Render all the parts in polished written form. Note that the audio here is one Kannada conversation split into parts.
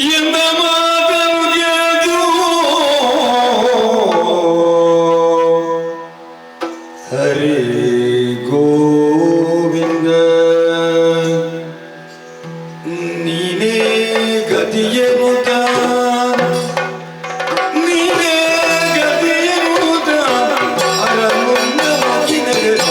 ಎಂದ ಮಾತನು ಗೆದ್ದು ಹರಿ ಗೋವಿಂದ ನೀನೇ ಗತಿಯೆನುತ ನೀನೇ ಗತಿಯೆನುತ ಅರಮುನ್ನ ಮಗಿನಗರು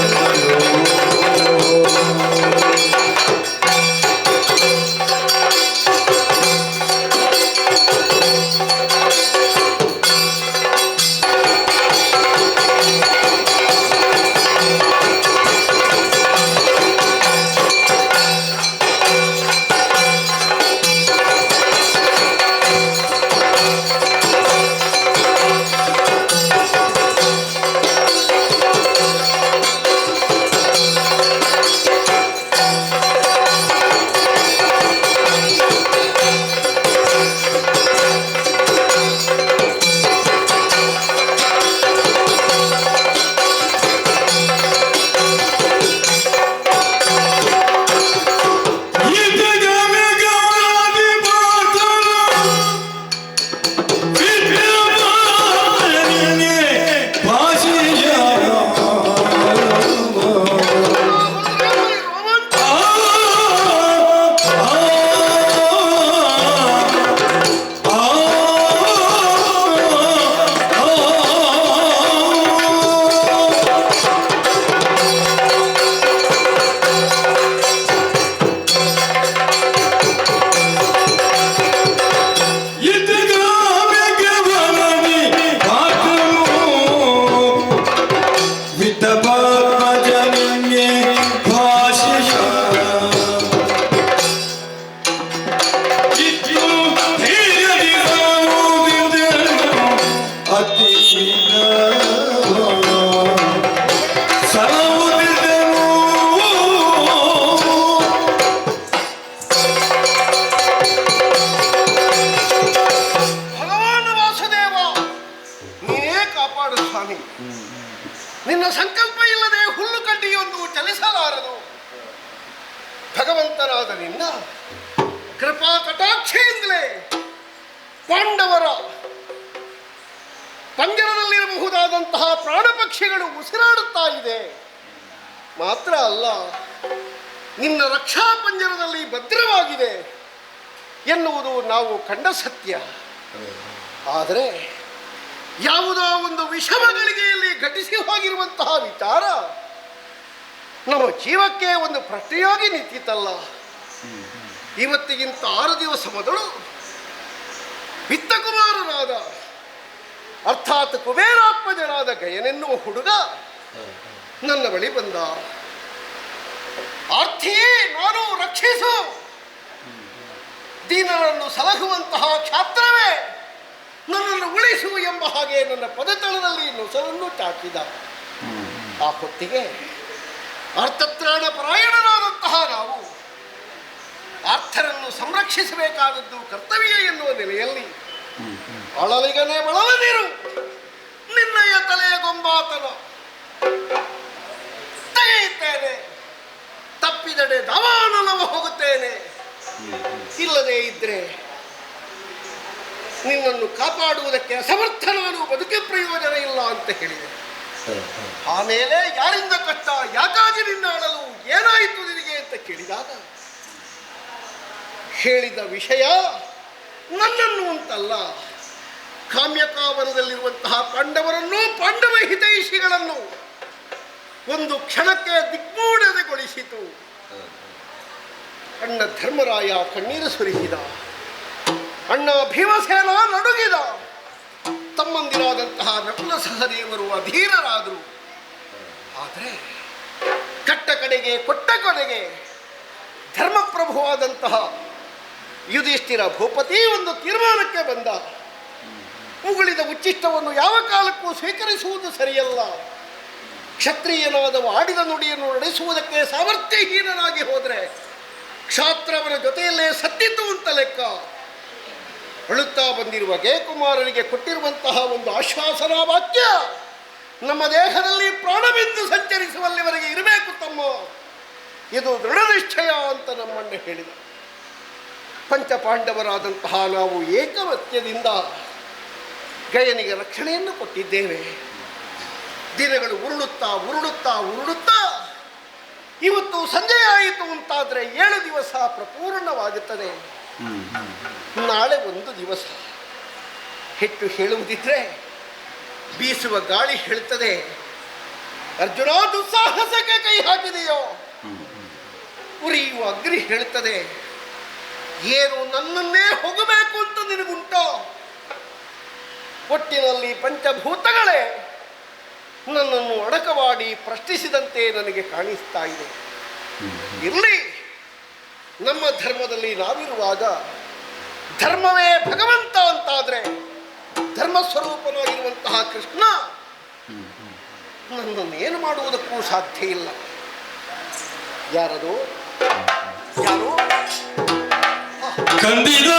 ನಿನ್ನ ಸಂಕಲ್ಪ ಇಲ್ಲದೆ ಹುಲ್ಲು ಕಡ್ಡಿಯೊಂದು ಚಲಿಸಲಾರದು. ಭಗವಂತನಾದ ನಿನ್ನ ಕೃಪಾ ಕಟಾಕ್ಷೆಯಿಂದಲೇ ಪಾಂಡವರ ಪಂಜರದಲ್ಲಿರಬಹುದಾದಂತಹ ಪ್ರಾಣ ಪಕ್ಷಿಗಳು ಉಸಿರಾಡುತ್ತಾ ಇದೆ. ಮಾತ್ರ ಅಲ್ಲ, ನಿನ್ನ ರಕ್ಷಾ ಪಂಜರದಲ್ಲಿ ಭದ್ರವಾಗಿದೆ ಎನ್ನುವುದು ನಾವು ಕಂಡ ಸತ್ಯ. ಆದರೆ ಯಾವುದೋ ಒಂದು ವಿಷಮ ಗಳಿಗೆಯಲ್ಲಿ ಘಟಿಸಿ ಹೋಗಿರುವಂತಹ ವಿಚಾರ ನಮ್ಮ ಜೀವಕ್ಕೆ ಒಂದು ಪ್ರಶ್ನೆಯಾಗಿ ನಿಂತಿತಲ್ಲ. ಇವತ್ತಿಗಿಂತ 6 ದಿವಸ ಮೊದಲು ವಿತ್ತಕುಮಾರನಾದ ಅರ್ಥಾತ್ ಕುಬೇರಾತ್ಮಜನಾದ ಗಯನೆನ್ನುವ ಹುಡುಗ ನನ್ನ ಬಳಿ ಬಂದ. ಆರ್ಥಿಯೇ, ನಾನು ರಕ್ಷಿಸು, ದೀನರನ್ನು ಸಲಹುವಂತಹ ಕ್ಷಾತ್ರವೇ, ನನ್ನನ್ನು ಉಳಿಸು ಎಂಬ ಹಾಗೆ ನನ್ನ ಪದತಳದಲ್ಲಿ ನುಸರನ್ನು ಚಾಚಿದ. ಆ ಹೊತ್ತಿಗೆ ಅರ್ಥತ್ರಾಣ ಪರಾಯಣರಾದಂತಹ ನಾವು ಅರ್ಥರನ್ನು ಸಂರಕ್ಷಿಸಬೇಕಾದದ್ದು ಕರ್ತವ್ಯ ಎನ್ನುವ ನೆಲೆಯಲ್ಲಿ ಅಳಲಿಗನೆ ಬಳಲದಿರು, ನಿನ್ನಯ ತಲೆಯ ಗೊಂಬಾತನ ತೆಗೆಯುತ್ತೇನೆ, ತಪ್ಪಿದಡೆ ದವಾನಲವ ಹೋಗುತ್ತೇನೆ, ಇಲ್ಲದೇ ಇದ್ರೆ ನಿನ್ನನ್ನು ಕಾಪಾಡುವುದಕ್ಕೆ ಅಸಮರ್ಥ, ನಾನು ಬದುಕೆ ಪ್ರಯೋಜನ ಇಲ್ಲ ಅಂತ ಹೇಳಿದೆ. ಆಮೇಲೆ ಯಾರಿಂದ ಕಷ್ಟ, ಯಾಕಾಗಿ ನಿನ್ನ ಅಳಲು, ಏನಾಯಿತು ನಿನಗೆ ಅಂತ ಕೇಳಿದಾಗ ಹೇಳಿದ ವಿಷಯ ನನ್ನನ್ನು ಅಂತಲ್ಲ, ಕಾಮ್ಯಕಾವನದಲ್ಲಿರುವಂತಹ ಪಾಂಡವರನ್ನು, ಪಾಂಡವ ಹಿತೈಷಿಗಳನ್ನು ಒಂದು ಕ್ಷಣಕ್ಕೆ ದಿಗ್ಮೂಢತೆಗೊಳಿಸಿತು. ಅಣ್ಣ ಧರ್ಮರಾಯ ಕಣ್ಣೀರು ಸುರಿಸಿದ, ಅಣ್ಣ ಭೀಮಸೇನ ನಡುಗಿದ, ತಮ್ಮಂದಿರಾದಂತಹ ನಕುಲ ಸಹದೇವರು ಅಧೀರರಾದರು. ಆದರೆ ಕಟ್ಟ ಕಡೆಗೆ ಕೊಟ್ಟ ಕೊನೆಗೆ ಧರ್ಮಪ್ರಭುವಾದಂತಹ ಯುಧಿಷ್ಠಿರ ಭೂಪತಿ ಒಂದು ತೀರ್ಮಾನಕ್ಕೆ ಬಂದ. ಉಗುಳಿದ ಉಚ್ಚಿಷ್ಟವನ್ನು ಯಾವ ಕಾಲಕ್ಕೂ ಸ್ವೀಕರಿಸುವುದು ಸರಿಯಲ್ಲ. ಕ್ಷತ್ರಿಯನಾದವ ಆಡಿದ ನುಡಿಯನ್ನು ನಡೆಸುವುದಕ್ಕೆ ಸಾಮರ್ಥ್ಯಹೀನನಾಗಿ ಹೋದರೆ ಕ್ಷಾತ್ರವನ ಜೊತೆಯಲ್ಲೇ ಸತ್ತಿತ್ತು ಅಂತ ಲೆಕ್ಕ. ಅಳುತ್ತಾ ಬಂದಿರುವ ಜಯಕುಮಾರನಿಗೆ ಕೊಟ್ಟಿರುವಂತಹ ಒಂದು ಆಶ್ವಾಸನಾ ವಾಕ್ಯ ನಮ್ಮ ದೇಹದಲ್ಲಿ ಪ್ರಾಣಬಿಂದು ಸಂಚರಿಸುವಲ್ಲಿವರೆಗೆ ಇರಬೇಕು ತಮ್ಮ, ಇದು ದೃಢ ನಿಶ್ಚಯ ಅಂತ ನಮ್ಮಣ್ಣ ಹೇಳಿದ. ಪಂಚಪಾಂಡವರಾದಂತಹ ನಾವು ಏಕಮತ್ಯದಿಂದ ಗಯನಿಗೆ ರಕ್ಷಣೆಯನ್ನು ಕೊಟ್ಟಿದ್ದೇವೆ. ದಿನಗಳು ಉರುಳುತ್ತಾ ಉರುಳುತ್ತಾ ಉರುಳುತ್ತಾ ಇವತ್ತು ಸಂಜೆ ಆಯಿತು ಅಂತಾದರೆ 7 ದಿವಸ ಪ್ರಪೂರ್ಣವಾಗುತ್ತದೆ. ನಾಳೆ ಒಂದು ದಿವಸ. ಹೆಚ್ಚು ಹೇಳುವುದಿದ್ರೆ ಬೀಸುವ ಗಾಳಿ ಹೇಳುತ್ತದೆ, ಅರ್ಜುನ ದುಸ್ಸಾಹಸಕ್ಕೆ ಕೈ ಹಾಕಿದೆಯೋ. ಉರಿಯುವ ಅಗ್ನಿ ಹೇಳುತ್ತದೆ, ಏನು ನನ್ನನ್ನೇ ಹೋಗಬೇಕು ಅಂತ ನಿನಗುಂಟೋ. ಒಟ್ಟಿನಲ್ಲಿ ಪಂಚಭೂತಗಳೇ ನನ್ನನ್ನು ಅಡಕವಾಡಿ ಪ್ರಶ್ನಿಸಿದಂತೆ ನನಗೆ ಕಾಣಿಸ್ತಾ ಇದೆ. ಇರಲಿ, ನಮ್ಮ ಧರ್ಮದಲ್ಲಿ ನಾವಿರುವಾಗ ಧರ್ಮವೇ ಭಗವಂತ ಅಂತಾದರೆ ಧರ್ಮಸ್ವರೂಪನಾಗಿರುವಂತಹ ಕೃಷ್ಣ ನನ್ನನ್ನು ಏನು ಮಾಡುವುದಕ್ಕೂ ಸಾಧ್ಯ ಇಲ್ಲ. ಯಾರದು? ಯಾರು? ಕಂದಿದ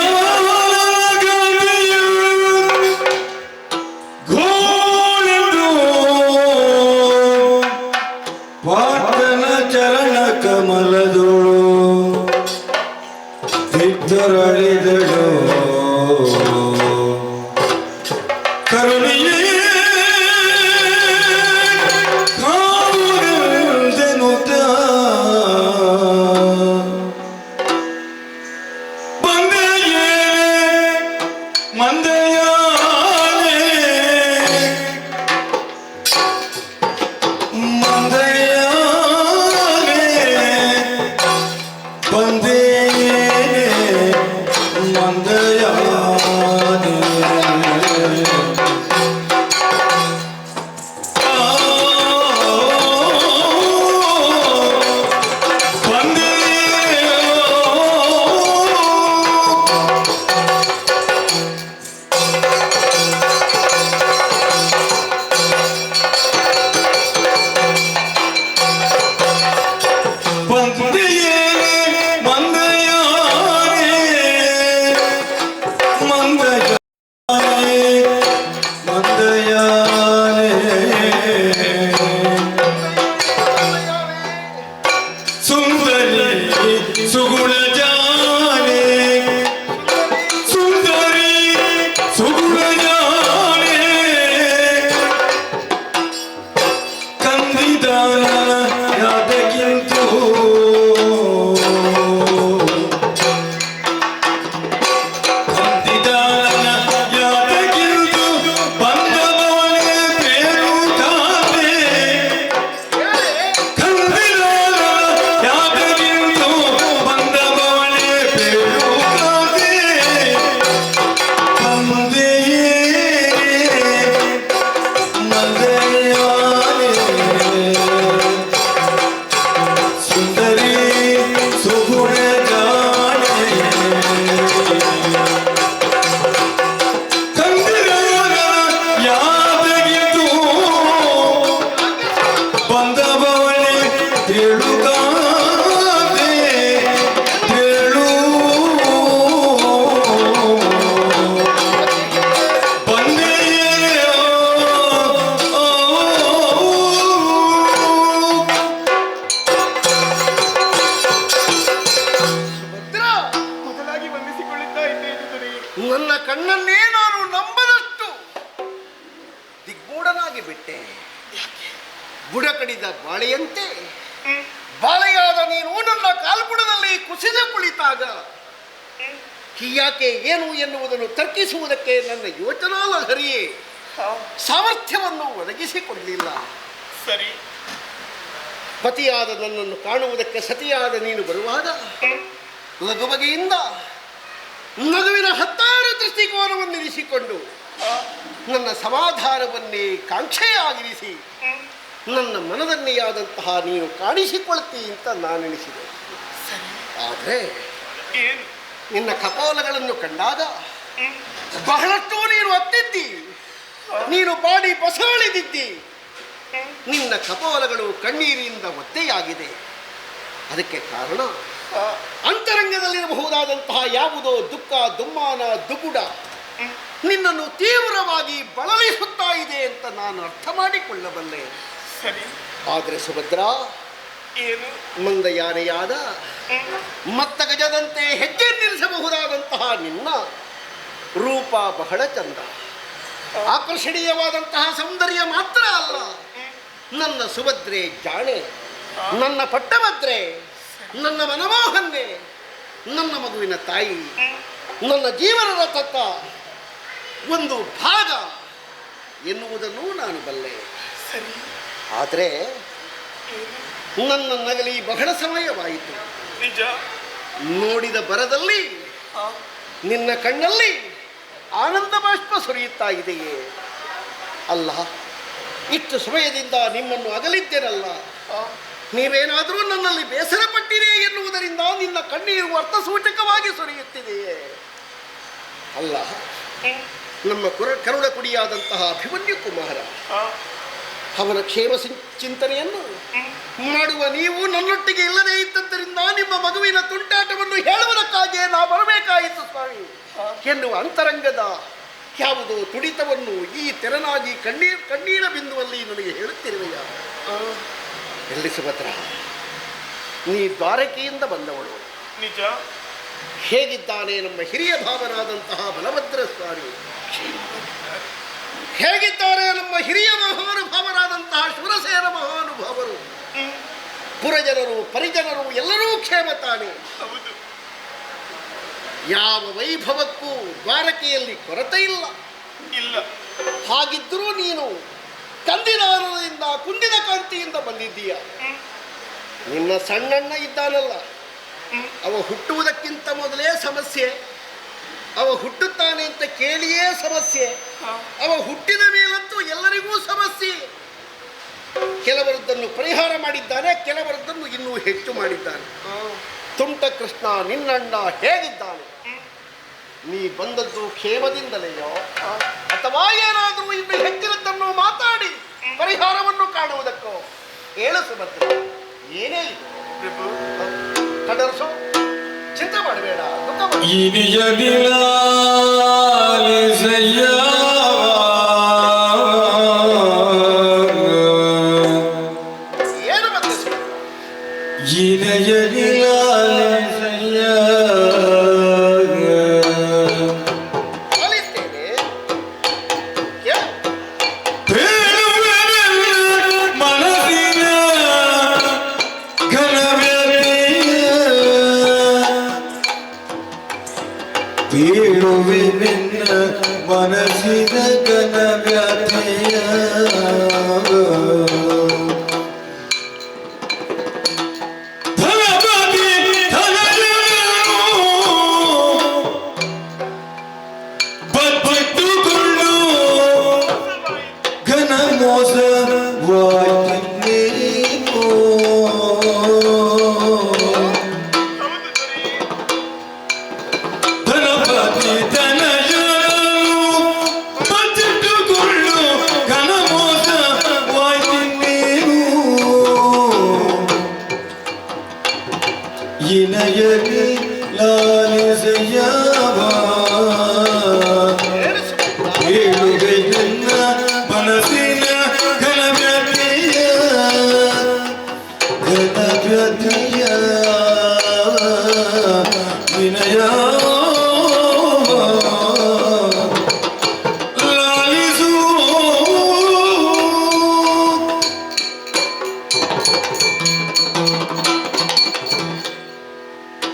ಪಾಟನ ಚರಣ ಕಮಲದೋಳು ತಿದ್ದರಳಿದಳು ಕರುಣೆಯೇ ಕಾವುದೆನುತ ಬಂದೆಯೇ ಮಂದೆಯಾನೆ ಮಂದೆಯಾನೆ ಬಂದೇ ಮಂದೆಯಾನೆ ಬಂದೇ ಬಂದೆಯೇ ಮಂದೆಯಾನೆ ಮಂದೆಯಾನೆ ಮಂದೆಯಾನೆ ಸುಂದರಿ ಸುಗುಣ ಜಾನೆ ಸುಂದರಿ ಸುಗುಣ ಜಾನೆ ಕಂದಿದಾನ ಯಾದಕ್ಕಿಂತೂ ಕಂದಿದಾನ ಯಾದಕ್ಕಿಂತೂ ಬಂದವನೇ ಬೇರುತ್ತಾನೆ ಕಂದಿದಾನ ಯಾದಕ್ಕಿಂತೂ ಬಂದವನೇ ಬೇರುತ್ತಾನೆ ಬಂದೆಯೇ ಮಂದೆಯಾನೆ ಸುಂದರಿ ಸುಗುಣ ಜಾನೆ ಕಂದಿರಾಗ ಯಾದಗಿತು ಬಂದವಳೆ ತಿಳುಗಾದೆ ತಿಳು ಬಂದೆಯೋ ಭದ್ರ, ಮೊದಲಾಗಿ ವಂದಿಸಿಕೊಳ್ಳುತ್ತಾ ಇದ್ದೇನೆ. ನನ್ನ ಕಣ್ಣನ್ನೇ ನಾನು ನಂಬದಷ್ಟು ದಿಗ್ಗೂಢನಾಗಿ ಬಿಟ್ಟೆ. ಬುಡ ಕಡಿದ ಬಾಳೆಯಂತೆ ಬಾಳೆಯಾದ ನೀನು ನನ್ನ ಕಾಲ್ಬುಡದಲ್ಲಿ ಕುಸಿದು ಕುಳಿತಾಗ ಹೀಯಾಕೆ ಏನು ಎನ್ನುವುದನ್ನು ತರ್ಕಿಸುವುದಕ್ಕೆ ನನ್ನ ಯೋಚನಾ ಲಹರಿಯೇ ಸಾಮರ್ಥ್ಯವನ್ನು ಒದಗಿಸಿಕೊಡಲಿಲ್ಲ. ಸರಿ, ಪತಿಯಾದ ನನ್ನನ್ನು ಕಾಣುವುದಕ್ಕೆ ಸತಿಯಾದ ನೀನು ಬರುವಾಗ ಲಘುಬಗೆಯಿಂದ ನಗುವಿನ 10 ದೃಷ್ಟಿಕೋನವನ್ನು ಇರಿಸಿಕೊಂಡು ನನ್ನ ಸಮಾಧಾನವನ್ನೇ ಕಾಂಕ್ಷೆಯಾಗಿರಿಸಿ ನನ್ನ ಮನದನ್ನೇ ಆದಂತಹ ನೀನು ಕಾಣಿಸಿಕೊಳ್ತೀ ಅಂತ ನಾನೆನಿಸಿದೆ. ಆದರೆ ಏನು? ನಿನ್ನ ಕಪೋಲಗಳನ್ನು ಕಂಡಾಗ ಬಹಳಷ್ಟು ನೀನು ಅತ್ತಿದ್ದಿ, ನೀನು ಬಾಡಿ ಬಸವಳಿದಿದ್ದಿ. ನಿನ್ನ ಕಪೋಲಗಳು ಕಣ್ಣೀರಿನಿಂದ ಒದ್ದೆಯಾಗಿದೆ. ಅದಕ್ಕೆ ಕಾರಣ ಅಂತರಂಗದಲ್ಲಿರಬಹುದಾದಂತಹ ಯಾವುದೋ ದುಃಖ ದುಮ್ಮಾನ ದುಗುಡ ನಿನ್ನನ್ನು ತೀವ್ರವಾಗಿ ಬಳಲಿಸುತ್ತಾ ಇದೆ ಅಂತ ನಾನು ಅರ್ಥ ಮಾಡಿಕೊಳ್ಳಬಲ್ಲೆ. ಸರಿ, ಆದರೆ ಸುಭದ್ರ, ಏನು? ಮಂದಯಾನೆಯಾದ ಮತ್ತ ಗಜದಂತೆ ಹೆಜ್ಜೆ ನಿಲ್ಲಿಸಬಹುದಾದಂತಹ ನಿನ್ನ ರೂಪ ಬಹಳ ಚಂದ, ಆಕರ್ಷಣೀಯವಾದಂತಹ ಸೌಂದರ್ಯ ಮಾತ್ರ ಅಲ್ಲ, ನನ್ನ ಸುಭದ್ರೆ ಜಾಣೆ, ನನ್ನ ಪಟ್ಟಭದ್ರೆ, ನನ್ನ ಮನಮೋಹನ್ನೆ, ನನ್ನ ಮಗುವಿನ ತಾಯಿ, ನನ್ನ ಜೀವನದ ತತ್ತ ಒಂದು ಭಾಗ ಎನ್ನುವುದನ್ನು ನಾನು ಬಲ್ಲೆ. ಸರಿ. ಆದರೆ ಏನು? ನನ್ನ ನಗಲಿ ಬಹಳ ಸಮಯವಾಯಿತು. ನಿಜ. ನೋಡಿದ ಬರದಲ್ಲಿ ಆ, ನಿನ್ನ ಕಣ್ಣಲ್ಲಿ ಆನಂದ ಬಾಷ್ಪ ಸುರಿಯುತ್ತಾ ಇದೆಯೇ? ಅಲ್ಲ, ಇಷ್ಟು ಸಮಯದಿಂದ ನಿಮ್ಮನ್ನು ಅಗಲಿದ್ದೇನಲ್ಲ, ಆ, ನೀವೇನಾದರೂ ನನ್ನಲ್ಲಿ ಬೇಸರ ಪಟ್ಟಿದೆ ಎನ್ನುವುದರಿಂದ ನಿನ್ನ ಕಣ್ಣೀರು ಅರ್ಥಸೂಚಕವಾಗಿ ಸುರಿಯುತ್ತಿದೆಯೇ? ಅಲ್ಲ, ನಮ್ಮ ಕರುಣ ಕುಡಿಯಾದಂತಹ ಅಭಿಮನ್ಯು ಕುಮಾರ, ಆ, ಅವನ ಕ್ಷೇಮ ಚಿಂತನೆಯನ್ನು ಮಾಡುವ ನೀವು ನನ್ನೊಟ್ಟಿಗೆ ಇಲ್ಲದೇ ಇದ್ದದ್ದರಿಂದ ನಿಮ್ಮ ಮಗುವಿನ ತುಂಟಾಟವನ್ನು ಹೇಳುವುದಕ್ಕಾಗಿಯೇ ನಾ ಬರಬೇಕಾಯಿತು ಸ್ವಾಮಿ ಎನ್ನುವ ಅಂತರಂಗದ ಯಾವುದೋ ತುಡಿತವನ್ನು ಈ ತೆರನಾಗಿ ಕಣ್ಣೀರ ಬಿಂದುವಲ್ಲಿ ನನಗೆ ಹೇಳುತ್ತಿರುವೆಯ? ಎಲ್ಲಿ ಸುಭದ್ರ, ನೀ ದ್ವಾರಕೆಯಿಂದ ಬಂದವಳು. ನಿಜ. ಹೇಗಿದ್ದಾನೆ ನಮ್ಮ ಹಿರಿಯ ಭಾವನಾದಂತಹ ಬಲಭದ್ರ ಸ್ವಾಮಿ? ಹೇಗಿದ್ದಾರೆ ನಮ್ಮ ಹಿರಿಯ ಮಹಾನುಭಾವರಾದಂತಹ ಶೂರಸೇನ ಮಹಾನುಭಾವರು? ಪುರಜನರು ಪರಿಜನರು ಎಲ್ಲರೂ ಕ್ಷೇಮ ತಾನೆ. ಹೌದು. ಯಾವ ವೈಭವಕ್ಕೂ ದ್ವಾರಕೆಯಲ್ಲಿ ಕೊರತೆ ಇಲ್ಲ. ಇಲ್ಲ. ಹಾಗಿದ್ದರೂ ನೀನು ಕಂದಿನಾರದಿಂದ ಕುಂದಿದ ಕಾಂತಿಯಿಂದ ಬಂದಿದ್ದೀಯ. ನಿನ್ನ ಸಣ್ಣಣ್ಣ ಇದ್ದಾನಲ್ಲ, ಅವ ಹುಟ್ಟುವುದಕ್ಕಿಂತ ಮೊದಲೇ ಸಮಸ್ಯೆ, ಅವ ಹುಟ್ಟುತ್ತಾನೆ ಅಂತ ಕೇಳಿಯೇ ಸಮಸ್ಯೆ, ಅವ ಹುಟ್ಟಿದ ಮೇಲಂತೂ ಎಲ್ಲರಿಗೂ ಸಮಸ್ಯೆ. ಕೆಲವರದ್ದನ್ನು ಪರಿಹಾರ ಮಾಡಿದ್ದಾನೆ, ಕೆಲವರದ್ದನ್ನು ಇನ್ನೂ ಹೆಚ್ಚು ಮಾಡಿದ್ದಾನೆ. ತುಂಟ ಕೃಷ್ಣ ನಿನ್ನಣ್ಣ ಹೇಗಿದ್ದಾನೆ? ನೀ ಬಂದದ್ದು ಕ್ಷೇಮದಿಂದಲೆಯೋ ಅಥವಾ ಏನಾದರೂ ಇನ್ನು ಹೆಚ್ಚಿನದ್ದನ್ನು ಮಾತಾಡಿ ಪರಿಹಾರವನ್ನು ಕಾಣುವುದಕ್ಕೋ? ಹೇಳು ಸುಭದ್ರ, ಏನೇ ಇದು? ಪ್ರಭು, ಕಡರ್ಸು, ಚಿಂತೆ ಮಾಡಬೇಡ, ದುಃಖ ಮಾಡ. ಇನಿಯಲಿಲಾಲಿಸಯ್ಯ ಏನು ಬಂದ ಸುಭದ್ರ? ಇನಿಯಲಿಲಾಲಿಸಯ್ಯ ಆಲಿಸ್ತೇನೆ. ಕೇಳು. ಮನಸ್ಸಿನ ಬೀಳುವೆ ನಿನ್ನ ಮನಸ್ಸಿನ ಘನವ್ಯಥೆಯ ಧನಪತಿ ಧನಜನು ಬತ್ತಿಟ್ಟುಕೊಂಡು ಘನ ಮೋಸವಾಯಿತು. ಹೌದು ದೊರೆ. ಧನಪತಿ ಧನಜನು ಬತ್ತಿಟ್ಟುಕೊಂಡು ಘನ ಮೋಸವಾಯಿತು. ಇನಯಲಿ ಲಾಲಿಸಯ್ಯವ ಏನು ಸುಭದ್ರ? ಹೇಳುವೆ ನಿನ್ನ ಮನಸ್ಸಿನ ಘನವ್ಯಥೆಯ ವಿನಯ ಲಾಲಿಸು.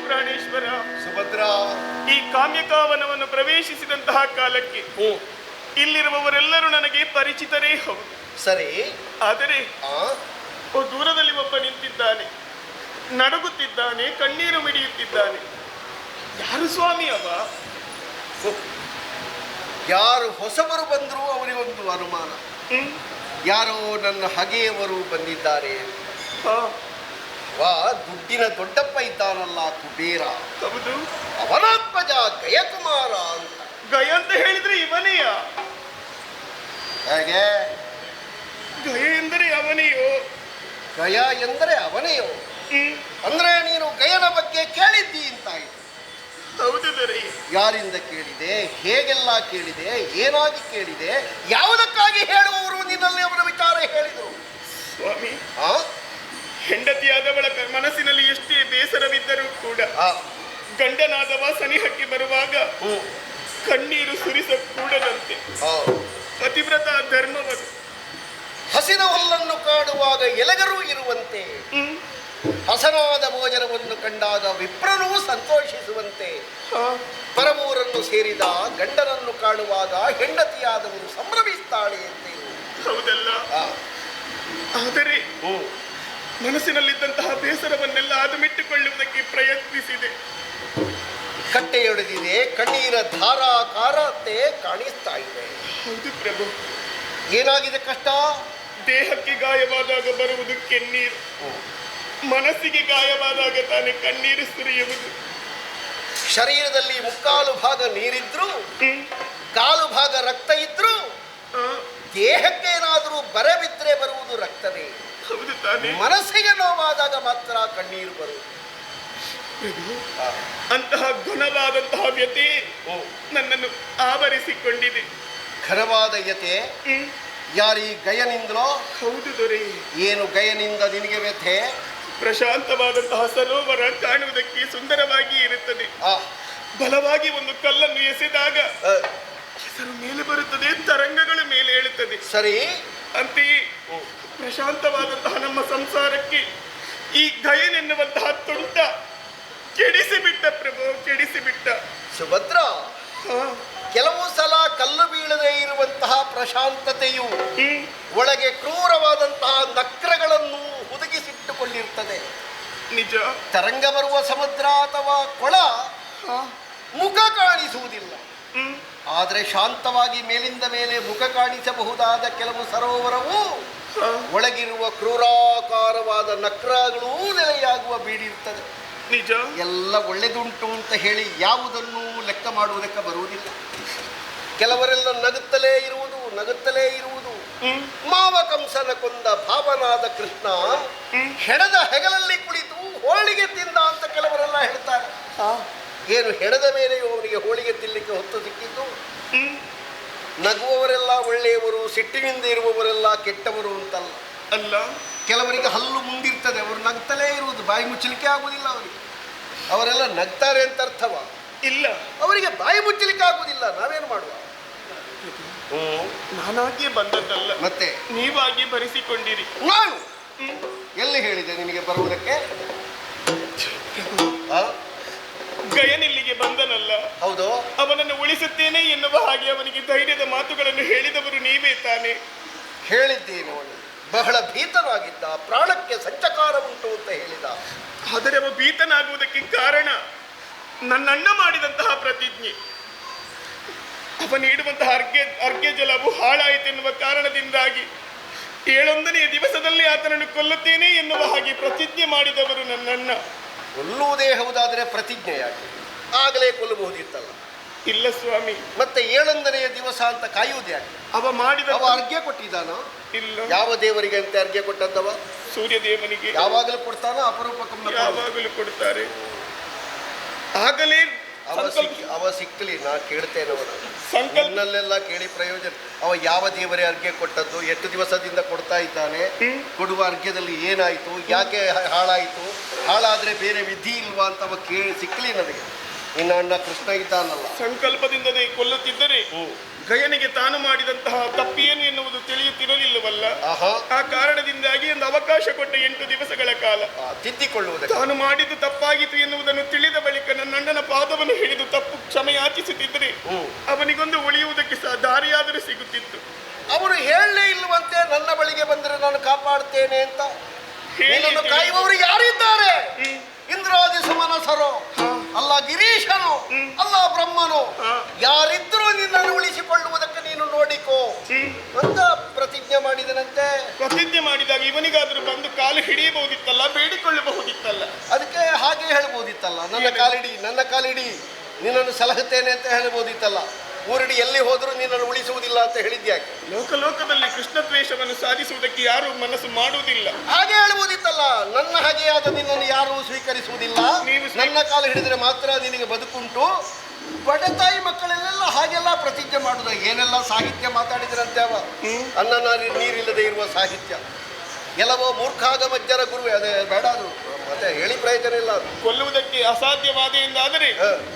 ಪ್ರಾಣೇಶ್ವರ, ಸುಭದ್ರ, ಈ ಕಾಮ್ಯಕಾವನವನ್ನು ಪ್ರವೇಶಿಸಿದಂತಹ ಕಾಲಕ್ಕೆ ಇಲ್ಲಿರುವವರೆಲ್ಲರೂ ನನಗೆ ಪರಿಚಿತರೇ ಹೌದು. ಸರಿ. ಆದರೆ ಆ ದೂರದಲ್ಲಿ ಒಬ್ಬ ನಿಂತಿದ್ದಾನೆ, ನಡುಗುತ್ತಿದ್ದಾನೆ, ಕಣ್ಣೀರು ಮಿಡಿಯುತ್ತಿದ್ದಾನೆ. ಯಾರು ಸ್ವಾಮಿ ಅವ? ಯಾರು ಹೊಸಬರು ಬಂದರೂ ಅವರಿಗೊಂದು ಅನುಮಾನ, ಯಾರೋ ನನ್ನ ಹಗೆಯವರು ಬಂದಿದ್ದಾರೆ. ಹಾ, ವಾ ದುಡ್ಡಿನ ದೊಡ್ಡಪ್ಪ ಇದ್ದಾನಲ್ಲ ಕುಬೇರ, ಹೌದು. ಅವನಾತ್ಮಜ ಗಯಕುಮಾರ ಅಂತ. ಗಯ ಅಂತ ಹೇಳಿದ್ರೆ ಇವನೆಯ? ಹೇಗೆ? ಗಯ ಎಂದರೆ ಅವನೆಯೋ? ಗಯ ಎಂದರೆ ಅವನೆಯೋ? ಅಂದ್ರೆ ನೀನು ಗಯನ ಬಗ್ಗೆ ಕೇಳಿದ್ದಿ ಅಂತಾಯಿತು. ಹೌದು ದೊರೆ. ಯಾರಿಂದ ಕೇಳಿದೆ, ಹೇಗೆಲ್ಲ ಕೇಳಿದೆ, ಏನಾಗಿ ಕೇಳಿದೆ, ಯಾವುದಕ್ಕಾಗಿ ಹೇಳುವವರು ನಿನ್ನಲ್ಲಿ ಅವರ ವಿಚಾರ ಹೇಳಿದರು? ಸ್ವಾಮಿ, ಆ ಹೆಂಡತಿಯಾದವಳ ಮನಸ್ಸಿನಲ್ಲಿ ಎಷ್ಟೇ ಬೇಸರವಿದ್ದರೂ ಕೂಡ ಆ, ಗಂಡನಾದವ ಸನಿಹಕ್ಕೆ ಬರುವಾಗ ಕಣ್ಣೀರು ಸುರಿಸಕೂಡದಂತೆ ಆ. ಪತಿವ್ರತ ಧರ್ಮವನ್ನು ಹಸಿದ ಹುಲ್ಲನ್ನು ಕಾಡುವಾಗ ಎಲೆಗರೂ ಇರುವಂತೆ ಹಸನಾದ ಭೋಜನವನ್ನು ಕಂಡಾಗ ವಿಪ್ರನೂ ಸಂತೋಷಿಸುವಂತೆ ಪರಮೂರನ್ನು ಸೇರಿದ ಗಂಡನನ್ನು ಕಾಣುವಾಗ ಹೆಂಡತಿಯಾದವರು ಸಂಭ್ರಮಿಸ್ತಾಳೆ ಅಂತ ಹೌದಲ್ಲ. ಆದರೆ ಮನಸ್ಸಿನಲ್ಲಿದ್ದಂತಹ ಬೇಸರವನ್ನೆಲ್ಲ ಅದುಮಿಟ್ಟುಕೊಳ್ಳುವುದಕ್ಕೆ ಪ್ರಯತ್ನಿಸಿದೆ. ಕಟ್ಟೆಯೊಡೆದಿದೆ, ಕಣ್ಣೀರ ಧಾರಾಕಾರತೆ ಕಾಣಿಸ್ತಾ ಇದೆ. ಹೌದು ಪ್ರಭು. ಏನಾಗಿದೆ ಕಷ್ಟ? ದೇಹಕ್ಕೆ ಗಾಯವಾದಾಗ ಬರುವುದು ಕೆನ್ನೀರು, ಮನಸ್ಸಿಗೆ ಗಾಯವಾದಾಗ ತಾನೇ ಕಣ್ಣೀರು ಸುರಿಯುವುದು. ಶರೀರದಲ್ಲಿ ಮುಕ್ಕಾಲು ಭಾಗ ನೀರಿದ್ರು, ಕಾಲು ಭಾಗ ರಕ್ತ ಇದ್ರು, ದೇಹಕ್ಕೆ ಏನಾದರೂ ಬರ ಬಿದ್ದರೆ ಬರುವುದು ರಕ್ತವೇ. ಹೌದು ತಾನೇ. ಮನಸ್ಸಿಗೆ ನೋವಾದಾಗ ಮಾತ್ರ ಕಣ್ಣೀರು ಬರುವುದು. ಅಂತಹ ಘನವಾದಂತಹ ವ್ಯತೆ ನನ್ನನ್ನು ಆವರಿಸಿಕೊಂಡಿದೆ. ಘನವಾದ ಯತೆ ಯಾರೀ ಗಯನಿಂದಲೋ? ಹೌದು ದೊರೆ. ಏನು ಗಯನಿಂದ ನಿನಗೆ ವ್ಯಥೆ? ಪ್ರಶಾಂತವಾದಂತಹ ಸರೋವರ ಕಾಣುವುದಕ್ಕೆ ಸುಂದರವಾಗಿ ಇರುತ್ತದೆ. ಬಲವಾಗಿ ಒಂದು ಕಲ್ಲನ್ನು ಎಸೆದಾಗ ಹೆಸರು ಮೇಲೆ ಬರುತ್ತದೆ, ತರಂಗಗಳ ಮೇಲೆ ಏಳುತ್ತದೆ. ಸರಿ. ಅಂತೆಯೇ ಪ್ರಶಾಂತವಾದಂತಹ ನಮ್ಮ ಸಂಸಾರಕ್ಕೆ ಈ ಗಯನೆನ್ನುವಂತಹ ತುಂಟ ಕೆಡಿಸಿಬಿಟ್ಟ ಪ್ರಭು, ಕೆಡಿಸಿಬಿಟ್ಟ. ಸುಭದ್ರ, ಕೆಲವು ಸಲ ಕಲ್ಲು ಬೀಳದೆ ಇರುವಂತಹ ಪ್ರಶಾಂತತೆಯು ಒಳಗೆ ಕ್ರೂರವಾದಂತಹ ನಕ್ರಗಳನ್ನು ಹುದುಗಿಸಿಟ್ಟುಕೊಂಡಿರ್ತದೆ. ನಿಜ. ತರಂಗ ಬರುವ ಸಮುದ್ರ ಅಥವಾ ಕೊಳ ಮುಖ ಕಾಣಿಸುವುದಿಲ್ಲ, ಆದರೆ ಶಾಂತವಾಗಿ ಮೇಲಿಂದ ಮೇಲೆ ಮುಖ ಕಾಣಿಸಬಹುದಾದ ಕೆಲವು ಸರೋವರವು ಒಳಗಿರುವ ಕ್ರೂರಾಕಾರವಾದ ನಕ್ರಗಳೂ ನೆಲೆಯಾಗುವ ಬೀಡಿರ್ತದೆ. ನಿಜ. ಎಲ್ಲ ಒಳ್ಳೆದುಂಟು ಅಂತ ಹೇಳಿ ಯಾವುದನ್ನು ಲೆಕ್ಕ ಮಾಡುವುದಕ್ಕೆ ಬರುವುದಿಲ್ಲ. ಕೆಲವರೆಲ್ಲ ನಗುತ್ತಲೇ ಇರುವುದು, ನಗುತ್ತಲೇ ಇರುವುದು. ಮಾವ ಕಂಸನ ಕೊಂದ ಭಾವನಾದ ಕೃಷ್ಣ ಹೆಣದ ಹೆಗಲಲ್ಲಿ ಕುಳಿತು ಹೋಳಿಗೆ ತಿಂದ ಅಂತ ಕೆಲವರೆಲ್ಲ ಹೇಳ್ತಾರೆ. ಏನು ಹೆಣದ ಮೇಲೆಯೂ ಅವನಿಗೆ ಹೋಳಿಗೆ ತಿನ್ನಲಿಕ್ಕೆ ಹೊತ್ತು ಸಿಕ್ಕಿದ್ದು? ನಗುವವರೆಲ್ಲ ಒಳ್ಳೆಯವರು, ಸಿಟ್ಟಿನಿಂದ ಇರುವವರೆಲ್ಲ ಕೆಟ್ಟವರು ಅಂತಲ್ಲ. ಅಲ್ಲ. ಕೆಲವರಿಗೆ ಹಲ್ಲು ಮುಂದಿರ್ತದೆ, ಅವರು ನಗ್ತಲೇ ಇರುವುದು, ಬಾಯಿ ಮುಚ್ಚಲಿಕ್ಕೆ ಆಗುವುದಿಲ್ಲ ಅವರಿಗೆ. ಅವರೆಲ್ಲ ನಗ್ತಾರೆ ಅಂತ ಅರ್ಥವ? ಇಲ್ಲ, ಅವರಿಗೆ ಬಾಯಿ ಮುಚ್ಚಲಿಕ್ಕೆ ಆಗುವುದಿಲ್ಲ. ನಾವೇನು ಮಾಡುವ? ನಾನಾಗಿಯೇ ಬಂದದ್ದಲ್ಲ, ಮತ್ತೆ ನೀವಾಗಿ ಬರೆಸಿಕೊಂಡಿರಿ. ನಾನು ಎಲ್ಲಿ ಹೇಳಿದೆ ನಿನಗೆ ಬರುವುದಕ್ಕೆ? ಗಯನಿಲ್ಲಿಗೆ ಬಂದನಲ್ಲ, ಹೌದು, ಅವನನ್ನು ಉಳಿಸುತ್ತೇನೆ ಎನ್ನುವ ಹಾಗೆ ಅವನಿಗೆ ಧೈರ್ಯದ ಮಾತುಗಳನ್ನು ಹೇಳಿದವರು ನೀವೇ ತಾನೆ. ಹೇಳಿದ್ದೇನೆ. ಅವನು ಬಹಳ ಭೀತನಾಗಿದ್ದ, ಪ್ರಾಣಕ್ಕೆ ಸಂಚಕಾರ ಉಂಟು ಅಂತ ಹೇಳಿದ. ಆದರೆ ಅವ ಭೀತನಾಗುವುದಕ್ಕೆ ಕಾರಣ ನನ್ನಣ್ಣ ಮಾಡಿದಂತಹ ಪ್ರತಿಜ್ಞೆ. ಅವ ನೀಡುವಂತಹ ಅರ್ಘ್ಯ ಜಲವು ಹಾಳಾಯಿತೆನ್ನುವ ಕಾರಣದಿಂದಾಗಿ 7ನೇ ದಿವಸದಲ್ಲಿ ಆತನನ್ನು ಕೊಲ್ಲುತ್ತೇನೆ ಎನ್ನುವ ಹಾಗೆ ಪ್ರತಿಜ್ಞೆ ಮಾಡಿದವರು ನನ್ನಣ್ಣ. ಕೊಲ್ಲುವುದೇ ಹೌದಾದರೆ ಪ್ರತಿಜ್ಞೆ ಯಾಕೆ? ಆಗಲೇ ಕೊಲ್ಲಬಹುದಿತ್ತಲ್ಲ. ಇಲ್ಲ ಸ್ವಾಮಿ. ಮತ್ತೆ 7ನೇ ದಿವಸ ಅಂತ ಕಾಯುವುದು ಯಾಕೆ? ಅವ ಮಾಡಿದ ಅರ್ಘ್ಯ ಕೊಟ್ಟಿದ್ದಾನೋ? ಇಲ್ಲ. ಯಾವ ದೇವರಿಗೆ ಅಂತ ಅರ್ಘ್ಯ ಕೊಟ್ಟದ್ದವ? ಸೂರ್ಯ ದೇವನಿಗೆ. ಯಾವಾಗಲೂ ಕೊಡ್ತಾನೋ? ಅಪರೂಪಕ್ಕೆ ಯಾವಾಗಲೂ ಕೊಡ್ತಾರೆ. ಆಗಲೇ ಅವ ಸಿಕ್ಕಲಿ, ನಾ ಕೇಳ್ತೇನೆ. ಅವನ ಸಂಕಲ್ಪನಲ್ಲೆಲ್ಲ ಕೇಳಿ ಪ್ರಯೋಜನ. ಅವ ಯಾವ ದೇವರೇ ಅರ್ಘ್ಯ ಕೊಟ್ಟದ್ದು, ಎಷ್ಟು ದಿವಸದಿಂದ ಕೊಡ್ತಾ ಇದ್ದಾನೆ, ಕೊಡುವ ಅರ್ಘ್ಯದಲ್ಲಿ ಏನಾಯಿತು, ಯಾಕೆ ಹಾಳಾಯಿತು, ಹಾಳಾದ್ರೆ ಬೇರೆ ವಿಧಿ ಇಲ್ವಾ ಅಂತ ಅವ ಸಿಕ್ಕಲಿ ನನಗೆ. ಇನ್ನು ಅಣ್ಣ ಕೃಷ್ಣ ಇದ್ದಾನಲ್ಲ, ಸಂಕಲ್ಪದಿಂದಲೇ ಕೊಲ್ಲುತ್ತಿದ್ದರೆ ಗಯನಿಗೆ ತಾನು ಮಾಡಿದಂತಹ ತಪ್ಪೇನು ಎನ್ನುವುದು ತಿಳಿಯುತ್ತಿರಲಿಲ್ಲವಲ್ಲ. ಆ ಕಾರಣದಿಂದಾಗಿ ಒಂದು ಅವಕಾಶ ಕೊಟ್ಟ 8 ದಿವಸಗಳ ಕಾಲ ತಿದ್ದಿಕೊಳ್ಳುವುದು. ತಾನು ಮಾಡಿದ್ದು ತಪ್ಪಾಗಿತ್ತು ಎನ್ನುವುದನ್ನು ತಿಳಿದ ಬಳಿಕ ನನ್ನ ಅಣ್ಣನ ಪಾದವನ್ನು ಹಿಡಿದು ತಪ್ಪು ಕ್ಷಮೆಯಾಚಿಸುತ್ತಿದ್ದರೆ ಅವನಿಗೊಂದು ಉಳಿಯುವುದಕ್ಕೆ ದಾರಿಯಾದರೂ ಸಿಗುತ್ತಿತ್ತು. ಅವರು ಹೇಳಲೇ ಇಲ್ಲವಂತೆ ನನ್ನ ಬಳಿಗೆ ಬಂದರೆ ನಾನು ಕಾಪಾಡ್ತೇನೆ ಅಂತ. ಕಾಯುವವರು ಯಾರಿದ್ದಾರೆ? ಇಂದ್ರಾದಿ ಸಮನಸರೋ, ಅಲ್ಲ ಗಿರೀಶನು, ಅಲ್ಲ ಬ್ರಹ್ಮನು, ಯಾರಿದ್ರೂ ನಿನ್ನನ್ನು ಉಳಿಸಿಕೊಳ್ಳುವುದಕ್ಕೆ ನೀನು ನೋಡಿಕೋ ಅಂತ ಪ್ರತಿಜ್ಞೆ ಮಾಡಿದನಂತೆ. ಪ್ರತಿಜ್ಞೆ ಮಾಡಿದಾಗ ಇವನಿಗಾದ್ರೂ ಬಂದು ಕಾಲು ಹಿಡಿಯಬಹುದಿತ್ತಲ್ಲ, ಬೇಡಿಕೊಳ್ಳಬಹುದಿತ್ತಲ್ಲ. ಅದಕ್ಕೆ ಹಾಗೆ ಹೇಳ್ಬೋದಿತ್ತಲ್ಲ, ನನ್ನ ಕಾಲಿಡಿ ನಿನ್ನನ್ನು ಸಲಹುತ್ತೇನೆ ಅಂತ ಹೇಳ್ಬೋದಿತ್ತಲ್ಲ. ಊರಿಡಿ ಎಲ್ಲಿ ಹೋದರೂ ನಿನ್ನನ್ನು ಉಳಿಸುವುದಿಲ್ಲ ಅಂತ ಹೇಳಿದ್ಯಾಕೆ? ಲೋಕದಲ್ಲಿ ಕೃಷ್ಣ ದ್ವೇಷವನ್ನು ಸಾಧಿಸುವುದಕ್ಕೆ ಯಾರು ಮನಸ್ಸು ಮಾಡುವುದಿಲ್ಲ. ಹಾಗೆ ಹೇಳ್ಬೋದಿತ್ತಲ್ಲ, ನನ್ನ ಹಾಗೆಯಾದ ನಿನ್ನನ್ನು ಯಾರೂ ಸ್ವೀಕರಿಸುವುದಿಲ್ಲ, ನನ್ನ ಕಾಲು ಹಿಡಿದರೆ ಮಾತ್ರ ನಿನಗೆ ಬದುಕುಂಟು. ಬಡತಾಯಿ ಮಕ್ಕಳೆಲ್ಲ ಹಾಗೆಲ್ಲ ಪ್ರತಿಜ್ಞೆ ಮಾಡುದ. ಏನೆಲ್ಲ ಸಾಹಿತ್ಯ ಮಾತಾಡಿದ್ರಂತೆ ಅವ, ಅನ್ನ ನೀರಿಲ್ಲದೆ ಇರುವ ಸಾಹಿತ್ಯ. ಎಲ್ಲವೋ ಮೂರ್ಖಾಗ ಮಜ್ಜರ ಗುರುವೆ. ಅದೇ ಬೇಡ, ಅದು ಮತ್ತೆ ಹೇಳಿ ಪ್ರಯೋಜನ ಇಲ್ಲ. ಅದು ಕೊಲ್ಲುವುದಕ್ಕೆ ಅಸಾಧ್ಯವಾದ ಎಂದಾದರೆ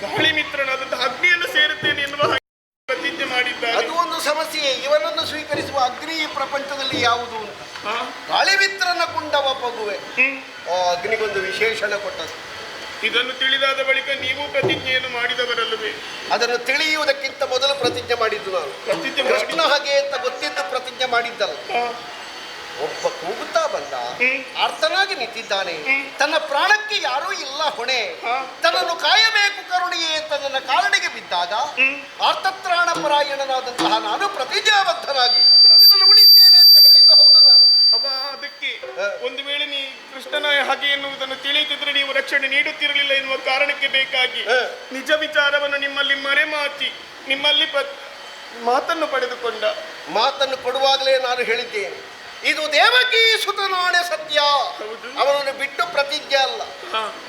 ಗಾಳಿ ಮಿತ್ರನಾದಂತಹ ಅಗ್ನಿಯನ್ನು ಸೇರುತ್ತೇನೆ ಎನ್ನುವ ಹಾಗೆ ಪ್ರತಿಜ್ಞೆ ಮಾಡಿದ್ದಾರೆ. ಅದು ಒಂದು ಸಮಸ್ಯೆ. ಇವನನ್ನು ಸ್ವೀಕರಿಸುವ ಅಗ್ನಿ ಈ ಪ್ರಪಂಚದಲ್ಲಿ ಯಾವುದು ಅಂತ. ಗಾಳಿ ಮಿತ್ರನ ಕುಂಡವ ಪಗುವೆ, ಅಗ್ನಿಗೊಂದು ವಿಶೇಷಣ ಕೊಟ್ಟದ್ದು. ಇದನ್ನು ತಿಳಿದಾದ ಬಳಿಕ ನೀವು ಪ್ರತಿಜ್ಞೆಯನ್ನು ಮಾಡಿದವರಲ್ಲವೇ? ಅದನ್ನು ತಿಳಿಯುವುದಕ್ಕಿಂತ ಮೊದಲು ಪ್ರತಿಜ್ಞೆ ಮಾಡಿದ್ದು ನಾನು. ಕೃಷ್ಣ ಹಾಗೆ ಅಂತ ಗೊತ್ತಿದ್ದು ಪ್ರತಿಜ್ಞೆ ಮಾಡಿದ್ದಲ್ಲ. ಒಬ್ಬ ಕೂಗುತ್ತಾ ಬಂದ, ಅರ್ಥನಾಗಿ ನಿಂತಿದ್ದಾನೆ. ತನ್ನ ಪ್ರಾಣಕ್ಕೆ ಯಾರೂ ಇಲ್ಲ ಹೊಣೆ, ತನ್ನನ್ನು ಕಾಯಬೇಕು ಕರುಣೆಯೇ ಅಂತ ನನ್ನ ಕಾರಣಿಗೆ ಬಿದ್ದಾಗ ಆರ್ತತ್ರಾಣ ಪರಾಯಣನಾದಂತಹ ನಾನು ಪ್ರತಿಜ್ಞಾಬದ್ಧನಾಗಿ ಉಳಿತೇನೆ ಅಂತ ಹೇಳಿದ್ದು ಹೌದು ನಾನು. ಅದಕ್ಕೆ ಒಂದು ವೇಳೆ ನೀ ಕೃಷ್ಣನ ಹಾಗೆ ಎನ್ನುವುದನ್ನು ತಿಳಿಯುತ್ತಿದ್ರೆ ನೀವು ರಕ್ಷಣೆ ನೀಡುತ್ತಿರಲಿಲ್ಲ ಎನ್ನುವ ಕಾರಣಕ್ಕೆ ಬೇಕಾಗಿ ನಿಜ ವಿಚಾರವನ್ನು ನಿಮ್ಮಲ್ಲಿ ಮರೆಮಾಚಿ ನಿಮ್ಮಲ್ಲಿ ಮಾತನ್ನು ಪಡೆದುಕೊಂಡ. ಮಾತನ್ನು ಕೊಡುವಾಗಲೇ ನಾನು ಹೇಳಿದ್ದೇನೆ, ಇದು ದೇವಕಿ ಸುತನಾಣೆ ಸತ್ಯ. ಅವನನ್ನು ಬಿಟ್ಟು ಪ್ರತಿಜ್ಞೆ ಅಲ್ಲ,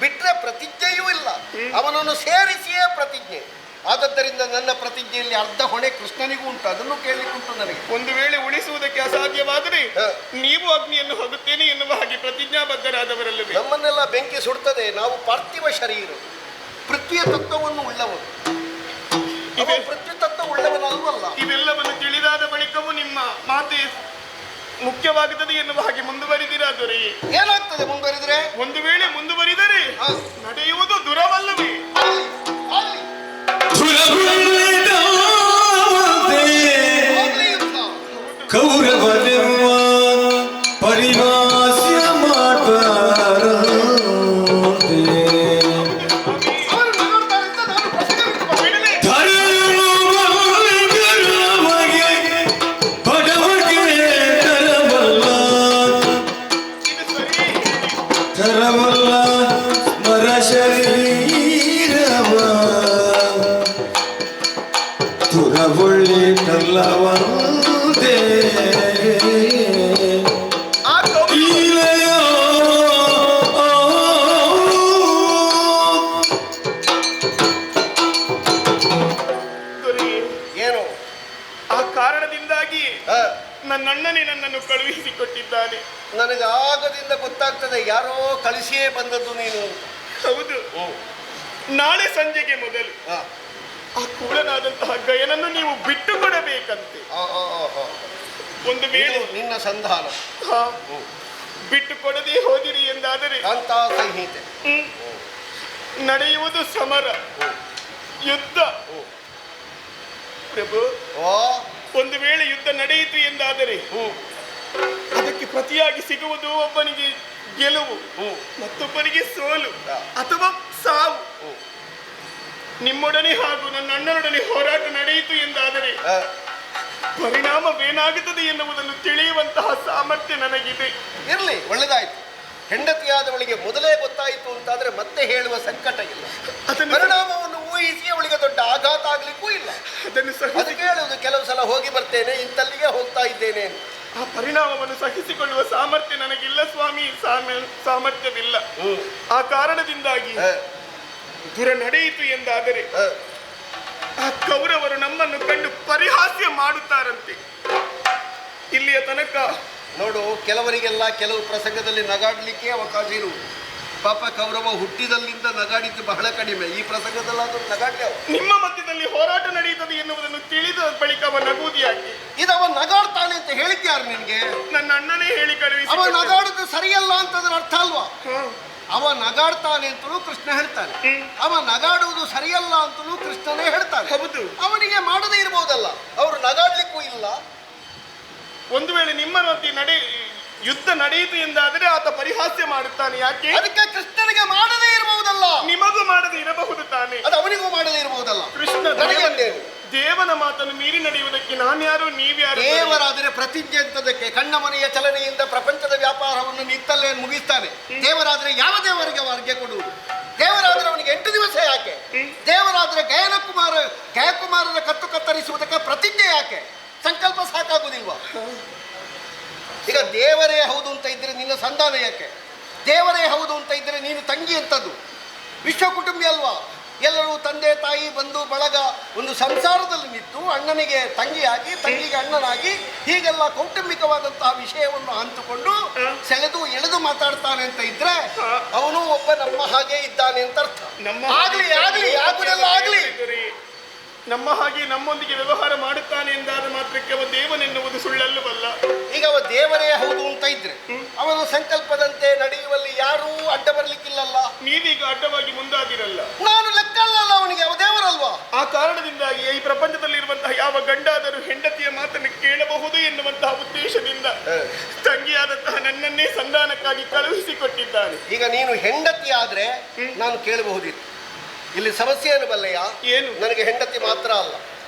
ಬಿಟ್ಟರೆ ಪ್ರತಿಜ್ಞೆಯೂ ಇಲ್ಲ. ಅವನನ್ನು ಸೇರಿಸಿಯೇ ಪ್ರತಿಜ್ಞೆ. ಆದ್ದರಿಂದ ನನ್ನ ಪ್ರತಿಜ್ಞೆಯಲ್ಲಿ ಅರ್ಧ ಹೊಣೆ ಕೃಷ್ಣನಿಗೂ ಉಂಟು. ಅದನ್ನು ಕೇಳಲಿಕ್ಕುಂಟು ನನಗೆ. ಒಂದು ವೇಳೆ ಉಳಿಸುವುದಕ್ಕೆ ಅಸಾಧ್ಯವಾದರೆ ನೀವು ಅಗ್ನಿಯನ್ನು ಹೋಗುತ್ತೇನೆ ಎನ್ನುವ ಹಾಗೆ ಪ್ರತಿಜ್ಞಾಬದ್ಧರಾದವರಲ್ಲವೇ? ನಮ್ಮನ್ನೆಲ್ಲ ಬೆಂಕಿ ಸುಡುತ್ತದೆ. ನಾವು ಪಾರ್ಥಿವ ಶರೀರ, ಪೃಥ್ವಿಯ ತತ್ವವನ್ನು ಉಳ್ಳವರು. ಪೃಥ್ವಿ ತತ್ವ ಉಳ್ಳವನಲ್ವಲ್ಲ. ಇವೆಲ್ಲವನ್ನು ತಿಳಿದಾದ ಬಳಿಕವೂ ನಿಮ್ಮ ಮಾತೆ ಮುಖ್ಯವಾಗುತ್ತದೆ ಎನ್ನುವ ಹಾಗೆ ಮುಂದುವರಿದಿರಾದರೆ ಏನಾಗ್ತದೆ? ಮುಂದುವರಿದರೆ ಒಂದು ವೇಳೆ ಮುಂದುವರಿದರೆ ನಡೆಯುವುದು ದುರವಲ್ಲವೇ? ಕೌರವನೆವ್ವ ಪರಿಹಾಸ್ಯ ಮಾಡ್ತಾರೆ. ತರವಲ್ಲ ಮರ ಶರೀರವ ತುರಬೊಳ್ಳಿ ಕಲ್ಲವಂತೆ ಏನು? ಆ ಕಾರಣದಿಂದಾಗಿ ನನ್ನಣ್ಣನೇ ನನ್ನನ್ನು ಕಳುಹಿಸಿಕೊಟ್ಟಿದ್ದಾನೆ. ನನಗೆ ಆಗದಿಂದ ಗೊತ್ತಾಗ್ತದೆ ಯಾರೋ ಕಳಿಸಿಯೇ ಬಂದದ್ದು ನೀನು. ಹೌದು. ನಾಳೆ ಸಂಜೆಗೆ ಮೊದಲು ಆ ಕೂಡನಾದಂತಹ ಗಯನನ್ನು ನೀವು ಬಿಟ್ಟು ಕೊಡಬೇಕಂತೆ. ಒಂದು ವೇಳೆ ನಿನ್ನ ಸಂಧಾನ ಬಿಟ್ಟು ಕೊಡದೆ ಹೋದಿರಿ ಎಂದಾದರೆ ಅಂತ ಸಂಹಿತೆ ನಡೆಯುವುದು ಸಮರ, ಯುದ್ಧ. ಪ್ರಭು, ಒಂದು ವೇಳೆ ಯುದ್ಧ ನಡೆಯಿತು ಎಂದಾದರೆ ಅದಕ್ಕೆ ಪ್ರತಿಯಾಗಿ ಸಿಗುವುದು ಒಬ್ಬನಿಗೆ ಗೆಲುವು, ಮತ್ತೊಬ್ಬನಿಗೆ ಸೋಲು ಅಥವಾ ಸಾವು. ನಿಮ್ಮೊಡನೆ ಹಾಗೂ ನನ್ನ ಅಣ್ಣನೊಡನೆ ಹೋರಾಟ ನಡೆಯಿತು ಎಂದಾದರೆ ಪರಿಣಾಮವೇನಾಗುತ್ತದೆ ಎನ್ನುವುದನ್ನು ತಿಳಿಯುವಂತಹ ಸಾಮರ್ಥ್ಯ ನನಗಿದೆ. ಇರಲಿ, ಒಳ್ಳೆದಾಯ್ತು. ಹೆಂಡತಿಯಾದವಳಿಗೆ ಮೊದಲೇ ಗೊತ್ತಾಯಿತು ಅಂತಾದ್ರೆ ಮತ್ತೆ ಹೇಳುವ ಸಂಕಟ ಇಲ್ಲ. ಪರಿಣಾಮವನ್ನು ಊಹಿಸಿ ಅವಳಿಗೆ ದೊಡ್ಡ ಆಘಾತ ಆಗ್ಲಿಕ್ಕೂ ಇಲ್ಲ. ಅದಕ್ಕೆ ಹೇಳುವುದು, ಕೆಲವು ಸಲ ಹೋಗಿ ಬರ್ತೇನೆ, ಇಂತಲ್ಲಿಗೆ ಹೋಗ್ತಾ ಇದ್ದೇನೆ. ಆ ಪರಿಣಾಮವನ್ನು ಸಹಿಸಿಕೊಳ್ಳುವ ಸಾಮರ್ಥ್ಯ ನನಗಿಲ್ಲ ಸ್ವಾಮಿ, ಸಾಮರ್ಥ್ಯವಿಲ್ಲ. ಆ ಕಾರಣದಿಂದಾಗಿ ದುರ ನಡೆಯಿತು ಎಂದಾದರೆ ಆ ಕೌರವರು ನಮ್ಮನ್ನು ಕಂಡು ಪರಿಹಾಸ್ಯ ಮಾಡುತ್ತಾರಂತೆ. ಇಲ್ಲಿಯ ತನಕ ನೋಡು, ಕೆಲವರಿಗೆಲ್ಲ ಕೆಲವು ಪ್ರಸಂಗದಲ್ಲಿ ನಗಾಡ್ಲಿಕ್ಕೆ ಅವಕಾಶ ಇರುವುದು. ಪಾಪ ಕೌರವ ಹುಟ್ಟಿದಲ್ಲಿಂದ ನಗಾಡಿದ್ದು ಬಹಳ ಕಡಿಮೆ. ಈ ಪ್ರಸಂಗದಲ್ಲಾದ್ರೂ ನಗಾಡ್ಲಿ. ನಿಮ್ಮ ಮಧ್ಯದಲ್ಲಿ ಹೋರಾಟ ನಡೆಯುತ್ತದೆ ಎನ್ನುವುದನ್ನು ತಿಳಿದ ಬಳಿಕ ಅವ ನಗುವುದು ಯಾಕೆ? ಇದು ಅವ ನಗಾಡ್ತಾನೆ ಅಂತ ಹೇಳಿದ್ಯಾರು ನಿನ್ಗೆ? ನನ್ನ ಅಣ್ಣನೇ ಹೇಳಿ ಕಳುಹಿಸಿ. ಅವ ನಗಾಡುದು ಸರಿಯಲ್ಲ ಅಂತಂದ್ರೆ ಅರ್ಥ ಅಲ್ವಾ? ಅವ ನಗಾಡ್ತಾನೆ ಅಂತಲೂ ಕೃಷ್ಣ ಹೇಳ್ತಾನೆ, ಅವ ನಗಾಡುವುದು ಸರಿಯಲ್ಲ ಅಂತಲೂ ಕೃಷ್ಣನೇ ಹೇಳ್ತಾನೆ. ಹೌದು. ಅವನಿಗೆ ಮಾಡದೇ ಇರಬಹುದಲ್ಲ, ಅವರು ನಗಾಡ್ಲಿಕ್ಕೂ ಇಲ್ಲ. ಒಂದು ವೇಳೆ ನಿಮ್ಮ ಮಧ್ಯೆ ಯುದ್ಧ ನಡೆಯಿತು ಎಂದಾದರೆ ಆತ ಪರಿಹಾಸ್ಯ ಮಾಡುತ್ತಾನೆ ಯಾಕೆ? ಅದಕ್ಕೆ ಕೃಷ್ಣನಿಗೆ ಮಾಡದೇ ಇರಬಹುದಲ್ಲ. ನಿಮಗೂ ಮಾಡದೇ ಇರಬಹುದು ತಾನೆ. ಅದು ಅವನಿಗೂ ಮಾಡದೇ ಇರಬಹುದಲ್ಲ. ಕೃಷ್ಣ ದೇವನ ಮಾತನ್ನು ಮೀರಿ ನಡೆಯುವುದಕ್ಕೆ ನಾನ್ಯಾರು, ನೀವ್ಯಾರು? ದೇವರಾದರೆ ಪ್ರತಿಜ್ಞೆ ಅಂತದಕ್ಕೆ ಕಣ್ಣ ಮನೆಯ ಚಲನೆಯಿಂದ ಪ್ರಪಂಚದ ವ್ಯಾಪಾರವನ್ನು ನಿತ್ತಲ್ಲೇ ಮುಗಿಸ್ತಾನೆ. ದೇವರಾದರೆ ಯಾವ ದೇವರಿಗೆ ವರ್ಗೆ ಕೊಡುವುದು? ದೇವರಾದರೆ ಅವನಿಗೆ 8 ದಿವಸ ಯಾಕೆ? ದೇವರಾದರೆ ಗಯಕುಮಾರನ ಕತ್ತು ಕತ್ತರಿಸುವುದಕ್ಕೆ ಪ್ರತಿಜ್ಞೆ ಯಾಕೆ? ಸಂಕಲ್ಪ ಸಾಕಾಗುವುದಿಲ್ವಾ? ಈಗ ದೇವರೇ ಹೌದು ಅಂತ ಇದ್ರೆ ನಿನ್ನ ಸಂಧಾನ ಯಾಕೆ? ದೇವರೇ ಹೌದು ಅಂತ ಇದ್ರೆ ನೀನು ತಂಗಿ ಅಂತದ್ದು, ವಿಶ್ವ ಕುಟುಂಬಿ ಅಲ್ವಾ? ಎಲ್ಲರೂ ತಂದೆ ತಾಯಿ ಬಂಧು ಬಳಗ ಒಂದು ಸಂಸಾರದಲ್ಲಿ ನಿಂತು ಅಣ್ಣನಿಗೆ ತಂಗಿಯಾಗಿ ತಂಗಿಗೆ ಅಣ್ಣನಾಗಿ ಹೀಗೆಲ್ಲ ಕೌಟುಂಬಿಕವಾದಂತಹ ವಿಷಯವನ್ನು ಹಂಚಿಕೊಂಡು ಸೆಳೆದು ಎಳೆದು ಮಾತಾಡ್ತಾನೆ ಅಂತ ಇದ್ರೆ ಅವನು ಒಬ್ಬ ನಮ್ಮ ಹಾಗೆ ಇದ್ದಾನೆ ಅಂತ ಅರ್ಥ. ಆಗ್ಲಿ ಆಗ್ಲಿ ಆಗುದೆಲ್ಲ ಆಗ್ಲಿ. ನಮ್ಮ ಹಾಗೆ ನಮ್ಮೊಂದಿಗೆ ವ್ಯವಹಾರ ಮಾಡುತ್ತಾನೆ ಎಂದಾದ ಮಾತ್ರಕ್ಕೆ ಅವ ದೇವನೆನ್ನುವುದು ಸುಳ್ಳಲ್ಲವಲ್ಲ. ಈಗ ಅವ ದೇವರೇ ಹೌದು ಅಂತ ಇದ್ರೆ ಅವನ ಸಂಕಲ್ಪದಂತೆ ನಡೆಯುವಲ್ಲಿ ಯಾರೂ ಅಡ್ಡ ಬರ್ಲಿಕ್ಕಿಲ್ಲಲ್ಲ. ನೀವೀಗ ಅಡ್ಡವಾಗಿ ಮುಂದಾದಿರಲ್ಲ. ನಾನು ಲೆಕ್ಕ ಅಲ್ಲಲ್ಲ ಅವನಿಗೆ, ಅವ ದೇವರಲ್ವಾ? ಆ ಕಾರಣದಿಂದಾಗಿ ಈ ಪ್ರಪಂಚದಲ್ಲಿರುವಂತಹ ಯಾವ ಗಂಡಾದರೂ ಹೆಂಡತಿಯ ಮಾತನ್ನು ಕೇಳಬಹುದು ಎನ್ನುವಂತಹ ಉದ್ದೇಶದಿಂದ ತಂಗಿಯಾದಂತಹ ನನ್ನನ್ನೇ ಸಂಧಾನಕ್ಕಾಗಿ ಕಳುಹಿಸಿಕೊಟ್ಟಿದ್ದಾನೆ. ಈಗ ನೀನು ಹೆಂಡತಿ ಆದ್ರೆ ನಾನು ಕೇಳಬಹುದಿತ್ತು. ಇಲ್ಲಿ ಸಮಸ್ಯೆ ಏನು ಬಲ್ಲೆಯ? ಏನು? ನನಗೆ ಹೆಂಡತಿ ಮಾತ್ರ ಅಲ್ಲ,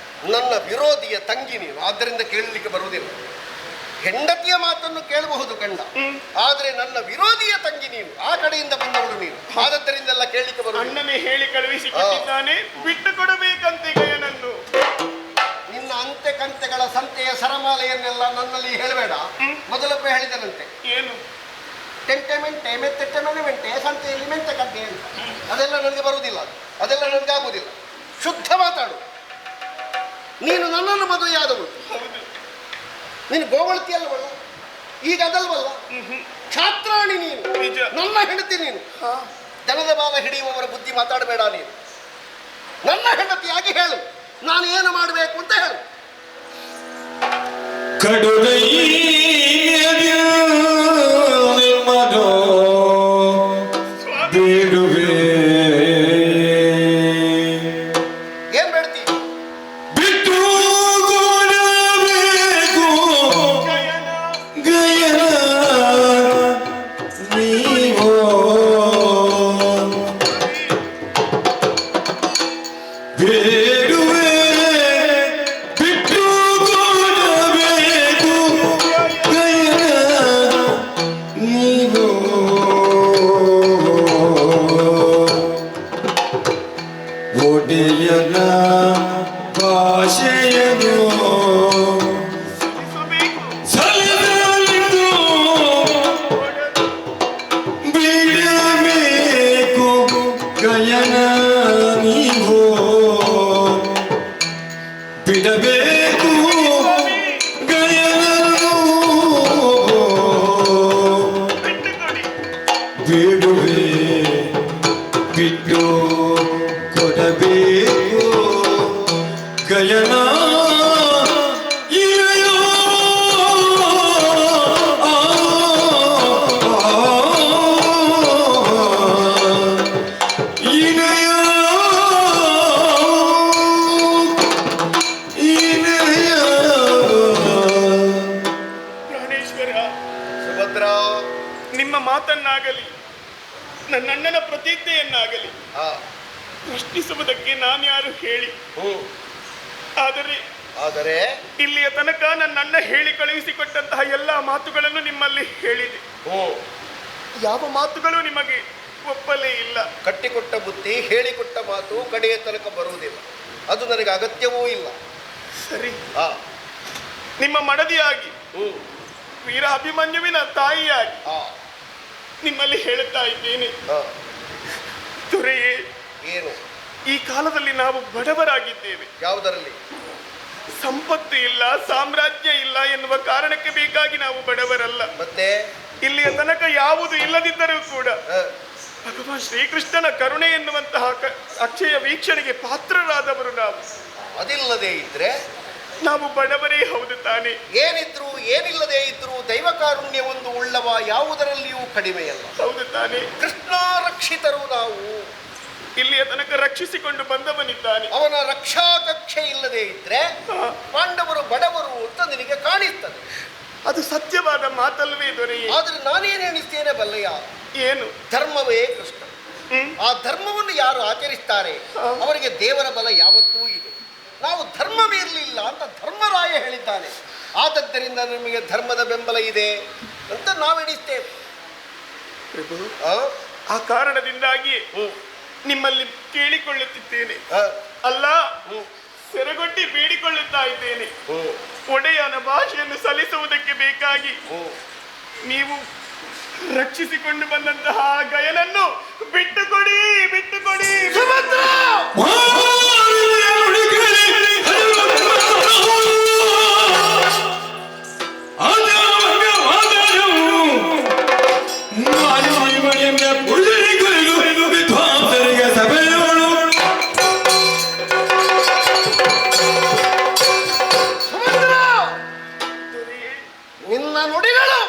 ನನ್ನ ವಿರೋಧಿಯ ತಂಗಿ ನೀನು, ಆದ್ದರಿಂದ ಕೇಳಲಿಕ್ಕೆ ಬರುವುದಿಲ್ಲ. ಹೆಂಡತಿಯ ಮಾತನ್ನು ಕೇಳಬಹುದು ಗಂಡ, ಆದ್ರೆ ನನ್ನ ವಿರೋಧಿಯ ತಂಗಿ ನೀನು, ಆ ಕಡೆಯಿಂದ ಬಂದವಳು ನೀನು, ಆದದ್ದರಿಂದೆಲ್ಲ ಕೇಳಲಿಕ್ಕೆ ಬರುವುದು. ಅಣ್ಣನೇ ಹೇಳಿ ಕಳುಹಿಸಿಕೊಟ್ಟಿದ್ದಾನೆ, ಬಿಟ್ಟು ಕೊಡಬೇಕಂತೆ ಗಯನನ್ನು. ನಿನ್ನ ಅಂತೆ ಕಂತೆಗಳ ಸಂತೆಯ ಸರಮಾಲೆಯನ್ನೆಲ್ಲ ನನ್ನಲ್ಲಿ ಹೇಳಬೇಡ. ಮೊದಲೊಬ್ಬ ಹೇಳಿದನಂತೆ, ಏನು? ಟೆಂಟೆ ಮೆಂಟೆ ಮೆತ್ತೆಟ್ಟೆ ಮೆಣೆ ಸಂತೆಯಲ್ಲಿ ಮೆಂತೆ ಕಡ್ಡೆ ಅಂತ. ಅದೆಲ್ಲ ನನಗೆ ಬರುವುದಿಲ್ಲ, ಅದೆಲ್ಲ ನನಗೆ ಆಗುವುದಿಲ್ಲ. ಶುದ್ಧ ಮಾತಾಡು. ನೀನು ನನ್ನನ್ನು ಮದುವೆಯಾದವಳು, ನೀನು ಗೋವಳ್ತಿ ಅಲ್ವಲ್ಲ, ಈಗ ಅದಲ್ವಲ್ಲ, ಕ್ಷಾತ್ರಾಣಿ ನೀನು, ನನ್ನ ಹೆಂಡತಿ ನೀನು. ದನದ ಬಾಲ ಹಿಡಿಯುವವರ ಬುದ್ಧಿ ಮಾತಾಡಬೇಡ ನೀನು. ನನ್ನ ಹೆಂಡತಿಯಾಗಿ ಹೇಳು, ನಾನು ಏನು ಮಾಡಬೇಕು ಅಂತ ಹೇಳು. ಬೇಡುವೆ ಏನ್ ಬೇಡ್ತಿ? ಬಿಟ್ಟು ಕೊಡಬೇಕು ಗಯನ ನೀವು ಬೇಡುವೆ ಬಿಟ್ಟು ಕೊಡಬೇಕು ಗಯನ ನೀವು ಒಡೆಯನ ಭಾಷೆಯನು ಸಲಹಲಿದು ಬಿಡಬೇಕು ಗಯನ ನೀವು ಬಿಡಬೇಕು ಗಯನನು ಬಿಡುವೆ ಬಿಟ್ಟು ಕೊಡಬೇಕು ಗಯನ ಇಳೆಯೋ ಇಳೆಯ ಇಳೆಯ ಪ್ರಾಣೇಶ್ವರ, ಸುಭದ್ರ, ನಿಮ್ಮ ಮಾತನ್ನಾಗಲಿ ನನ್ನಣ್ಣನ ಪ್ರತಿಜ್ಞೆಯನ್ನಾಗಲಿ ಪ್ರಶ್ನಿಸುವುದಕ್ಕೆ ನಾನ್ಯಾರು ಹೇಳಿ. ಆದರೆ ಇಲ್ಲಿಯ ತನಕ ನನ್ನಣ್ಣ ಹೇಳಿ ಕಳುಹಿಸಿಕೊಟ್ಟಂತಹ ಎಲ್ಲ ಮಾತುಗಳನ್ನು ನಿಮ್ಮಲ್ಲಿ ಹೇಳಿದೆ. ಯಾವ ಮಾತುಗಳು ನಿಮಗೆ ಒಪ್ಪಲೇ ಇಲ್ಲ. ಕಟ್ಟಿಕೊಟ್ಟ ಬುದ್ಧಿ, ಹೇಳಿಕೊಟ್ಟ ಮಾತು ಕಡೆಯ ತನಕ ಬರುವುದಿಲ್ಲ. ಅದು ನನಗೆ ಅಗತ್ಯವೂ ಇಲ್ಲ. ಸರಿ, ನಿಮ್ಮ ಮಡದಿಯಾಗಿ ವೀರ ಅಭಿಮನ್ಯುವಿನ ತಾಯಿಯಾಗಿ ನಿಮ್ಮಲ್ಲಿ ಹೇಳುತ್ತಾ ಇದ್ದೇನೆ, ದೊರೆಯೇ, ಏನು ಈ ಕಾಲದಲ್ಲಿ ನಾವು ಬಡವರಾಗಿದ್ದೇವೆ. ಯಾವುದರಲ್ಲಿ? ಸಂಪತ್ತು ಇಲ್ಲ, ಸಾಮ್ರಾಜ್ಯ ಇಲ್ಲ ಎನ್ನುವ ಕಾರಣಕ್ಕೆ ಬೇಕಾಗಿ ನಾವು ಬಡವರಲ್ಲ. ಮತ್ತೆ ಇಲ್ಲಿಯ ತನಕ ಯಾವುದು ಇಲ್ಲದಿದ್ದರೂ ಕೂಡ ಭಗವಾನ್ ಶ್ರೀಕೃಷ್ಣನ ಕರುಣೆ ಎನ್ನುವಂತಹ ಅಕ್ಷಯ ವೀಕ್ಷಣೆಗೆ ಪಾತ್ರರಾದವರು ನಾವು. ಅದಿಲ್ಲದೆ ಇದ್ರೆ ನಾವು ಬಡವರೇ ಹೌದು ತಾನೆ. ಏನಿದ್ರು ಏನಿಲ್ಲದೆ ಇದ್ರು ದೈವ ಕಾರುಣ್ಯ ಒಂದು ಉಳ್ಳವ ಯಾವುದರಲ್ಲಿಯೂ ಕಡಿಮೆಯಲ್ಲ. ಹೌದು ತಾನೆ. ಕೃಷ್ಣ ರಕ್ಷಿತರು ನಾವು. ಇಲ್ಲಿಯ ತನಕ ರಕ್ಷಿಸಿಕೊಂಡು ಬಂದವನಿದ್ದಾನೆ. ಅವನ ರಕ್ಷಾ ಕಕ್ಷೆ ಇಲ್ಲದೆ ಇದ್ರೆ ಪಾಂಡವರು ಬಡವರು ಅಂತ ನಿನಗೆ ಕಾಣಿಸ್ತದೆ. ಅದು ಸತ್ಯವಾದ ಮಾತಲ್ವೇ ದೊರೆಯೇ? ಆದ್ರೆ ನಾನೇನು ಎಣಿಸ್ತೇನೆ ಬಲ್ಲಯ್ಯ, ಏನು? ಧರ್ಮವೇ ಕೃಷ್ಣ. ಆ ಧರ್ಮವನ್ನು ಯಾರು ಆಚರಿಸ್ತಾರೆ ಅವರಿಗೆ ದೇವರ ಬಲ ಯಾವತ್ತೂ ಇದೆ. ನಾವು ಧರ್ಮವಿರಲಿಲ್ಲ ಅಂತ ಧರ್ಮರಾಯ ಹೇಳಿದ್ದಾನೆ. ಆದದ್ದರಿಂದ ನಮಗೆ ಧರ್ಮದ ಬೆಂಬಲ ಇದೆ ಅಂತ ನಾವೆಣಿಸ್ತೇವೆ. ಆ ಕಾರಣದಿಂದಾಗಿ ನಿಮ್ಮಲ್ಲಿ ಕೇಳಿಕೊಳ್ಳುತ್ತಿದ್ದೇನೆ, ಅಲ್ಲ ಸೆರಗೊಟ್ಟಿ ಬೇಡಿಕೊಳ್ಳುತ್ತಾ ಇದ್ದೇನೆ. ಒಡೆಯನ ಭಾಷೆಯನ್ನು ಸಲ್ಲಿಸುವುದಕ್ಕೆ ಬೇಕಾಗಿ ನೀವು ರಕ್ಷಿಸಿಕೊಂಡು ಬಂದಂತಹ ಗಯನನ್ನು ಬಿಟ್ಟು ಕೊಡಿ, ಬಿಟ್ಟು ಕೊಡಿ. ಸುಭದ್ರ ನಿನ್ನ ನುಡಿಗಳು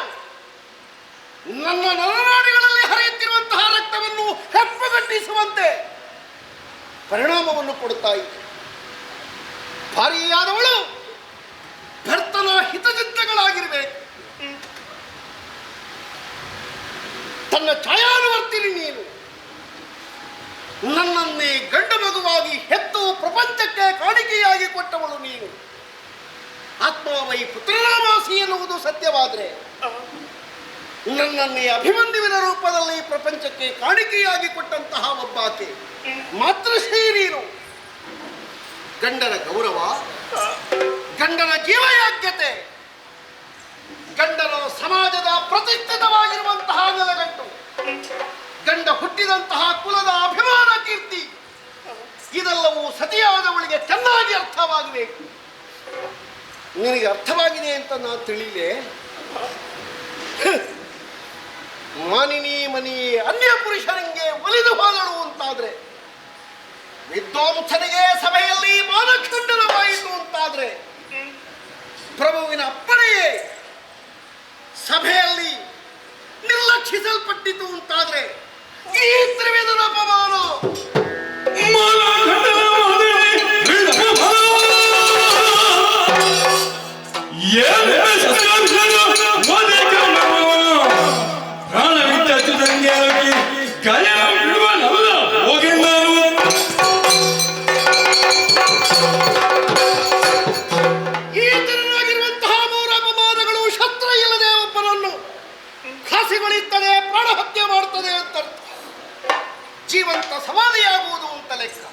ನನ್ನ ನರನಾಡಿಗಳಲ್ಲಿ ಹರಿಯುತ್ತಿರುವಂತಹ ರಕ್ತವನ್ನು ಹೆಪ್ಪುಗಟ್ಟಿಸುವಂತೆ ಪರಿಣಾಮವನ್ನು ಕೊಡುತ್ತಾ ಇದೆ. ಭಾರಿಯಾದವಳು ಭರ್ತನ ಹಿತಚಿತ್ತಗಳಾಗಿರಬೇಕು. ತನ್ನ ಛಾಯಾನುವರ್ತಿನಿ ನೀನು. ನನ್ನನ್ನೇ ಗಂಡು ಮಗುವಾಗಿ ಹೆತ್ತು ಪ್ರಪಂಚಕ್ಕೆ ಕಾಣಿಕೆಯಾಗಿ ಕೊಟ್ಟವಳು ನೀನು. ಆತ್ಮಾವೈ ಪುತ್ರನಾಮಾಸಿ ಎನ್ನುವುದು ಸತ್ಯವಾದರೆ ನನ್ನನ್ನೇ ಅಭಿಮನ್ಯುವಿನ ರೂಪದಲ್ಲಿ ಪ್ರಪಂಚಕ್ಕೆ ಕಾಣಿಕೆಯಾಗಿ ಕೊಟ್ಟಂತಹ ಒಬ್ಬಾಕೆ ಮಾತೃಶ್ರೀ ನೀನು. ಗಂಡನ ಗೌರವ, ಗಂಡನ ಜೀವಯೋಗ್ಯತೆ, ಗಂಡನ ಸಮಾಜದ ಪ್ರತಿಷ್ಠಿತವಾಗಿರುವಂತಹ ನೆಲಗಟ್ಟು, ಗಂಡ ಹುಟ್ಟಿದಂತಹ ಕುಲದ ಅಭಿಮಾನ ಕೀರ್ತಿ, ಇದೆಲ್ಲವೂ ಸತಿಯಾದವಳಿಗೆ ಚೆನ್ನಾಗಿ ಅರ್ಥವಾಗಬೇಕು. ನಿನಗೆ ಅರ್ಥವಾಗಿದೆ ಅಂತ ನಾನು ತಿಳಿಲೆ. ಮಾನಿನಿ ಮನಿ ಅನ್ಯ ಪುರುಷನಿಗೆ ಒಲಿದು ಹೋದಳು ಅಂತಾದ್ರೆ, ವಿದ್ವಾಂಸನಿಗೆ ಸಭೆಯಲ್ಲಿ ಮಾನಖಂಡನವಾಯಿತು ಅಂತಾದ್ರೆ, ಪ್ರಭುವಿನ ಅಪ್ಪಣೆಯೇ ಸಭೆಯಲ್ಲಿ ನಿರ್ಲಕ್ಷಿಸಲ್ಪಟ್ಟಿತು ಅಂತಾದ್ರೆ ಈ ತ್ರಿವಿಧದ ಅಪಮಾನ ಜೀವಂತ ಸಮಾಧಿಯಾಗುವುದು ಅಂತ ಲೆಕ್ಕ,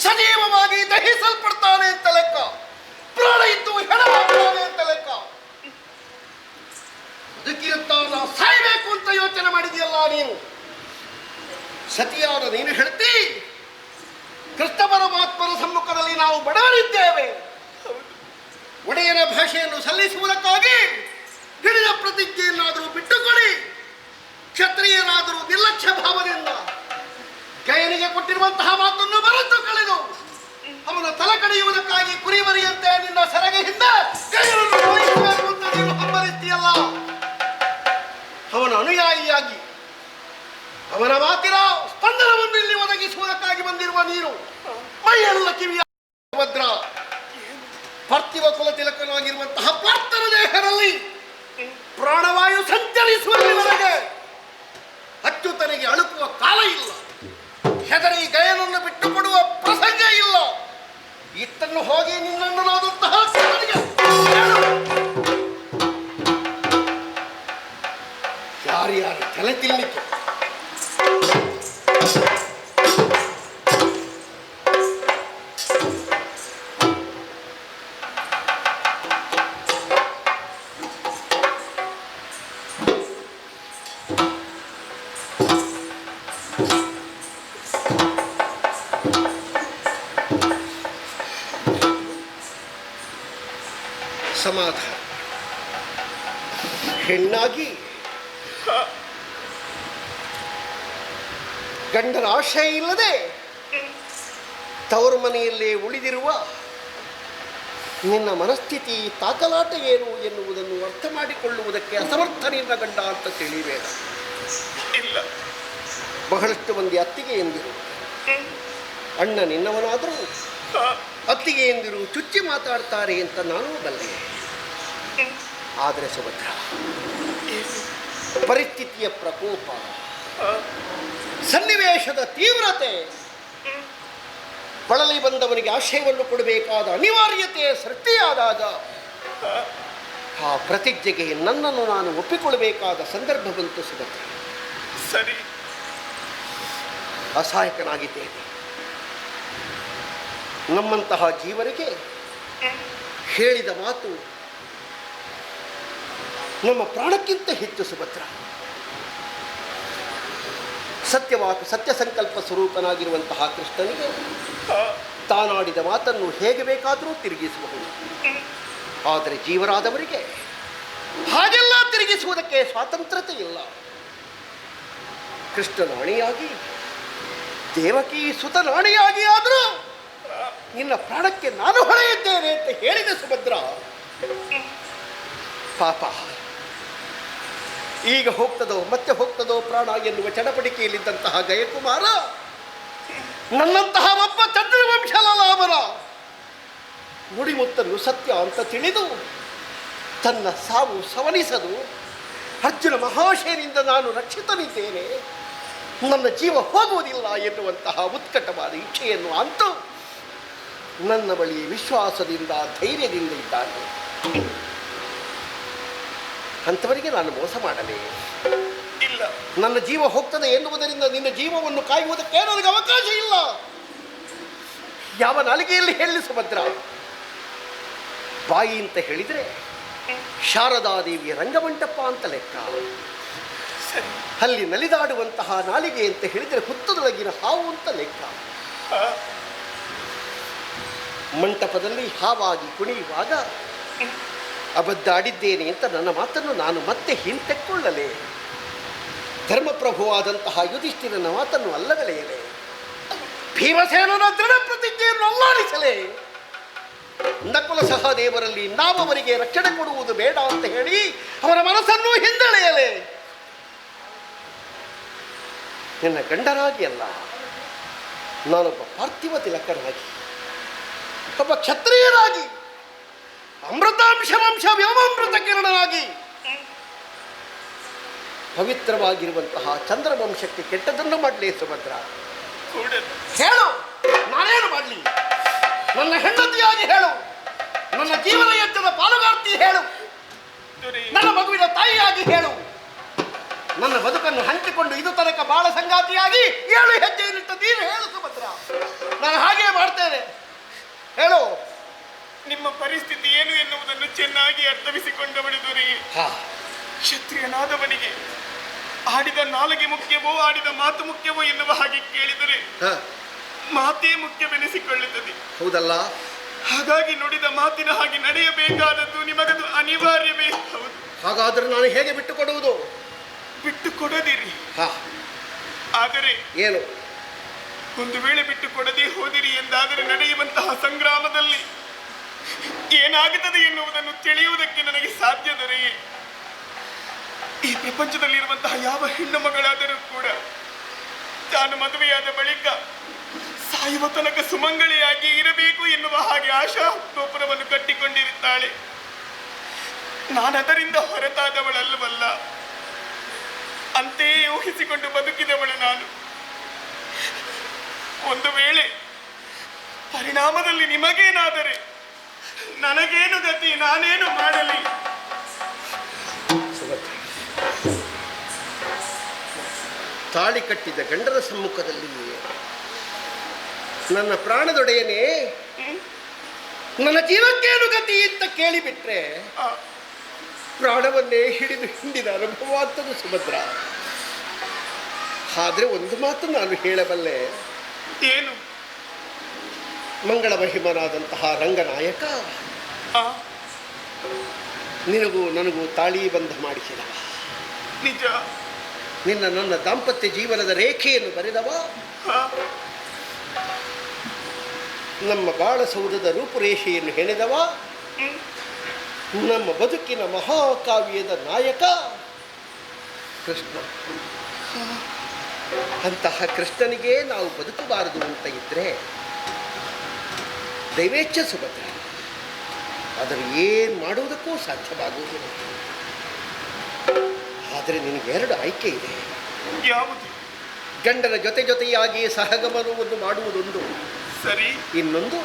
ಸಜೀವವಾಗಿ ದಹಿಸಲ್ಪಡ್ತಾನೆ ಅಂತ ಲೆಕ್ಕ, ಪ್ರಾಣ ಇದ್ದು ಹೆಣವಾಗ್ತಾನೆ ಅಂತ ಲೆಕ್ಕ. ಅದಕ್ಕಿರುತ್ತಾನ ಸಾಯ್ಬೇಕು ಅಂತ ಯೋಚನೆ ಮಾಡಿದೆಯಲ್ಲ ನೀನು. ಸತಿಯಾದ ನೀನು ಹೇಳ್ತಿ, ಕೃಷ್ಣ ಪರಮಾತ್ಮನ ಸಮ್ಮುಖದಲ್ಲಿ ನಾವು ಬಡವರಿದ್ದೇವೆ, ಒಡೆಯನ ಭಾಷೆಯನ್ನು ಸಲ್ಲಿಸುವುದಕ್ಕಾಗಿ ಹಿಡಿದ ಪ್ರತಿಜ್ಞೆಯನ್ನಾದರೂ ಬಿಟ್ಟುಕೊಡಿ, ಕ್ಷತ್ರಿಯರಾದರೂ ನಿರ್ಲಕ್ಷ್ಯ ಭಾವದಿಂದ ಗಯನಿಗೆ ಕೊಟ್ಟಿರುವಂತಹ ಮಾತನ್ನು ಮರೆತು ಕಳೆದು ಅವನ ತಲೆ ಕಡಿಯುವುದಕ್ಕಾಗಿ ಕುರಿಮರಿಯಂತೆ ನಿನ್ನ ಸೆರಗೆ ಹಿಂದೆ ಗಯನನ್ನು ವಹಿಸಬೇಕು ಅಂತ ನೀನು ಹಂಬಲಿಸ್ತೀಯಲ್ಲ. ಅವನ ಅನುಯಾಯಿಯಾಗಿ ಅವನ ಮಾತಿನ ಸ್ಪಂದನವನ್ನು ಇಲ್ಲಿ ಒದಗಿಸುವುದಕ್ಕಾಗಿ ಬಂದಿರುವ ನೀನು ಮೈಯೆಲ್ಲ ಕಿವಿಯ ಭದ್ರ ಪಾರ್ಥಿವ ಕುಲ ತಿಲಕನಾಗಿರುವಂತಹ ಪಾರ್ಥನ ದೇಹದಲ್ಲಿ ಪ್ರಾಣವಾಯು ಸಂಚರಿಸುವಲ್ಲಿವರೆಗೆ ಅಚ್ಯುತನಿಗೆ ಅಳುಕುವ ಕಾಲ ಇಲ್ಲ. ಹೆದರಿ ಗಯನನ್ನು ಬಿಟ್ಟುಕೊಡುವ ಪ್ರಸಂಗ ಇಲ್ಲ. ಇತ್ತನ್ನು ಹೋಗಿ ನಿನ್ನಣ್ಣನಾದಂತಹ ಯಾರ್ಯಾರು ತಲೆ ತಿನ್ನಿತು. ಸಮಾಧಾನ. ಹೆಣ್ಣಾಗಿ ಗಂಡನ ಆಶಯ ಇಲ್ಲದೆ ತವರು ಮನೆಯಲ್ಲೇ ಉಳಿದಿರುವ ನಿನ್ನ ಮನಸ್ಥಿತಿ ತಾಕಲಾಟ ಏನು ಎನ್ನುವುದನ್ನು ಅರ್ಥ ಮಾಡಿಕೊಳ್ಳುವುದಕ್ಕೆ ಅಸಮರ್ಥನಿಂದ ಗಂಡ ಅಂತ ತಿಳಿಬೇಡ. ಇಲ್ಲ, ಬಹಳಷ್ಟು ಮಂದಿ ಅತ್ತಿಗೆ ಎಂದಿರು, ಅಣ್ಣ ನಿನ್ನವನಾದರೂ ಅತ್ತಿಗೆ ಎಂದಿರು ಚುಚ್ಚಿ ಮಾತಾಡ್ತಾರೆ ಅಂತ ನಾನು ಬಲ್ಲೆ. ಆದರೆ ಸುಭದ್ರ, ಪರಿಸ್ಥಿತಿಯ ಪ್ರಕೋಪ, ಸನ್ನಿವೇಶದ ತೀವ್ರತೆ, ಬಳಲಿ ಬಂದವನಿಗೆ ಆಶಯವನ್ನು ಕೊಡಬೇಕಾದ ಅನಿವಾರ್ಯತೆ ಸೃಷ್ಟಿಯಾದಾಗ ಆ ಪ್ರತಿಜ್ಞೆಗೆ ನನ್ನನ್ನು ನಾನು ಒಪ್ಪಿಕೊಳ್ಳಬೇಕಾದ ಸಂದರ್ಭ ಬಂತು ಸುಭದ್ರ. ಸರಿ, ಅಸಹಾಯಕನಾಗಿದ್ದೇನೆ. ನಮ್ಮಂತಹ ಜೀವನಿಗೆ ಹೇಳಿದ ಮಾತು ನಮ್ಮ ಪ್ರಾಣಕ್ಕಿಂತ ಹೆಚ್ಚು ಸುಭದ್ರ. ಸತ್ಯ ಸಂಕಲ್ಪ ಸ್ವರೂಪನಾಗಿರುವಂತಹ ಕೃಷ್ಣನಿಗೆ ಆ, ತಾನಾಡಿದ ಮಾತನ್ನು ಹೇಗೆ ಬೇಕಾದರೂ ತಿರುಗಿಸಬಹುದು. ಆದರೆ ಜೀವರಾದವರಿಗೆ ಹಾಗೆಲ್ಲ ತಿರುಗಿಸುವುದಕ್ಕೆ ಸ್ವಾತಂತ್ರ್ಯತೆ ಇಲ್ಲ. ಕೃಷ್ಣನ ಅಣಿಯಾಗಿ, ದೇವಕಿ ಸುತನ ಅಣಿಯಾಗಿ ಆದರೂ ನಿನ್ನ ಪ್ರಾಣಕ್ಕೆ ನಾನು ಹೊಳೆಯಿದ್ದೇನೆ ಅಂತ ಹೇಳಿದ ಸುಭದ್ರ. ಪಾಪ, ಈಗ ಹೋಗ್ತದೋ ಮತ್ತೆ ಹೋಗ್ತದೋ ಪ್ರಾಣ ಎನ್ನುವ ಚಡಪಡಿಕೆಯಲ್ಲಿದ್ದಂತಹ ಗಯಕುಮಾರ ನನ್ನಂತಹ ಒಬ್ಬ ಚಂದ್ರವಂಶಲಾಮನ ನುಡಿಮುತ್ತನ್ನು ಸತ್ಯ ಅಂತ ತಿಳಿದು ತನ್ನ ಸಾವು ಸವನಿಸದು ಅರ್ಜುನ ಮಹಾಶಯನಿಂದ ನಾನು ರಕ್ಷಿತನಿದ್ದೇನೆ, ನನ್ನ ಜೀವ ಹೋಗುವುದಿಲ್ಲ ಎನ್ನುವಂತಹ ಉತ್ಕಟವಾದ ಇಚ್ಛೆಯನ್ನು ಅಂತೂ ನನ್ನ ಬಳಿ ವಿಶ್ವಾಸದಿಂದ ಧೈರ್ಯದಿಂದ ಇದ್ದಾನೆ. ಅಂಥವರಿಗೆ ನಾನು ಮೋಸ ಮಾಡಲೇ ಇಲ್ಲ. ನನ್ನ ಜೀವ ಹೋಗ್ತದೆ ಎನ್ನುವುದರಿಂದ ನಿನ್ನ ಜೀವವನ್ನು ಕಾಯುವುದಕ್ಕೆ ನನಗೆ ಅವಕಾಶ ಇಲ್ಲ. ಯಾವ ನಾಲಿಗೆಯಲ್ಲಿ ಹೇಳಿ ಸುಭದ್ರ? ಬಾಯಿ ಅಂತ ಹೇಳಿದರೆ ಶಾರದಾದೇವಿಯ ರಂಗಮಂಟಪ ಅಂತ ಲೆಕ್ಕ. ಸರಿ. ಅಲ್ಲಿ ನಲಿದಾಡುವಂತಹ ನಾಲಿಗೆ ಅಂತ ಹೇಳಿದರೆ ಹುತ್ತದೊಳಗಿನ ಹಾವು ಅಂತ ಲೆಕ್ಕ. ಆ, ಮಂಟಪದಲ್ಲಿ ಹಾವಾಗಿ ಕುಣಿಯುವಾಗ ಅಬದ್ಧ ಆಡಿದ್ದೇನೆ ಅಂತ ನನ್ನ ಮಾತನ್ನು ನಾನು ಮತ್ತೆ ಹಿಂತೆಕ್ಕೊಳ್ಳಲೇ? ಧರ್ಮಪ್ರಭುವಾದಂತಹ ಯುಧಿಷ್ಠಿರನ ಮಾತನ್ನು ಅಲ್ಲಗಳೆಯಲೇ? ಭೀಮಸೇನನ ದೃಢ ಪ್ರತಿಜ್ಞೆಯನ್ನು ಅಲ್ಲಾಡಿಸಲೇ? ನಕುಲ ಸಹದೇವರಲ್ಲಿ ನಾವವರಿಗೆ ರಕ್ಷಣೆ ಕೊಡುವುದು ಬೇಡ ಅಂತ ಹೇಳಿ ಅವರ ಮನಸ್ಸನ್ನು ಹಿಂದೆಳೆಯಲೇ? ನಿನ್ನ ಗಂಡನಾಗಿ ಅಲ್ಲ, ನಾನೊಬ್ಬ ಪಾರ್ಥಿವ ತಿಲಕನಾಗಿ, ಒಬ್ಬ ಕ್ಷತ್ರಿಯನಾಗಿ, ಅಮೃತಾಂಶ ವಂಶ ವ್ಯೋಮಾಮೃತ ಕಿರಣನಾಗಿ ಪವಿತ್ರವಾಗಿರುವಂತಹ ಚಂದ್ರವಂಶಕ್ಕೆ ಕೆಟ್ಟದನ್ನು ಮಾಡಲಿ ಸುಭದ್ರ? ಕೂಡದು. ಹೇಳು, ನಾನೇನು ಮಾಡಲಿ? ನನ್ನ ಹೆಂಡತಿಯಾಗಿ ಹೇಳು, ನನ್ನ ಜೀವನ ಯಜ್ಞದ ಪಾಲುಗಾರ್ತಿ ಹೇಳು, ದೊರೆ, ನನ್ನ ಮಗುವಿನ ತಾಯಿಯಾಗಿ ಹೇಳು, ನನ್ನ ಬದುಕನ್ನು ಹಂಚಿಕೊಂಡು ಇದು ತನಕ ಬಾಳ ಸಂಗಾತಿಯಾಗಿ 7 ಹೆಜ್ಜೆ ನಿಟ್ಟ ನೀನು ಹೇಳು ಸುಭದ್ರ. ನಾನು ಹಾಗೇ ಮಾಡ್ತೇನೆ, ಹೇಳು. ನಿಮ್ಮ ಪರಿಸ್ಥಿತಿ ಏನು ಎನ್ನುವುದನ್ನು ಚೆನ್ನಾಗಿ ಅರ್ಥವಿಸಿಕೊಂಡವಳು ದೊರೆ. ಕ್ಷತ್ರಿಯನಾದವನಿಗೆ ಆಡಿದ ನಾಲಿಗೆ ಮುಖ್ಯವೋ ಆಡಿದ ಮಾತು ಮುಖ್ಯವೋ ಎನ್ನುವ ಹಾಗೆ ಕೇಳಿದರೆ ಮಾತೇ ಮುಖ್ಯವೆನಿಸಿಕೊಳ್ಳುತ್ತದೆ. ಹೌದಲ್ಲ? ಹಾಗಾಗಿ ನುಡಿದ ಮಾತಿನ ಹಾಗೆ ನಡೆಯಬೇಕಾದದ್ದು ನಿಮಗದು ಅನಿವಾರ್ಯವೇ ಹೌದು. ಹಾಗಾದ್ರೆ ನಾನು ಹೇಗೆ ಬಿಟ್ಟು ಕೊಡುವುದು? ಬಿಟ್ಟು ಕೊಡದಿರಿ. ಹಾ, ಆದರೆ ಏನು? ಒಂದು ವೇಳೆ ಬಿಟ್ಟು ಕೊಡದೇ ಹೋದಿರಿ ಎಂದಾದರೆ ನಡೆಯುವಂತಹ ಸಂಗ್ರಾಮದಲ್ಲಿ ಏನಾಗುತ್ತದೆ ಎನ್ನುವುದನ್ನು ತಿಳಿಯುವುದಕ್ಕೆ ನನಗೆ ಸಾಧ್ಯ ದೊರೆಯೇ. ಈ ಪ್ರಪಂಚದಲ್ಲಿರುವಂತಹ ಯಾವ ಹೆಣ್ಣು ಮಗಳಾದರೂ ಕೂಡ ತಾನು ಮದುವೆಯಾದ ಬಳಿಕ ಸಾಯುವ ತನಕ ಸುಮಂಗಳಿಯಾಗಿ ಇರಬೇಕು ಎನ್ನುವ ಹಾಗೆ ಆಶಾ ಗೋಪುರವನ್ನು ಕಟ್ಟಿಕೊಂಡಿರುತ್ತಾಳೆ. ನಾನದರಿಂದ ಹೊರತಾದವಳಲ್ಲವಲ್ಲ, ಅಂತೆಯೇ ಊಹಿಸಿಕೊಂಡು ಬದುಕಿದವಳು ನಾನು. ಒಂದು ವೇಳೆ ಪರಿಣಾಮದಲ್ಲಿ ನಿಮಗೇನಾದರೆ ನನಗೇನು ಗತಿ, ನಾನೇನು ಮಾಡಲಿ? ತಾಳಿ ಕಟ್ಟಿದ ಗಂಡನ ಸಮ್ಮುಖದಲ್ಲಿ ನನ್ನ ಪ್ರಾಣದೊಡೆಯನೇ ನನ್ನ ಜೀವಕ್ಕೇನು ಗತಿ ಅಂತ ಕೇಳಿಬಿಟ್ರೆ ಪ್ರಾಣವನ್ನೇ ಹಿಡಿದು ಹಿಂಡಿದ ಅನುಭವ ಆಗ್ತದೆ ಸುಭದ್ರ. ಆದ್ರೆ ಒಂದು ಮಾತು ನಾನು ಹೇಳಬಲ್ಲೆ. ಏನು? ಮಂಗಳ ಮಹಿಮನಾದಂತಹ ರಂಗನಾಯಕ ಆ, ನಿನಗೂ ನನಗೂ ತಾಳಿ ಬಂಧ ಮಾಡಿಸಿದವ, ನಿಜ. ನನ್ನ ದಾಂಪತ್ಯ ಜೀವನದ ರೇಖೆಯನ್ನು ಬರೆದವ, ಆ, ನಮ್ಮ ಬಾಳಸೌಧದ ರೂಪುರೇಷೆಯನ್ನು ಹೆಣೆದವ, ನಮ್ಮ ಬದುಕಿನ ಮಹಾಕಾವ್ಯದ ನಾಯಕ ಕೃಷ್ಣ. ಅಂತಹ ಕೃಷ್ಣನಿಗೆ ನಾವು ಬದುಕಬಾರದು ಅಂತ ಇದ್ರೆ ದೈವೇಚ್ಛ ಸುಭದ್ರ. ಆದರೆ ಏನು ಮಾಡುವುದಕ್ಕೂ ಸಾಧ್ಯವಾಗುವುದಿಲ್ಲ. ಆದರೆ ನಿನಗೆ 2 ಆಯ್ಕೆ ಇದೆ. ಯಾವುದು? ಗಂಡನ ಜೊತೆಯಾಗಿ ಸಹಗಮನವನ್ನು ಮಾಡುವುದೊಂದು, ಸರಿ. ಇನ್ನೊಂದು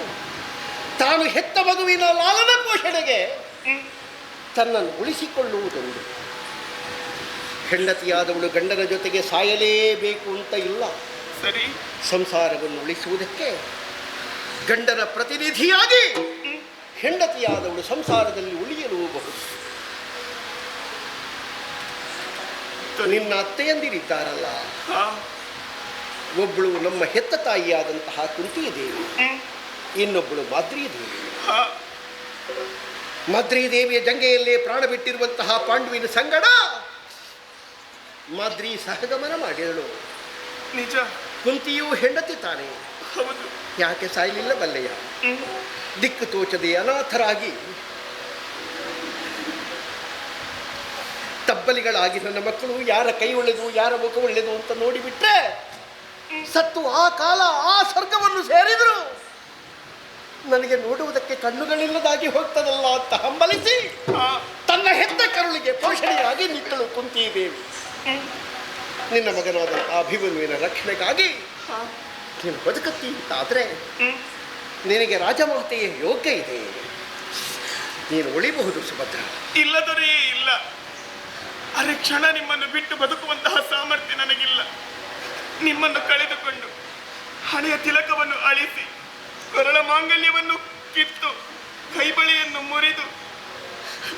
ತಾನು ಹೆತ್ತ ಮಗುವಿನ ಲಾಲನ ಪೋಷಣೆಗೆ ತನ್ನನ್ನು ಉಳಿಸಿಕೊಳ್ಳುವುದೊಂದು. ಹೆಂಡತಿಯಾದವಳು ಗಂಡನ ಜೊತೆಗೆ ಸಾಯಲೇಬೇಕು ಅಂತ ಇಲ್ಲ. ಸರಿ. ಸಂಸಾರವನ್ನು ಉಳಿಸುವುದಕ್ಕೆ ಗಂಡನ ಪ್ರತಿನಿಧಿಯಾಗಿ ಹೆಂಡತಿಯಾದವಳು ಸಂಸಾರದಲ್ಲಿ ಉಳಿಯಲೂಬಹುದು. ನಿನ್ನ ಅತ್ತೆಯಂದಿರಿದ್ದಾರಲ್ಲ, ಆ, ಒಬ್ಬಳು ನಮ್ಮ ಹೆತ್ತ ತಾಯಿಯಾದಂತಹ ಕುಂತಿ ದೇವಿ, ಇನ್ನೊಬ್ಬಳು ಮಾದ್ರಿ ದೇವಿ. ಮಾದ್ರಿ ದೇವಿಯ ಜಂಗೆಯಲ್ಲೇ ಪ್ರಾಣ ಬಿಟ್ಟಿರುವಂತಹ ಪಾಂಡುವಿನ ಸಂಗಡ ಮಾದ್ರಿ ಸಹಗಮನ ಮಾಡಿದಳು. ನಿಜ. ಕುಂತಿಯೂ ಹೆಂಡತಿ ತಾನೆ, ಹೌದು. ಯಾಕೆ ಸಾಯಲಿಲ್ಲ ಬಲ್ಲೆಯ? ದಿಕ್ಕು ತೋಚದೆ ಅನಾಥರಾಗಿ ತಬ್ಬಲಿಗಳಾಗಿ ನನ್ನ ಮಕ್ಕಳು ಯಾರ ಕೈ ಒಳ್ಳೆದು ಯಾರ ಮುಖ ಒಳ್ಳೆದು ಅಂತ ನೋಡಿಬಿಟ್ರೆ ಸತ್ತು ಆ ಕಾಲ ಆ ಸ್ವರ್ಗವನ್ನು ಸೇರಿದರು. ನನಗೆ ನೋಡುವುದಕ್ಕೆ ಕಣ್ಣುಗಳಿಲ್ಲದಾಗಿ ಹೋಗ್ತದಲ್ಲ ಅಂತ ಹಂಬಲಿಸಿ ತನ್ನ ಹೆತ್ತ ಕರುಳಿಗೆ ಪೋಷಣೆಯಾಗಿ ನಿಂತಳು ಕುಂತಿ ದೇವಿ. ನಿನ್ನ ಮಗನಾದ ಅಭಿಮನ್ಯುವಿನ ರಕ್ಷಣೆಗಾಗಿ ನೀನು ಬದುಕತ್ತಿ ಅಂತಾದರೆ ನಿನಗೆ ರಾಜಮಾತೆಯ ಯೋಗ್ಯ ಇದೆ, ನೀನು ಉಳಿಬಹುದು ಸುಭದ್ರ. ಇಲ್ಲದರೇ ಇಲ್ಲ. ಅರೆ ಕ್ಷಣ ನಿಮ್ಮನ್ನು ಬಿಟ್ಟು ಬದುಕುವಂತಹ ಸಾಮರ್ಥ್ಯ ನನಗಿಲ್ಲ. ನಿಮ್ಮನ್ನು ಕಳೆದುಕೊಂಡು ಹಣೆಯ ತಿಲಕವನ್ನು ಅಳಿಸಿ ಕೊರಳ ಮಾಂಗಲ್ಯವನ್ನು ಕಿತ್ತು ಕೈಬಳೆಯನ್ನು ಮುರಿದು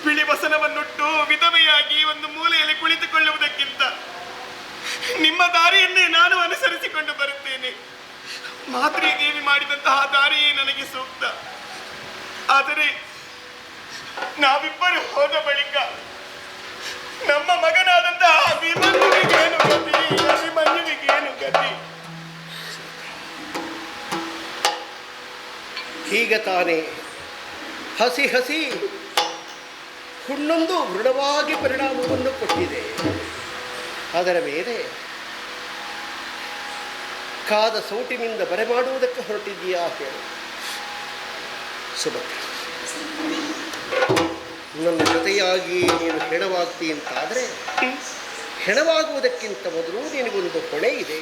ಬಿಳಿ ವಸನವನ್ನುಟ್ಟು ವಿಧವೆಯಾಗಿ ಒಂದು ಮೂಲೆಯಲ್ಲಿ ಕುಳಿತುಕೊಳ್ಳುವುದಕ್ಕಿಂತ ನಿಮ್ಮ ದಾರಿಯನ್ನೇ ನಾನು ಅನುಸರಿಸಿಕೊಂಡು ಬರುತ್ತೇನೆ. ಮಾದ್ರಿ ದೇವಿ ಮಾಡಿದಂತಹ ದಾರಿಯೇ ನನಗೆ ಸೂಕ್ತ. ಆದರೆ ನಾವಿಬ್ಬರು ಹೋದ ಬಳಿಕ ನಮ್ಮ ಮಗನಾದಂತಹ ಅಭಿಮನ್ಯುವಿಗೇನು ಗತಿ? ಅಭಿಮನ್ಯುವಿಗೇನು ಗತಿ? ಹೀಗೆ ತಾನೇ ಹಸಿ ಹಸಿ ಹುಣ್ಣೊಂದು ದೃಢವಾಗಿ ಪರಿಣಾಮವನ್ನು ಕೊಟ್ಟಿದೆ. ಅದರ ಮೇಲೆ ಕಾದ ಸೌಟಿನಿಂದ ಬರೆಮಾಡುವುದಕ್ಕೆ ಹೊರಟಿದ್ದೀಯಾ ಹೇಳು ಸುಭದ್ರ. ನನ್ನ ಜೊತೆಯಾಗಿ ನೀನು ಹೆಣವಾಗ್ತಿ ಅಂತಾದರೆ ಹೆಣವಾಗುವುದಕ್ಕಿಂತ ಮೊದಲು ನಿನಗೊಂದು ಹೊಣೆ ಇದೆ.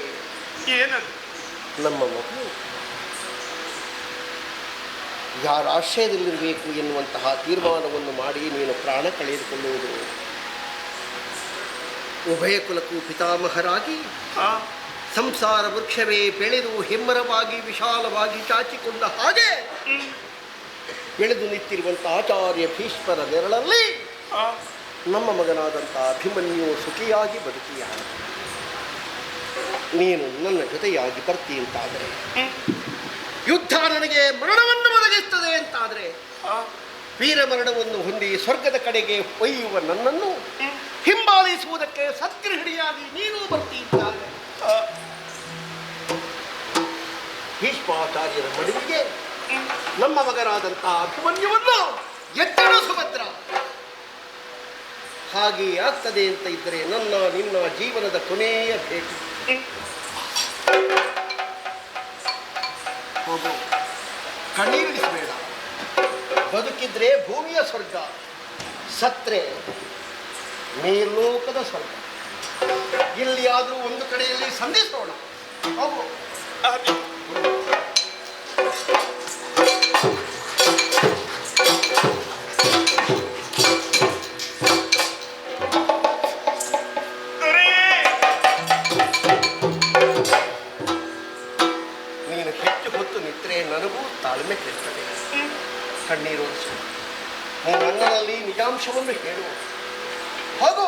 ಏನದು? ನಮ್ಮ ಮಗು ಯಾರ ಆಶ್ರಯದಲ್ಲಿರಬೇಕು ಎನ್ನುವಂತಹ ತೀರ್ಮಾನವನ್ನು ಮಾಡಿ ನೀನು ಪ್ರಾಣ ಕಳೆದುಕೊಳ್ಳುವುದು. ಉಭಯ ಕುಲಕ್ಕೂ ಪಿತಾಮಹರಾಗಿ ಸಂಸಾರ ವೃಕ್ಷವೇ ಬೆಳೆದು ಹೆಮ್ಮರವಾಗಿ ವಿಶಾಲವಾಗಿ ಚಾಚಿಕೊಂಡ ಹಾಗೆ ಬೆಳೆದು ನಿಂತಿರುವಂಥ ಆಚಾರ್ಯ ಭೀಷ್ಮರ ನೆರಳಲ್ಲಿ ನಮ್ಮ ಮಗನಾದಂಥ ಅಭಿಮನ್ಯು ಸುಖಿಯಾಗಿ ಬದುಕಿಯ. ನೀನು ನನ್ನ ಜೊತೆಯಾಗಿ ಬರ್ತಿ ಅಂತಾದರೆ ಯುದ್ಧ ನನಗೆ ಮರಣವನ್ನು ಒದಗಿಸ್ತದೆ ಅಂತಾದರೆ ವೀರಮರಣವನ್ನು ಹೊಂದಿ ಸ್ವರ್ಗದ ಕಡೆಗೆ ಒಯ್ಯುವ ನನ್ನನ್ನು ಹಿಂಬಾಲಿಸುವುದಕ್ಕೆ ಸದ್ಗೃಹಿಣಿಯಾಗಿ ನೀನು ಬರ್ತಿ ಅಂತಾದರೆ ಭೀಷ್ಮಾಚಾರ್ಯರ ಮಡುವಿಗೆ ನಮ್ಮ ಮಗನಾದಂತಹ ಅಭಿಮನ್ಯುವನ್ನು ಎತ್ತಡ ಸುಭದ್ರ. ಹಾಗೆ ಆಗ್ತದೆ ಅಂತ ಇದ್ದರೆ ನಿನ್ನ ಜೀವನದ ಕೊನೆಯ ಭೇಟಿ. ಹೋಗು, ಕಣ್ಣೀರಿಡಿಸಬೇಡ. ಬದುಕಿದ್ರೆ ಭೂಮಿಯ ಸ್ವರ್ಗ, ಸತ್ರೆ ಮೇಲೋಕದ ಸ್ವರ್ಗ. ಎಲ್ಲಿಯಾದರೂ ಒಂದು ಕಡೆಯಲ್ಲಿ ಸಂಧಿಸೋಣ. ಹೋಗು. ನೀನು ಹೆಚ್ಚು ಹೊತ್ತು ನಿದ್ರೆ ನನಗೂ ತಾಳ್ಮೆ ಕೆಡ್ತದೆ. ಕಣ್ಣೀರು ಒರೆಸು. ನೀನು ನನ್ನಲ್ಲಿ ನಿಜಾಂಶವನ್ನು ಹೇಳು. ಹೋಗು.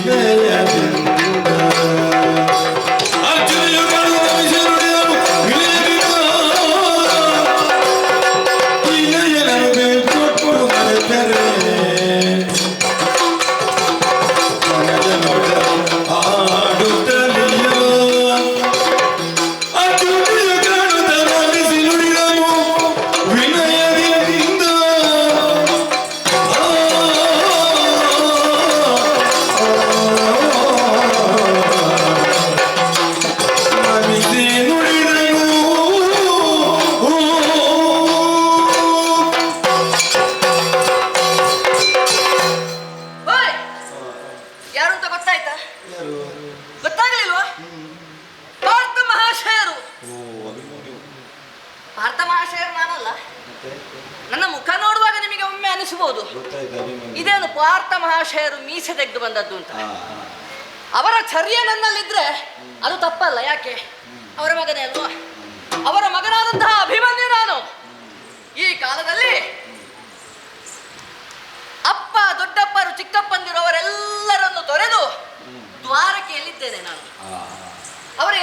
ವಿನಯದಿಂದ ಅರ್ಜುನನು ಕಾಣುವ ವಿಷನುಡಿದನು ವಿನಯದಿಂದ ವಿನಯನನು ಬೇಕೊಟ್ಟು ಮರೆತರೆ ಯಾರು ಅಂತ ಗೊತ್ತಾಯ್ತಾ? ಗೊತ್ತಾಗ್ಲಿಲ್ವಾ? ಪಾರ್ಥ ಮಹಾಶಯರು. ಪಾರ್ಥ ಮಹಾಶಯರು ನಾನಲ್ಲ. ನನ್ನ ಮುಖ ನೋಡುವಾಗ ನಿಮಗೆ ಒಮ್ಮೆ ಅನಿಸಬಹುದು ಇದೇನು ಪಾರ್ಥ ಮಹಾಶಯರು ಮೀಸೆ ತೆಗೆದು ಬಂದದ್ದು ಅಂತ. ಅವರ ಚರ್ಯ ನನ್ನಲ್ಲಿದ್ರೆ ಅದು ತಪ್ಪಲ್ಲ. ಯಾಕೆ? ಅವರ ಮಗನೇ ಅಲ್ವಾ? ಅವರ ಮಗನಾದಂತಹ ಅಭಿಮನ್ಯು ನಾನು. ಈ ಕಾಲದಲ್ಲಿ ಅಪ್ಪ ದೊಡ್ಡಪ್ಪರು ಚಿಕ್ಕಪ್ಪಂದಿರುವವರೆಲ್ಲರನ್ನು ತೊರೆದು ದ್ವಾರಕೆಯಲ್ಲಿದ್ದೇನೆ ನಾನು. ಅವರು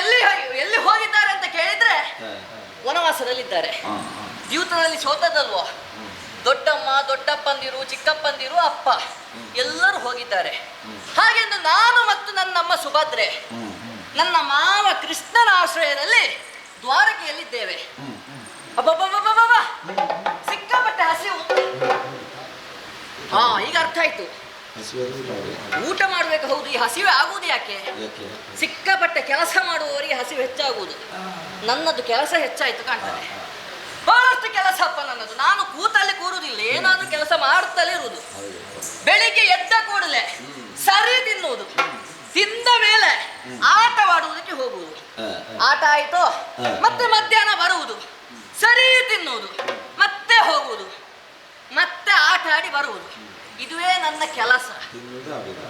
ಎಲ್ಲಿ ಹೋಗಿದ್ದಾರೆ ಅಂತ ಕೇಳಿದ್ರೆ ವನವಾಸದಲ್ಲಿದ್ದಾರೆ. ದ್ಯೂತದಲ್ಲಿ ಸೋತದಲ್ವೋ, ದೊಡ್ಡಮ್ಮ ದೊಡ್ಡಪ್ಪಂದಿರು ಚಿಕ್ಕಪ್ಪಂದಿರು ಅಪ್ಪ ಎಲ್ಲರೂ ಹೋಗಿದ್ದಾರೆ. ಹಾಗೆಂದು ನಾನು ಮತ್ತು ನನ್ನಮ್ಮ ಸುಭದ್ರೆ ನನ್ನ ಮಾವ ಕೃಷ್ಣನ ಆಶ್ರಯದಲ್ಲಿ ದ್ವಾರಕೆಯಲ್ಲಿದ್ದೇವೆ. ಅಬ್ಬಬ್ಬಬ್ಬಬ್ಬ, ಸಿಕ್ಕಾಪಟ್ಟೆ ಹಸಿವು. ಈಗ ಅರ್ಥ ಆಯ್ತು. ಊಟ ಮಾಡ್ಬೇಕು, ಹೌದು. ಈ ಹಸಿವೆ ಆಗುವುದು ಯಾಕೆ? ಸಿಕ್ಕಾಪಟ್ಟೆ ಕೆಲಸ ಮಾಡುವವರಿಗೆ ಹಸಿವು ಹೆಚ್ಚಾಗುವುದು. ನನ್ನದು ಕೆಲಸ ಹೆಚ್ಚಾಯ್ತು ಕಾಣ್ತದೆ. ಬಹಳಷ್ಟು ಕೆಲಸ ಅಪ್ಪ ನನ್ನದು. ನಾನು ಕೂತಲ್ಲಿ ಕೂರುವುದಿಲ್ಲ, ಏನಾದ್ರೂ ಕೆಲಸ ಮಾಡುತ್ತಲೇ ಇರುವುದು. ಬೆಳಿಗ್ಗೆ ಎದ್ದ ಕೂಡಲೇ ಸರಿ ತಿನ್ನುವುದು, ತಿಂದ ಮೇಲೆ ಆಟವಾಡುವುದಕ್ಕೆ ಹೋಗುವುದು. ಆಟ ಆಯ್ತು ಮತ್ತೆ ಮಧ್ಯಾಹ್ನ ಬರುವುದು, ಸರಿ ತಿನ್ನುವುದು, ಮತ್ತೆ ಹೋಗುವುದು, ಮತ್ತೆ ಆಟ ಆಡಿ ಬರುವುದು. ಇದುವೇ ನನ್ನ ಕೆಲಸ.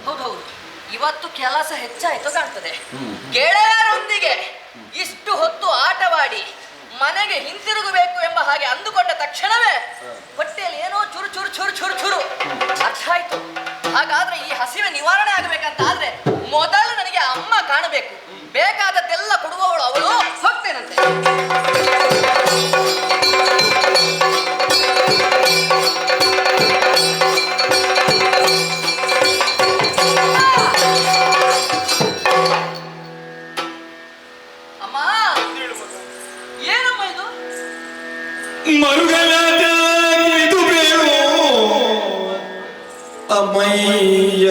ಹೌದೌದು, ಇವತ್ತು ಕೆಲಸ ಹೆಚ್ಚಾಯ್ತು ಕಾಣ್ತದೆ. ಗೆಳೆಯರೊಂದಿಗೆ ಇಷ್ಟು ಹೊತ್ತು ಆಟವಾಡಿ ಮನೆಗೆ ಹಿಂತಿರುಗಬೇಕು ಎಂಬ ಹಾಗೆ ಅಂದುಕೊಂಡ ತಕ್ಷಣವೇ ಹೊಟ್ಟೆಯಲ್ಲಿ ಏನೋ ಚುರು ಚುರು ಚುರು ಚುರು ಚುರು ಅರ್ಥ ಆಯ್ತು. ಹಾಗಾದ್ರೆ ಈ ಹಸಿವೆ ನಿವಾರಣೆ ಆಗಬೇಕಂತ ಆದ್ರೆ ಮೊದಲು ನನಗೆ ಅಮ್ಮ ಕಾಣಬೇಕು. ಬೇಕಾದದ್ದೆಲ್ಲ ಕೊಡುವವಳು ಅವಳು. ಹೋಗ್ತೇನಂತೆ. ಮರುಗಲಾದು ಬೇರು ಅಮ್ಮಯ್ಯ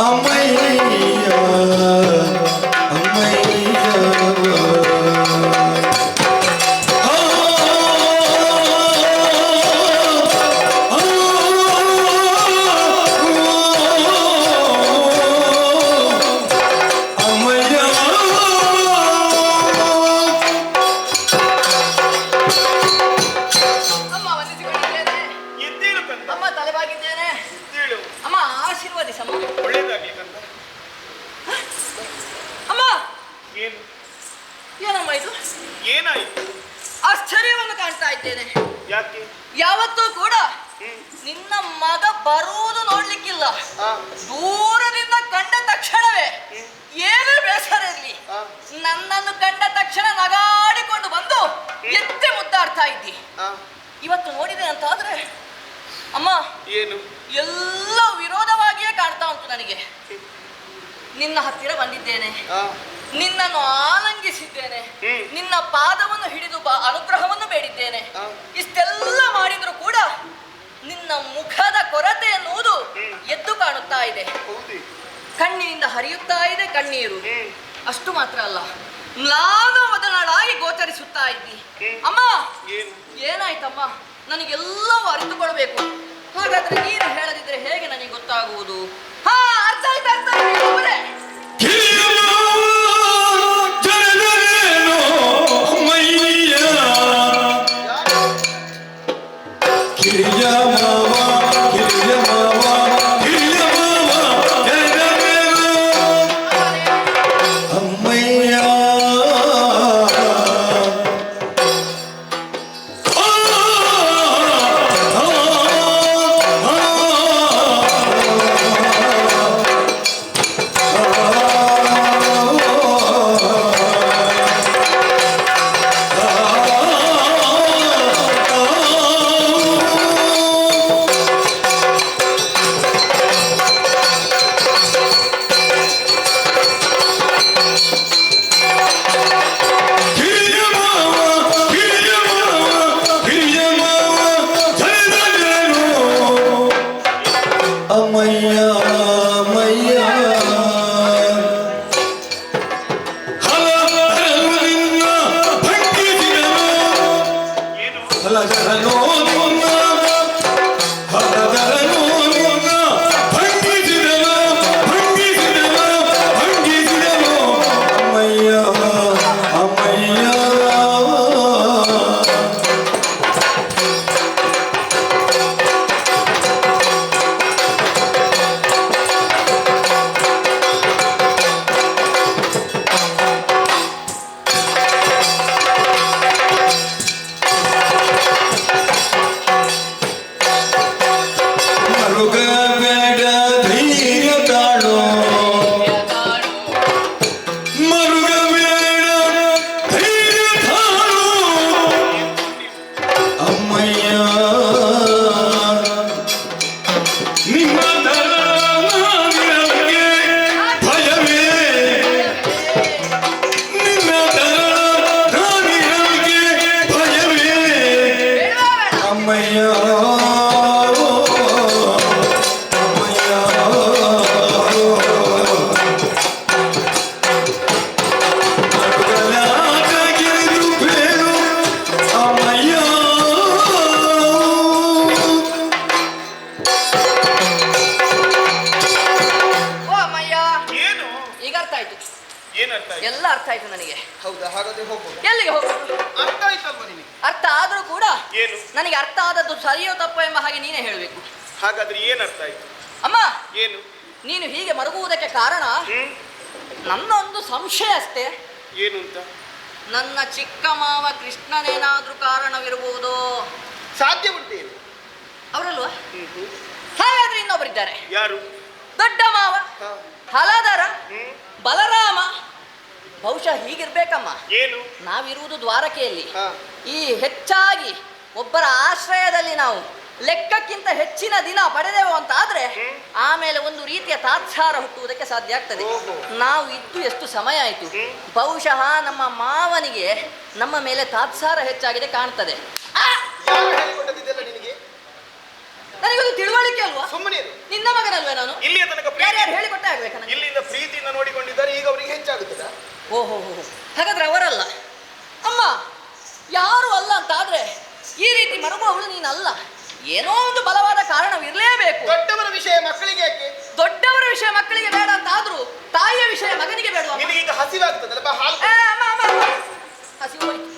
ಅಮ್ಮಯ್ಯ ಅಮ್ಮಯ್ಯ ಅಮ್ಮ ವಂದಿಸಿಕೊಂಡಿದ್ದೇನೆ. ಎದ್ದೇಳು ಕಂದ, ಅಮ್ಮ ತಲೆಬಾಗಿದ್ದೇನೆ. ಎದ್ದೇಳು. ಅಮ್ಮ ಆಶೀರ್ವದಿಸಮ್ಮ. ಒಳ್ಳೇದಾಗ್ಲಿ ಕಂದ. ಅಮ್ಮ ಏನು ಏನಮ್ಮ ಇದು? ಏನಾಯಿತು? ಆಶ್ಚರ್ಯವನ್ನು ಕಾಣ್ತಾ ಇದ್ದೇನೆ. ಯಾಕೆ? ಯಾವತ್ತೂ ಕೂಡ ಹ್ಮ್. ನಿನ್ನ ಮಗ ಬರುವುದು ನೋಡ್ಲಿಕ್ಕಿಲ್ಲ. ಆ, ದೂರದಿಂದ ಕಂಡ ತಕ್ಷಣವೇ ಏನು ಬೇಸರ ಇರಲಿ, ಆ, ನನ್ನನ್ನು ಕಂಡ ತಕ್ಷಣ ನಗಾಡಿಕೊಂಡು ಬಂದು ಎತ್ತೆ ಮುದ್ದಾಡ್ತಾ ಇದ್ದಿ. ಆ. ಇವತ್ತು ನೋಡಿದೆ ಅಂತ ಆದ್ರೆ ಅಮ್ಮ ಏನು? ಎಲ್ಲ ವಿರೋಧವಾಗಿಯೇ ಕಾಣ್ತಾ ಉಂಟು ನನಗೆ. ನಿನ್ನ ಹತ್ತಿರ ಬಂದಿದ್ದೇನೆ, ಆ. ನಿನ್ನನ್ನು ಆಲಂಗಿಸಿದ್ದೇನೆ, ಹ್ಮ್. ನಿನ್ನ ಪಾದವನ್ನು ಹಿಡಿದು ಅನುಗ್ರಹವನ್ನು ಬೇಡಿದ್ದೇನೆ. ಆ. ಇಷ್ಟೆಲ್ಲ ಮಾಡಿದ್ರು ಕೂಡ ನಿನ್ನ ಮುಖದ ಕೊರತೆ ಎನ್ನುವುದು ಎದ್ದು ಕಾಣುತ್ತಾ ಇದೆ. ಹೌದೇ? ಕಣ್ಣಿನಿಂದ ಹರಿಯುತ್ತಾ ಇದೆ ಕಣ್ಣೀರು. ಹ್ಮ್. ಅಷ್ಟು ಮಾತ್ರ ಅಲ್ಲ, ಮ್ಲಾನವದನಳಾಗಿ ಗೋಚರಿಸುತ್ತಾ ಇದ್ದಿ. ಅಮ್ಮ ಏನು? ಏನಾಯ್ತಮ್ಮ? ನನಗೆಲ್ಲವೂ ಅರಿತುಕೊಳ್ಬೇಕು. ಹಾಗಾದ್ರೆ ನೀನು ಹೇಳದಿದ್ರೆ ಹೇಗೆ ನನಗೆ ಗೊತ್ತಾಗುವುದು? ಹಾ, ಅರ್ಥ ಆಯ್ತು, ಅರ್ಥ ಆಯ್ತು. ಅವರೇ ಎಲ್ಲ ಅರ್ಥ ಆಯ್ತು ನನಗೆ. ಹೌದಾ? ಹಾಗಾದ್ರೆ ಹೋಗ್ಬೋದು. ಎಲ್ಲಿಗೆ ಹೋಗ್ಬೋದು? ಅರ್ಥ ಆಯ್ತಲ್ವ ನಿನಗೆ? ಅರ್ಥ ಆದ್ರೂ ಕೂಡ ಏನು? ನನಗೆ ಅರ್ಥ ಆದದ್ದು ಸರಿಯೋ ತಪ್ಪೋ ಎಂಬ ಹಾಗೆ ನೀನೇ ಹೇಳಬೇಕು. ಹಾಗಾದ್ರೆ ಏನು ಅರ್ಥ ಆಯ್ತು? ಅಮ್ಮ, ಏನು? ನೀನು ಹೀಗೆ ಮರುಗುವುದಕ್ಕೆ ಕಾರಣ ನನ್ನ ಒಂದು ಸಂಶಯ ಅಷ್ಟೇ. ಏನು ಅಂತ? ನನ್ನ ಚಿಕ್ಕ ಮಾವ ಕೃಷ್ಣನೇನಾದ್ರೂ ಕಾರಣವಿರಬಹುದು. ಸಾಧ್ಯ ಉಂಟೇನು? ಅವರಲ್ವಾ? ಹಾಗಾದ್ರೆ ಇನ್ನೊಬ್ಬರಿದ್ದಾರೆ. ಯಾರು? ದೊಡ್ಡ ಮಾವ, ಹಾ. ಹಲಧರ, ಬಲರಾಮ. ಬಹುಶಃ ಹೀಗಿರ್ಬೇಕಮ್ಮ. ಏನು? ನಾವಿರುವುದು ದ್ವಾರಕೆಯಲ್ಲಿ. ಹಾ. ಈ ಹೆಚ್ಚಾಗಿ ಒಬ್ಬರ ಆಶ್ರಯದಲ್ಲಿ ನಾವು ಲೆಕ್ಕಕ್ಕಿಂತ ಹೆಚ್ಚಿನ ದಿನ ಪಡೆದೆವು ಅಂತ ಆದ್ರೆ ಆಮೇಲೆ ಒಂದು ರೀತಿಯ ತಾತ್ಸಾರ ಹುಟ್ಟುವುದಕ್ಕೆ ಸಾಧ್ಯ ಆಗ್ತದೆ. ನಾವು ಇದ್ದು ಎಷ್ಟು ಸಮಯ ಆಯಿತು. ಬಹುಶಃ ನಮ್ಮ ಮಾವನಿಗೆ ನಮ್ಮ ಮೇಲೆ ತಾತ್ಸಾರ ಹೆಚ್ಚಾಗಿದೆ ಕಾಣ್ತದೆ. ಯಾರು ಹೇಳಿಕೊಟ್ಟದಿದೆಲ್ಲ ನಿನಗೆ? ನನಗೊಂದು ತಿಳುವಳಿಕೆ ಅಲ್ವಾ? ಸುಮ್ಮನೆ ನಿನ್ನ ಮಗನಲ್ವೇ ನಾನು? ಇಲ್ಲಿಯ ತನಕ ಯಾರ್ಯಾರು ಹೇಳಿಕೊಟ್ಟೆ ಆಗ್ಬೇಕಾ ನನಗೆ? ಇಲ್ಲಿಂದ ಪ್ರೀತಿಯಿಂದ ನೋಡಿಕೊಂಡಿದ್ದಾರೆ, ಈಗ ಅವರಿಗೆ ಹೆಚ್ಚಾಗುತ್ತದ? ಓಹೋ, ಹಾಗಾದ್ರೆ ಅವರಲ್ಲ. ಅಮ್ಮ ಯಾರು ಅಲ್ಲ ಅಂತ ಆದ್ರೆ ಈ ರೀತಿ ಮರುಗುವವಳು ನೀನಲ್ಲ. ಏನೋ ಒಂದು ಬಲವಾದ ಕಾರಣವಿರಲೇಬೇಕು. ದೊಡ್ಡವರ ವಿಷಯ ಮಕ್ಕಳಿಗೆ ಯಾಕೆ? ದೊಡ್ಡವರ ವಿಷಯ ಮಕ್ಕಳಿಗೆ ಬೇಡ ಅಂತ ಆದ್ರೂ ತಾಯಿಯ ವಿಷಯ ಮಗನಿಗೆ ಬೇಡ. ನಿನಗೀಗ ಹಸಿವಾಗ್ತದಲ್ಲ, ಬಾ ಹಾಲು. ಹಸಿವು ಹೋಯ್ತು,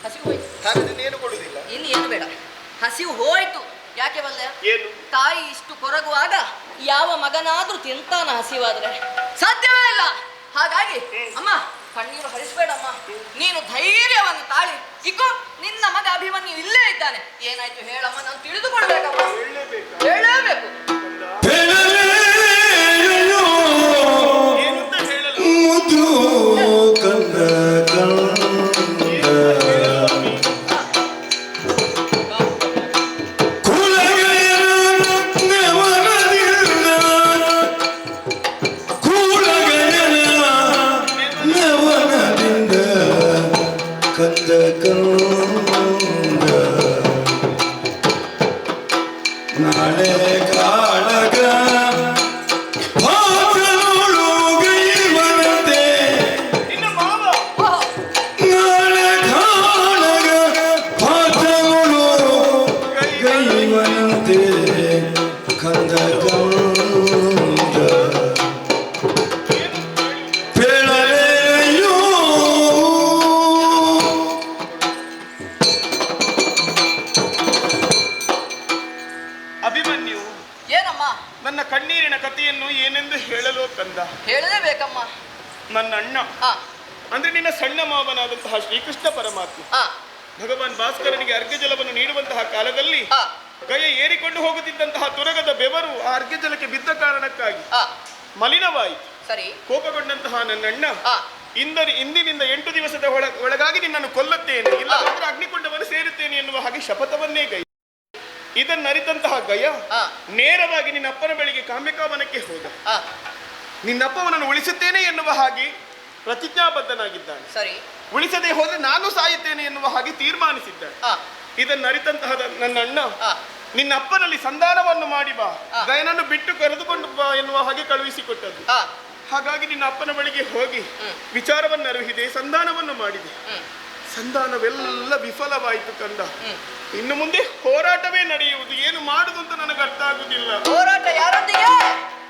ಹಸಿವು ಹೋಯ್ತು. ಹಾಗಾದ್ರೆ ಏನು ಕೊಡುದಿಲ್ಲ? ಇನ್ನು ಏನು ಬೇಡ, ಹಸಿವು ಹೋಯ್ತು. ಯಾಕೆ ಬಲ್ಲೆ? ಏನು? ತಾಯಿ ಇಷ್ಟು ಕೊರಗುವಾಗ ಯಾವ ಮಗನಾದ್ರೂ ತಿಂತಾನ ಹಸಿವಾದ್ರೆ? ಸಾಧ್ಯವೇ ಇಲ್ಲ. ಹಾಗಾಗಿ ಅಮ್ಮ ಕಣ್ಣೀರು ಹರಿಸಬೇಡಮ್ಮ. ನೀನು ಧೈರ್ಯವನ್ನು ತಾಳಿ ಇಕ್ಕೋ. ನಿನ್ನ ಮಗ ಅಭಿಮನ್ಯು ಇಲ್ಲೇ ಇದ್ದಾನೆ. ಏನಾಯ್ತು ಹೇಳಮ್ಮ, ನಾನು ತಿಳಿದುಕೊಳ್ಬೇಕಮ್ಮ. ಹೇಳಲೇಬೇಕು. ಬೆಳಲೆಯೋ ಏನಂತ ಹೇಳಲು? ಮುದ್ದು ಕಂದ ಕಂದ ಕಂದ ಕಂದ ನಾಳೆ ಕಾಳಗ ಪಾತ್ರನೋಳು ಗೈವನಂತೆ, ನಿನ್ನ ಮಾವ ನಾಳೆ ಕಾಳಗ ಪಾತ್ರನೋಳು ಗೈವನಂತೆ ಕಂದ ಕಂದ ಬೆಳಲೆಯೋ ಅಭಿಮನ್ಯು, ಏನಮ್ಮ? ನನ್ನ ಕಣ್ಣೀರಿನ ಕಥೆಯನ್ನು ಏನೆಂದು ಹೇಳಲು ಕಂದ? ಹೇಳಲೇಬೇಕಮ್ಮ. ನನ್ನ ಅಣ್ಣ ಆ ಅಂದ್ರೆ ನಿನ್ನ ಸಣ್ಣ ಮಾವನಾದಂತಹ ಶ್ರೀಕೃಷ್ಣ ಪರಮಾತ್ಮ ಆ ಭಗವಾನ್ ಭಾಸ್ಕರನಿಗೆ ಅರ್ಘ್ಯ ಜಲವನ್ನು ನೀಡುವಂತಹ ಕಾಲದಲ್ಲಿ ಆ ಗಯ ಏರಿಕೊಂಡು ಹೋಗುತ್ತಿದ್ದಂತಹ ತುರಗದ ಬೆವರು ಆ ಅರ್ಘ್ಯ ಜಲಕ್ಕೆ ಬಿದ್ದ ಕಾರಣಕ್ಕಾಗಿ ಆ ಮಲಿನವಾಯಿತು. ಸರಿ. ಕೋಪಗೊಂಡಂತಹ ನನ್ನಣ್ಣ ಆ ಇಂದಿನಿಂದ 8 ದಿವಸದ ಒಳಗಾಗಿ ನಿನ್ನನ್ನು ಕೊಲ್ಲುತ್ತೇನೆ, ಇಲ್ಲವಾದರೆ ಅಗ್ನಿಕುಂಡವನ್ನು ಸೇರುತ್ತೇನೆ ಎನ್ನುವ ಹಾಗೆ ಶಪಥವನ್ನೇ ಗೈ. ಇದನ್ನರಿತಂತಹ ಗಯ ಆ ನೇರವಾಗಿ ನಿನ್ನ ಅಪ್ಪನ ಬಳಿಗೆ ಕಾಮ್ಯಕಾವನಕ್ಕೆ ಹೋದ. ಆ ನಿನ್ನಪ್ಪವನನ್ನು ಉಳಿಸುತ್ತೇನೆ ಎನ್ನುವ ಹಾಗೆ ಪ್ರತಿಜ್ಞಾಬದ್ಧನಾಗಿದ್ದಾನೆ. ಸರಿ. ಉಳಿಸದೆ ಹೋದ್ರೆ ನಾನು ಸಾಯುತ್ತೇನೆ ಎನ್ನುವ ಹಾಗೆ ತೀರ್ಮಾನಿಸಿದ್ದಾನೆ. ಆ ಇದನ್ನರಿತಂತಹ ನನ್ನ ಅಣ್ಣ ಆ ನಿನ್ನ ಅಪ್ಪನಲ್ಲಿ ಸಂಧಾನವನ್ನು ಮಾಡಿ ಬಾ, ಆ. ಗಯನನ್ನು ಬಿಟ್ಟು ಕರೆದುಕೊಂಡು ಬಾ ಎನ್ನುವ ಹಾಗೆ ಕಳುಹಿಸಿಕೊಟ್ಟದ್ದು. ಆ ಹಾಗಾಗಿ ನಿನ್ನ ಅಪ್ಪನ ಬಳಿಗೆ ಹೋಗಿ ವಿಚಾರವನ್ನು ಅರಿಹಿದೆ, ಸಂಧಾನವನ್ನು ಮಾಡಿದೆ. ಸಂಧಾನವೆಲ್ಲ ವಿಫಲವಾಯಿತು ಕಂದ. ಇನ್ನು ಮುಂದೆ ಹೋರಾಟವೇ ನಡೆಯುವುದು. ಏನು ಮಾಡುದು ಅಂತ ನನಗೆ ಅರ್ಥ ಆಗುದಿಲ್ಲ. ಹೋರಾಟ ಯಾರೊಂದಿಗೆ?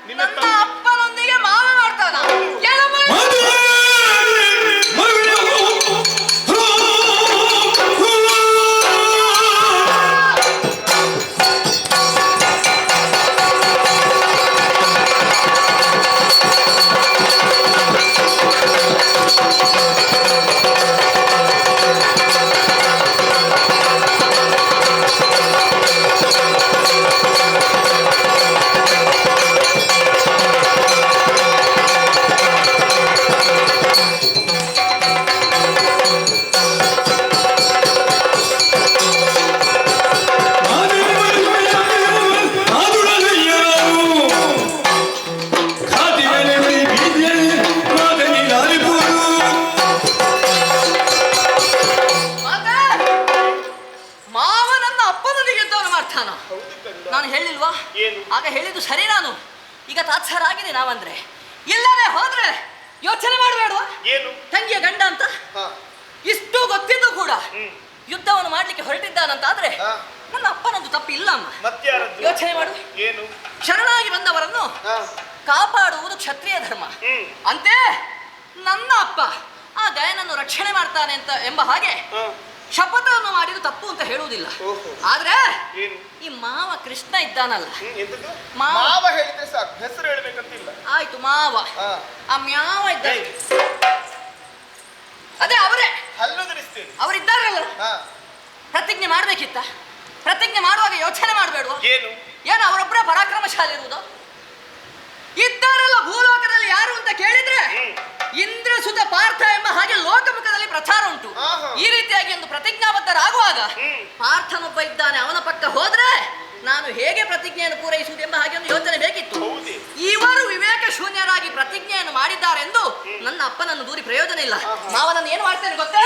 ನಿನ್ನ ನನ್ನ ಅಪ್ಪನೊಂದಿಗೆ ಮಾವ ಮಾಡ್ತಾನ. ನಾನು ಹೇಳಿಲ್ವಾ? ಆಗ ಹೇಳಿದ್ದು ಸರಿ. ನಾನು ಈಗ ತಾತ್ಸಾರಾಗಿದೆ ನಾವಂದ್ರೆ. ಇಲ್ಲದೆ ಹೋದ್ರೆ ಯೋಚನೆ ಮಾಡಬೇಡ. ಏನು ತಂಗಿಯ ಗಂಡ ಅಂತ ಇಷ್ಟು ಗೊತ್ತಿದ್ದು ಕೂಡ ಯುದ್ಧವನ್ನು ಮಾಡ್ಲಿಕ್ಕೆ ಹೊರಟಿದ್ದಾನಂತಾದ್ರೆ ನನ್ನ ಅಪ್ಪನದ್ದು ತಪ್ಪಿಲ್ಲ ಅಮ್ಮ. ಯೋಚನೆ ಮಾಡು. ಏನು ಶರಣಾಗಿ ಬಂದವರನ್ನು ಕಾಪಾಡುವುದು ಕ್ಷತ್ರಿಯ ಧರ್ಮ. ಅಂತೆ ನನ್ನ ಅಪ್ಪ ಆ ಗಯನನ್ನು ರಕ್ಷಣೆ ಮಾಡ್ತಾನೆ ಅಂತ ಎಂಬ ಹಾಗೆ ಶಪಥವನ್ನು ಮಾಡಿದ್ದು ತಪ್ಪು ಅಂತ ಹೇಳುವುದಿಲ್ಲ. ಆದ್ರೆ ಈ ಮಾವ ಕೃಷ್ಣ ಇದ್ದಾನಲ್ಲ, ಮಾವ ಹೇಳಿದ್ರೆ ಸಾಕು, ಹೆಸರು ಹೇಳ್ಬೇಕಂತಿಲ್ಲ. ಆಯ್ತು ಮಾವ, ಆ ಮ್ಯಾವ ಇದ್ದಾರೆ, ಅದೇ ಅವರೇ ಹಲ್ಲುದರಿಸ್ತೇನೆ. ಅವರಿದ್ದಾರಲ್ಲ, ಪ್ರತಿಜ್ಞೆ ಮಾಡ್ಬೇಕಿತ್ತ? ಪ್ರತಿಜ್ಞೆ ಮಾಡುವಾಗ ಯೋಚನೆ ಮಾಡಬೇಡುವ? ಏನು ಅವರೊಬ್ಬರೇ ಪರಾಕ್ರಮಶಾಲಿ ಇರುವುದು? ಇದ್ದಾರಲ್ಲ ಭೂಲೋಕದಲ್ಲಿ ಯಾರು ಅಂತ ಕೇಳಿದ್ರೆ ಇಂದ್ರಸುತ ಪಾರ್ಥ ಎಂಬ ಹಾಗೆ ಲೋಕಮುಖದಲ್ಲಿ ಪ್ರಚಾರ ಉಂಟು. ಈ ರೀತಿಯಾಗಿ ಒಂದು ಪ್ರತಿಜ್ಞಾಬದ್ಧರಾಗುವಾಗ ಪಾರ್ಥನೊಬ್ಬ ಇದ್ದಾನೆ, ಅವನ ಪಕ್ಕ ಹೋದ್ರೆ ನಾನು ಹೇಗೆ ಪ್ರತಿಜ್ಞೆಯನ್ನು ಪೂರೈಸುವುದು ಎಂಬ ಹಾಗೆ ಒಂದು ಯೋಚನೆ ಬೇಕಿತ್ತು. ಇವರು ವಿವೇಕ ಶೂನ್ಯರಾಗಿ ಪ್ರತಿಜ್ಞೆಯನ್ನು ಮಾಡಿದ್ದಾರೆಂದು ನನ್ನ ಅಪ್ಪನನ್ನು ದೂರಿ ಪ್ರಯೋಜನ ಇಲ್ಲ. ಮಾವನನ್ನು ಏನು ಮಾಡ್ತೇನೆ ಗೊತ್ತೇ?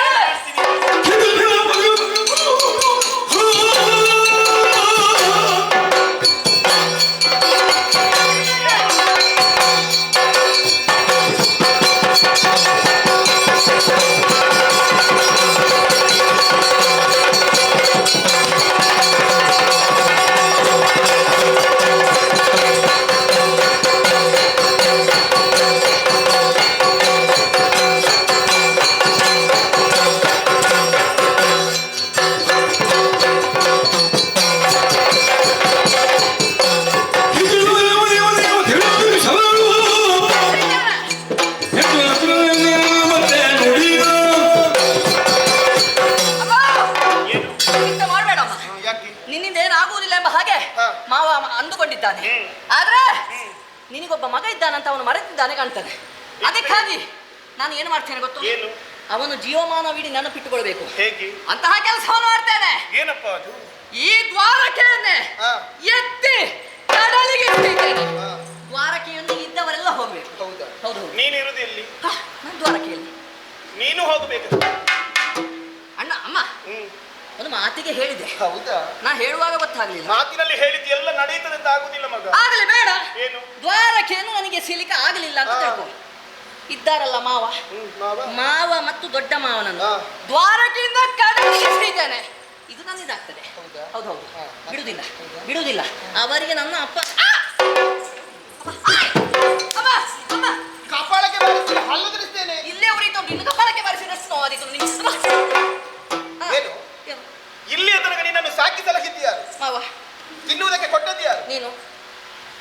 ಇದ್ದಾನೆ ಕಾಣ್ತಾನೆ. ಅದಕ್ಕಾಗಿ ನಾನು ಏನು ಮಾಡ್ತೇನೆ ಗೊತ್ತು? ಏನು? ಅವನು ಜೀವಮಾನವಿಡೀ ನೆನಪಿಟ್ಟುಕೊಳ್ಬೇಕು. ಹೇಗೆ? ಅಂತಹ ಕೆಲಸವನ್ನು ಮಾಡ್ತೇನೆ. ಏನಪ್ಪ ಅದು? ಈ ದ್ವಾರಕೆಯನ್ನೇ ಎತ್ತಿ ಕಡಲಿಗೆ ಇಟ್ಟಿದ್ದೇನೆ. ದ್ವಾರಕೆಯಲ್ಲಿ ಇದ್ದವರೆಲ್ಲ ಹೋಗ್ಬೇಕು. ಹೌದಾ? ಹೌದು. ನೀನು ಇರುದು ಎಲ್ಲಿ? ನಾನು ದ್ವಾರಕೆಯಲ್ಲಿ. ನೀನು ಹೋಗ್ಬೇಕು. ಅಣ್ಣ ಅಮ್ಮ ಒಂದು ಮಾತಿಗೆ ಹೇಳಿದೆ. ಹೌದಾ? ನಾ ಹೇಳುವಾಗ ಗೊತ್ತಾಗ್ಲಿಲ್ಲ. ಮಾತಿನಲ್ಲಿ ಹೇಳಿದ್ದು ಎಲ್ಲ ನಡೆಯುತ್ತದೆ ಅಂತ ಆಗುದಿಲ್ಲ ಮಗ. ಆಗಲಿ ಬೇಡ. ಏನು? ದ್ವಾರಕೆಯನ್ನು ನನಗೆ ಸಿಲಿಕ ಆಗಲಿಲ್ಲ ಅಂತ ತಿಳ್ಕೊ. ಇದ್ದಾರಲ್ಲ ಮಾವ, ಮಾವ ಮತ್ತು ದೊಡ್ಡ ಮಾವನನ್ನು ದ್ವಾರಕೆಯಿಂದ ಕಡಲಿಗೆ ಇಟ್ಟಿದ್ದೇನೆ. ಇದು ನನ್ನಿದಾಗ್ತದೆ. ಹೌದು ಹೌದು, ಬಿಡುದಿಲ್ಲ ಬಿಡುದಿಲ್ಲ. ಅವರಿಗೆ ನನ್ನ ಅಪ್ಪ ಕಪಾಳಕ್ಕೆ ಹಲ್ಲುದಿರಿಸ್ತೇನೆ. ಇಲ್ಲೇ ಉರಿತು ನಿನ್ನ ಕಪಾಳಕ್ಕೆ ಬಾರಿಸಿದಷ್ಟು ನೋವಾದೀತು ನಿನ್ನ. ಏನು? ಇಲ್ಲಿ ತನಕ ನಿನ್ನನ್ನು ಸಾಕಿ ಸಲಹಿದ್ದೀಯಾರು? ಮಾವ. ತಿನ್ನುವುದಕ್ಕೆ ಕೊಟ್ಟದ್ದು ಯಾರು? ನೀನು.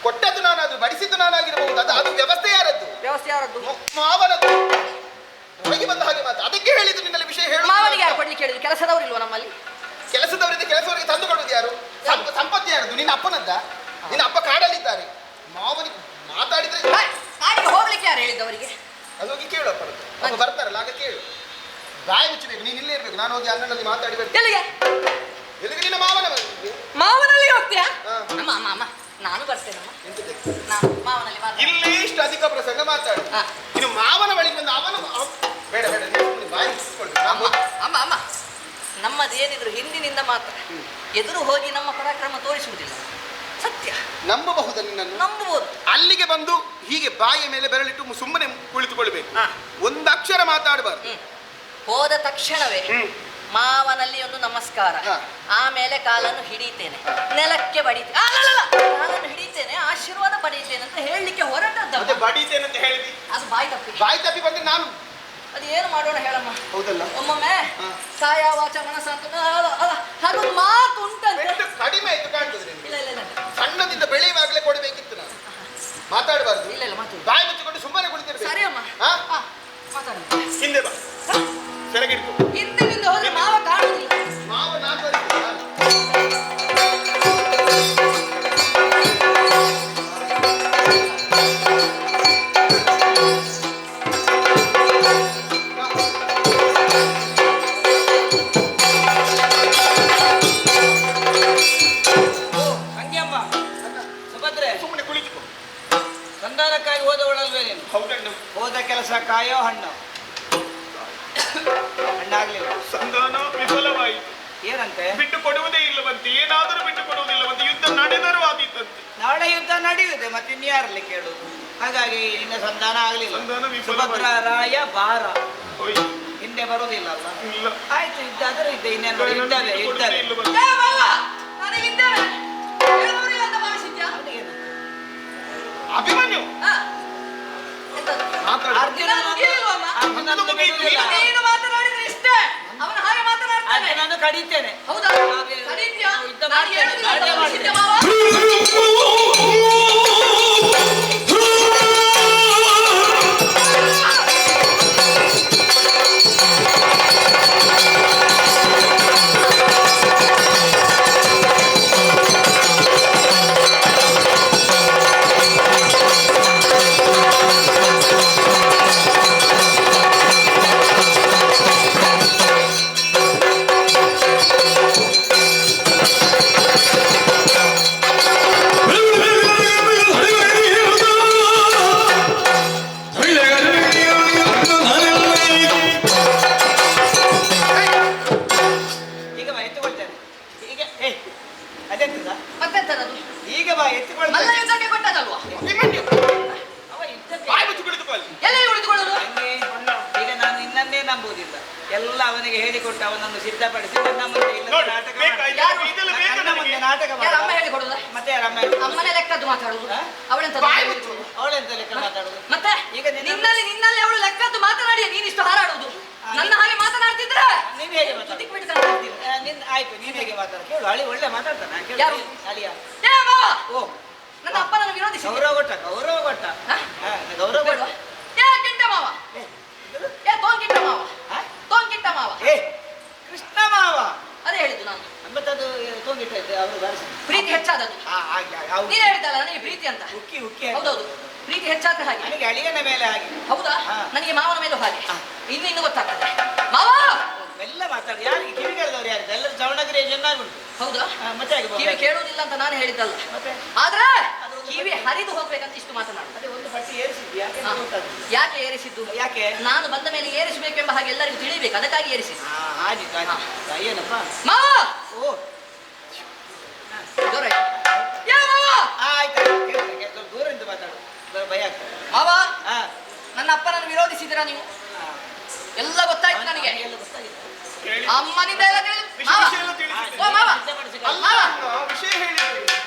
ಕೊಟ್ಟದ್ದು ನಾನಾದ್ರು, ಬಡಿಸಿದ್ದು ನಾನಾಗಿರಬಹುದು. ಅದು ವ್ಯವಸ್ಥೆ ಯಾರದ್ದು? ವ್ಯವಸ್ಥೆ ಯಾರದ್ದು? ಮಾವನದ್ದು. ಹೊರಗೆ ಬಂದ ಹಾಗೆ ಮಾತು. ಅದಕ್ಕೆ ಹೇಳಿದ್ದು ನಿನ್ನಲ್ಲಿ ವಿಷಯ ಹೇಳು. ಮಾವನಿಗೆ ಯಾರು ಕೊಡ್ಲಿಕ್ಕೆ ಹೇಳಿದ್ರು? ಕೆಲಸದವರಿಲ್ವ ನಮ್ಮಲ್ಲಿ? ಕೆಲಸದವರಿಂದ ಕೆಲಸವರಿಗೆ ತಂದು ಕೊಡುವುದು ಯಾರು? ಸಂಪತ್ತು ಯಾರದು? ನಿನ್ನ ಅಪ್ಪನದ್ದ? ನಿನ್ನ ಅಪ್ಪ ಕಾಡಲ್ಲಿದ್ದಾರೆ. ಮಾವನಿಗೆ ಮಾತಾಡಿದ್ರೆ ಕಾಡಿಗೆ ಹೋಗ್ಲಿಕ್ಕೆ ಯಾರು ಹೇಳಿದ್ದವರಿಗೆ? ಅದು ಹೋಗಿ ಕೇಳು ಅಪ್ಪನದ್ದು. ಅಪ್ಪ ಬರ್ತಾರಲ್ಲ ಆಗ ಕೇಳು. ಬಾಯಿ ಮುಚ್ಚಬೇಕು. ನೀನು ಇಲ್ಲೇ ಇರ್ಬೇಕು. ನಾನು ಹೋಗಿ ಅಣ್ಣನಲ್ಲಿ ಮಾತಾಡಿ ಬರ್ತೇನೆ. ಎಲ್ಲಿಗೆ? ಎಲ್ಲಿಗೆ? ನಿನ್ನ ಮಾವನ ಮಾವನಲ್ಲಿ ಹೋಗ್ತೀಯಾ? ಅಮ್ಮ ಅಮ್ಮ ಅಮ್ಮ ನಾನು ಬರ್ತೇನಮ್ಮ. ನಾನು ಮಾವನಲ್ಲಿ ಮಾತಾಡ. ಇಲ್ಲಿ ಇಷ್ಟು ಅಧಿಕ ಪ್ರಸಂಗ ಮಾತಾಡು. ಇನ್ನು ಮಾವನ ಬಳಿಗೆ ಬಂದು ಅವನು ಬೇಡ ಬೇಡ ಬಾಯಿ ಮುಚ್ಚಿಕೊಳ್ಳು. ಅಮ್ಮ ಅಮ್ಮ ನಮ್ಮದೇನಿದ್ರು ಹಿಂದಿನಿಂದ ಮಾತ್ರ. ಎದುರು ಹೋಗಿ ನಮ್ಮ ಪರಾಕ್ರಮ ತೋರಿಸುವುದಿಲ್ಲ. ಸತ್ಯ. ನಂಬಬಹುದು ನಿನ್ನನ್ನು? ನಂಬಬಹುದು. ಅಲ್ಲಿಗೆ ಬಂದು ಹೀಗೆ ಬಾಯಿಯ ಮೇಲೆ ಬೆರಳಿಟ್ಟು ಸುಮ್ಮನೆ ಕುಳಿತುಕೊಳ್ಬೇಕು. ಒಂದು ಅಕ್ಷರ ಮಾತಾಡಬಾರ್ದು. ಹೋದ ತಕ್ಷಣವೇ ಮಾವನಲ್ಲಿ ಒಂದು ನಮಸ್ಕಾರ, ಆಮೇಲೆ ಕಾಲನ್ನು ಹಿಡಿತೇನೆ, ನೆಲಕ್ಕೆ ಬಡಿತೇನೆ, ಕಾಲನ್ನು ಹಿಡಿತೇನೆ, ಆಶೀರ್ವಾದ ಪಡೀತೇನೆ ಅಂತ ಹೇಳಲಿಕ್ಕೆ ಹೊರಟದ್ದು. ಬಡಿತೇನೆ ಅಂತ ಹೇಳಿದಿ? ಅದು ಬಾಯಿ ತಪ್ಪಿ. ಬಾಯಿ ತಪ್ಪಿ ಬಂದ್ರೆ ನಾನು ಅದು ಏನು ಮಾಡೋಣ ಹೇಳಮ್ಮ? ಹೌದಲ್ಲ? ಒಮ್ಮೊಮ್ಮೆ ಕಾಯ ವಾಚ ಮನಸ್ಸ ಅಂತ ಹಾಗೊಂದು ಮಾತು ಉಂಟಂತೆ. ಕಡಿಮೆ ಆಯ್ತು ಕಾಣ್ತದೆ. ಇಲ್ಲ ಇಲ್ಲ ಇಲ್ಲ, ಸಣ್ಣದಿಂದ ಬೆಳೆಯುವಾಗಲೇ ಕೊಡಬೇಕಿತ್ತು. ನಾನು ಮಾತಾಡಬಾರ್ದು. ಇಲ್ಲ ಇಲ್ಲ ಮಾತು. ಬಾಯಿ ಮುಚ್ಚಿಕೊಂಡು ಸುಮ್ಮನೆ ಕುಳಿತಿರ್ಬೇಕು. ಸರಿ ಅಮ್ಮ ಮಾತಾಡ. ಹಿಂದೆ ಬಾ, ಸೆರಗಿಡ್ಕೊ. ಹಿಂದಿನಿಂದ ಹೋದ್ರೆ ಮಾವ ಕಾಣುದಿಲ್ಲ. ಮಾವ ನಾನು ಸುಮ್ಮನೆ ಕುಳಿತುಕೊ. ಸಂಧಾನಕ್ಕಾಗಿ ಹೋದವಳಲ್ವೇ ನೀನು? ಹೌದಣ್ಣ. ಹೋದ ಕೆಲಸ ಕಾಯೋ ಹಣ್ಣು? ಹಣ್ಣಾಗ್ಲಿಲ್ಲ. ಸಂಧಾನ ವಿಫಲವಾಯಿತು. ಏನಂತೆ? ಬಿಟ್ಟು ಕೊಡುವುದೇ ಇಲ್ಲವಂತೆ. ಏನಾದರೂ ಬಿಟ್ಟು ಕೊಡುವುದಿಲ್ಲವಂತೆ. ಯುದ್ಧ ನಡೆದರೂ ಆದೀತಂತೆ. ನಾಳೆ ಯುದ್ಧ ನಡೆಯುತ್ತೆ, ಮತ್ತೆ ಇನ್ಯಾರಲ್ಲಿ ಕೇಳುದು? ಹಾಗಾಗಿ ಇನ್ನ ಸಂಧಾನ ಆಗ್ಲಿಲ್ಲ. ಸಂಧಾನ ಸುಭದ್ರ ರಾಯ ಬಾರ ಹೋಯ್ತು. ಹಿಂದೆ ಬರುವುದಿಲ್ಲ ಅಲ್ಲ? ಇಲ್ಲ. ಆಯ್ತು, ಯುದ್ಧ ಆದ್ರೆ ಇದ್ದೆ. ಇನ್ನೇನು ಇದ್ದಾವೆ ಇದ್ದಾವೆ. ಅಭಿಮನ್ಯು ನಾನು ಕಡಿತೇನೆ. ಹೌದಾ? ಯುದ್ಧ ಮಾಡ್ತೇನೆ. ನಂಬುವುದಿಲ್ಲ. ಎಲ್ಲ ಅವನಿಗೆ ಹೇಳಿಕೊಟ್ಟು ಅವನನ್ನು ಸಿದ್ಧಪಡಿಸಿ ನನ್ನ ಮುಂದೆ ಇಲ್ಲ ನಾಟಕ ನನ್ನ ಮುಂದೆ ನಾಟಕ ಮತ್ತೆ ಅಮ್ಮನೇ ಲೆಕ್ಕದ್ದು ಮಾತಾಡುದು. ಅವಳೆಂತ ಲೆಕ್ಕ ಮಾತಾಡುದು? ಮತ್ತೆ ಈಗ ನಿನ್ನಲ್ಲಿ ಅವಳು ಲೆಕ್ಕದ್ದು ಮಾತನಾಡಿ ನೀನಿಷ್ಟು ಹಾರಾಡುವುದು. ನನ್ನ ಹಾಗೆ ಮಾತನಾಡ್ತಿದ್ರೆ ನೀನ್ ಹೇಗೆ ಆಯ್ತು, ನೀನ್ ಹೇಗೆ ಮಾತಾಡ ಕೇಳು. ಅಳಿ ಒಳ್ಳೆ ಮಾತಾಡ್ತಾನ ಅಳಿಯ. ಓ ನನ್ನ ಅಪ್ಪ ನನ್ನ ವಿರೋಧಿಸಿ ಗೌರವ ಕೊಟ್ಟ ಗೌರವ ಕೊಟ್ಟ ಕಿಂಟ ಮಾವ ತೋಂಕಿಟ್ಟ ಮಾವ ತೋಂಕಿಟ್ಟ ಮಾವ ಕೃಷ್ಣ ಮಾವ ಅದೇ ಹೇಳಿದ್ದು ನಾನು. ಮತ್ತದು ತೋಂಗಿಟ್ಟ ಅವರು ಪ್ರೀತಿ ಹೆಚ್ಚಾದದ್ದು ನೀನು ಹೇಳಿದ್ದಲ್ಲ ನನಗೆ ಪ್ರೀತಿ ಅಂತ. ಉಕ್ಕಿ ಹೌದೌದು, ಪ್ರೀತಿ ಹೆಚ್ಚಾದ್ರೆ ಹಾಗೆ, ನನಗೆ ಅಳಿಯನ ಮೇಲೆ ಹಾಗೆ. ಹೌದಾ? ಹಾ. ನನಗೆ ಮಾವನ ಮೇಲೂ ಹಾಗೆ. ಹಾ. ಇನ್ನು ಗೊತ್ತಾಗ್ತದೆ. ಮಾವ ಎಲ್ಲ ಮಾತಾಡಿ, ಯಾರಿಗೆ ಕಿವಿ ಕೇಳಿದವ್ರು ಯಾರಿದ್ದಾರೆ? ಎಲ್ಲರೂ ಚವಣಗಿರಿ ಚೆನ್ನಾಗುಂಟು. ಹೌದಾ? ಮತ್ತೆ ಆಗಿ ಕಿವಿ ಕೇಳುವುದಿಲ್ಲ ಅಂತ ನಾನು ಹೇಳಿದ್ದಲ್ಲ, ಮತ್ತೆ ಆದ್ರೆ ಕಿವಿ ಹರಿದು ಹೋಗ್ಬೇಕಂತ ಇಷ್ಟು ಮಾತನಾಡುದು. ಅದೇ ಒಂದು ಪಟ್ಟಿ ಏರಿಸಿದ್ವಿ, ಯಾಕೆ ಹಾ. ಗೊತ್ತಾಗ್ತದೆ. ಯಾಕೆ ಏರಿಸಿದ್ದು? ಯಾಕೆ? ನಾನು ಬಂದ ಮೇಲೆ ಏರಿಸಬೇಕೆಂಬ ಹಾಗೆ ಎಲ್ಲರಿಗೂ ತಿಳಿಬೇಕು, ಅದಕ್ಕಾಗಿ ಏರಿಸಿದ್ದು. ಆದಿತ್ತು ಆದಿತ್ತು. ಏನಪ್ಪ? ಮಾವ ಓ ಜೋರ ಯಾ ಮಾವ, ಆಯ್ತು, ಸ್ವಲ್ಪ ದೂರದಿಂದ ಮಾತಾಡು, ಭಯ ಆಗ್ತದೆ. ಮಾವ ಹಾ. ನನ್ನ ಅಪ್ಪನನ್ನು ವಿರೋಧಿಸಿದಿರಾ ನೀವು? ಎಲ್ಲ ಗೊತ್ತಾಯ್ತು ನನಗೆ. ಎಲ್ಲ ಗೊತ್ತಾಗಿದೆ. ಅಮ್ಮನಿಂದ ಎಲ್ಲ ತಿಳಿದು ಮಾವ. ವಿಷಯ ಎಲ್ಲ ತಿಳಿಸಿದೆ. ಓ ಮಾವ, ಅಲ್ಲ, ವಿಷಯ ಹೇಳಿದ್ರು.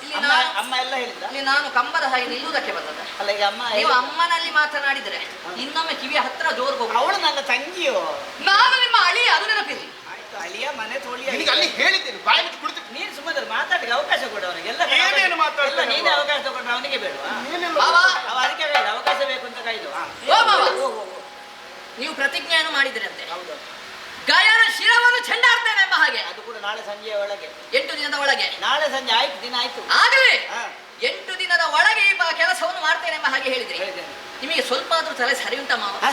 ಇಲ್ಲಿ ಅಮ್ಮ ನಾನು ಅಮ್ಮ ಎಲ್ಲ ಹೇಳಿದ್ದ? ಇಲ್ಲಿ ನಾನು ಕಂಬದ ಹಾಗೆ ನಿಲ್ಲುವುದಕ್ಕೆ ಬಂದದ. ಅಲ್ಲ ಈಗ ಅಮ್ಮ ನೀವು ಅಮ್ಮನಲ್ಲಿ ಮಾತನಾಡಿದ್ರೆ ಇನ್ನೊಮ್ಮೆ ಕಿವಿಯ ಹತ್ರ ಜೋರ್ಗೋ. ಅವಳು ನನ್ನ ತಂಗಿಯೋ? ನಾನು ನಿಮ್ಮ ಅಳಿ, ಅದು ನೆನಪಿರಲಿ. ಆಯ್ತು, ಅಳಿಯ ಮನೆ ತೋಳಿ ನಿನಗೆ ಅಲ್ಲಿ ಹೇಳಿದ್ದೇನೆ, ಬಾಯಿ ಮುಚ್ಚಿ ಕುಳಿತು. ನೀನು ಸುಮ್ಮನೆ ಮಾತಾಡಿಗೆ ಅವಕಾಶ ಕೊಡು ಅವನಿಗೆ. ಎಲ್ಲ ಏನೇನು ಮಾತಾಡ್ತಾನೆ ಎಲ್ಲ ನೀನೇ ಅವ? ಅವಕಾಶ ತಗೊಂಡ್ರೆ ಅವನಿಗೆ ಬೇಡವಾ? ಮಾವ, ಅವ ಅದಕ್ಕೆ ಬೇಡ, ಅವಕಾಶ ಬೇಕು ಅಂತ ಕಾಯ್ದು. ಓ ಮಾವ, ನೀವು ಪ್ರತಿಜ್ಞೆಯನ್ನು ಮಾಡಿದ್ರಂತೆ, ಹೌದು, ಗಾಯನ ಶಿರವನ್ನು ಚೆಂಡಾಡ್ತೇನೆ ಎಂಬ ಹಾಗೆ. ಅದು ಕೂಡ ನಾಳೆ ಸಂಜೆಯ ಒಳಗೆ. 8 ದಿನದ ಒಳಗೆ. ನಾಳೆ ಸಂಜೆ ಆಯ್ತು, ದಿನ ಆಯ್ತು. ಆಗಲಿ, ಹಾ, 8 ದಿನದ ಒಳಗೆ ಈ ಕೆಲಸವನ್ನು ಮಾಡ್ತೇನೆ ಎಂಬ ಹಾಗೆ ಹೇಳಿದ್ರಿ. ಹೇಳಿದ್ದೇನೆ. ನಿಮಗೆ ಸ್ವಲ್ಪ ಆದ್ರೂ ತಲೆ ಸರಿ ಉಂಟ ಮಾವ? ಹಾ?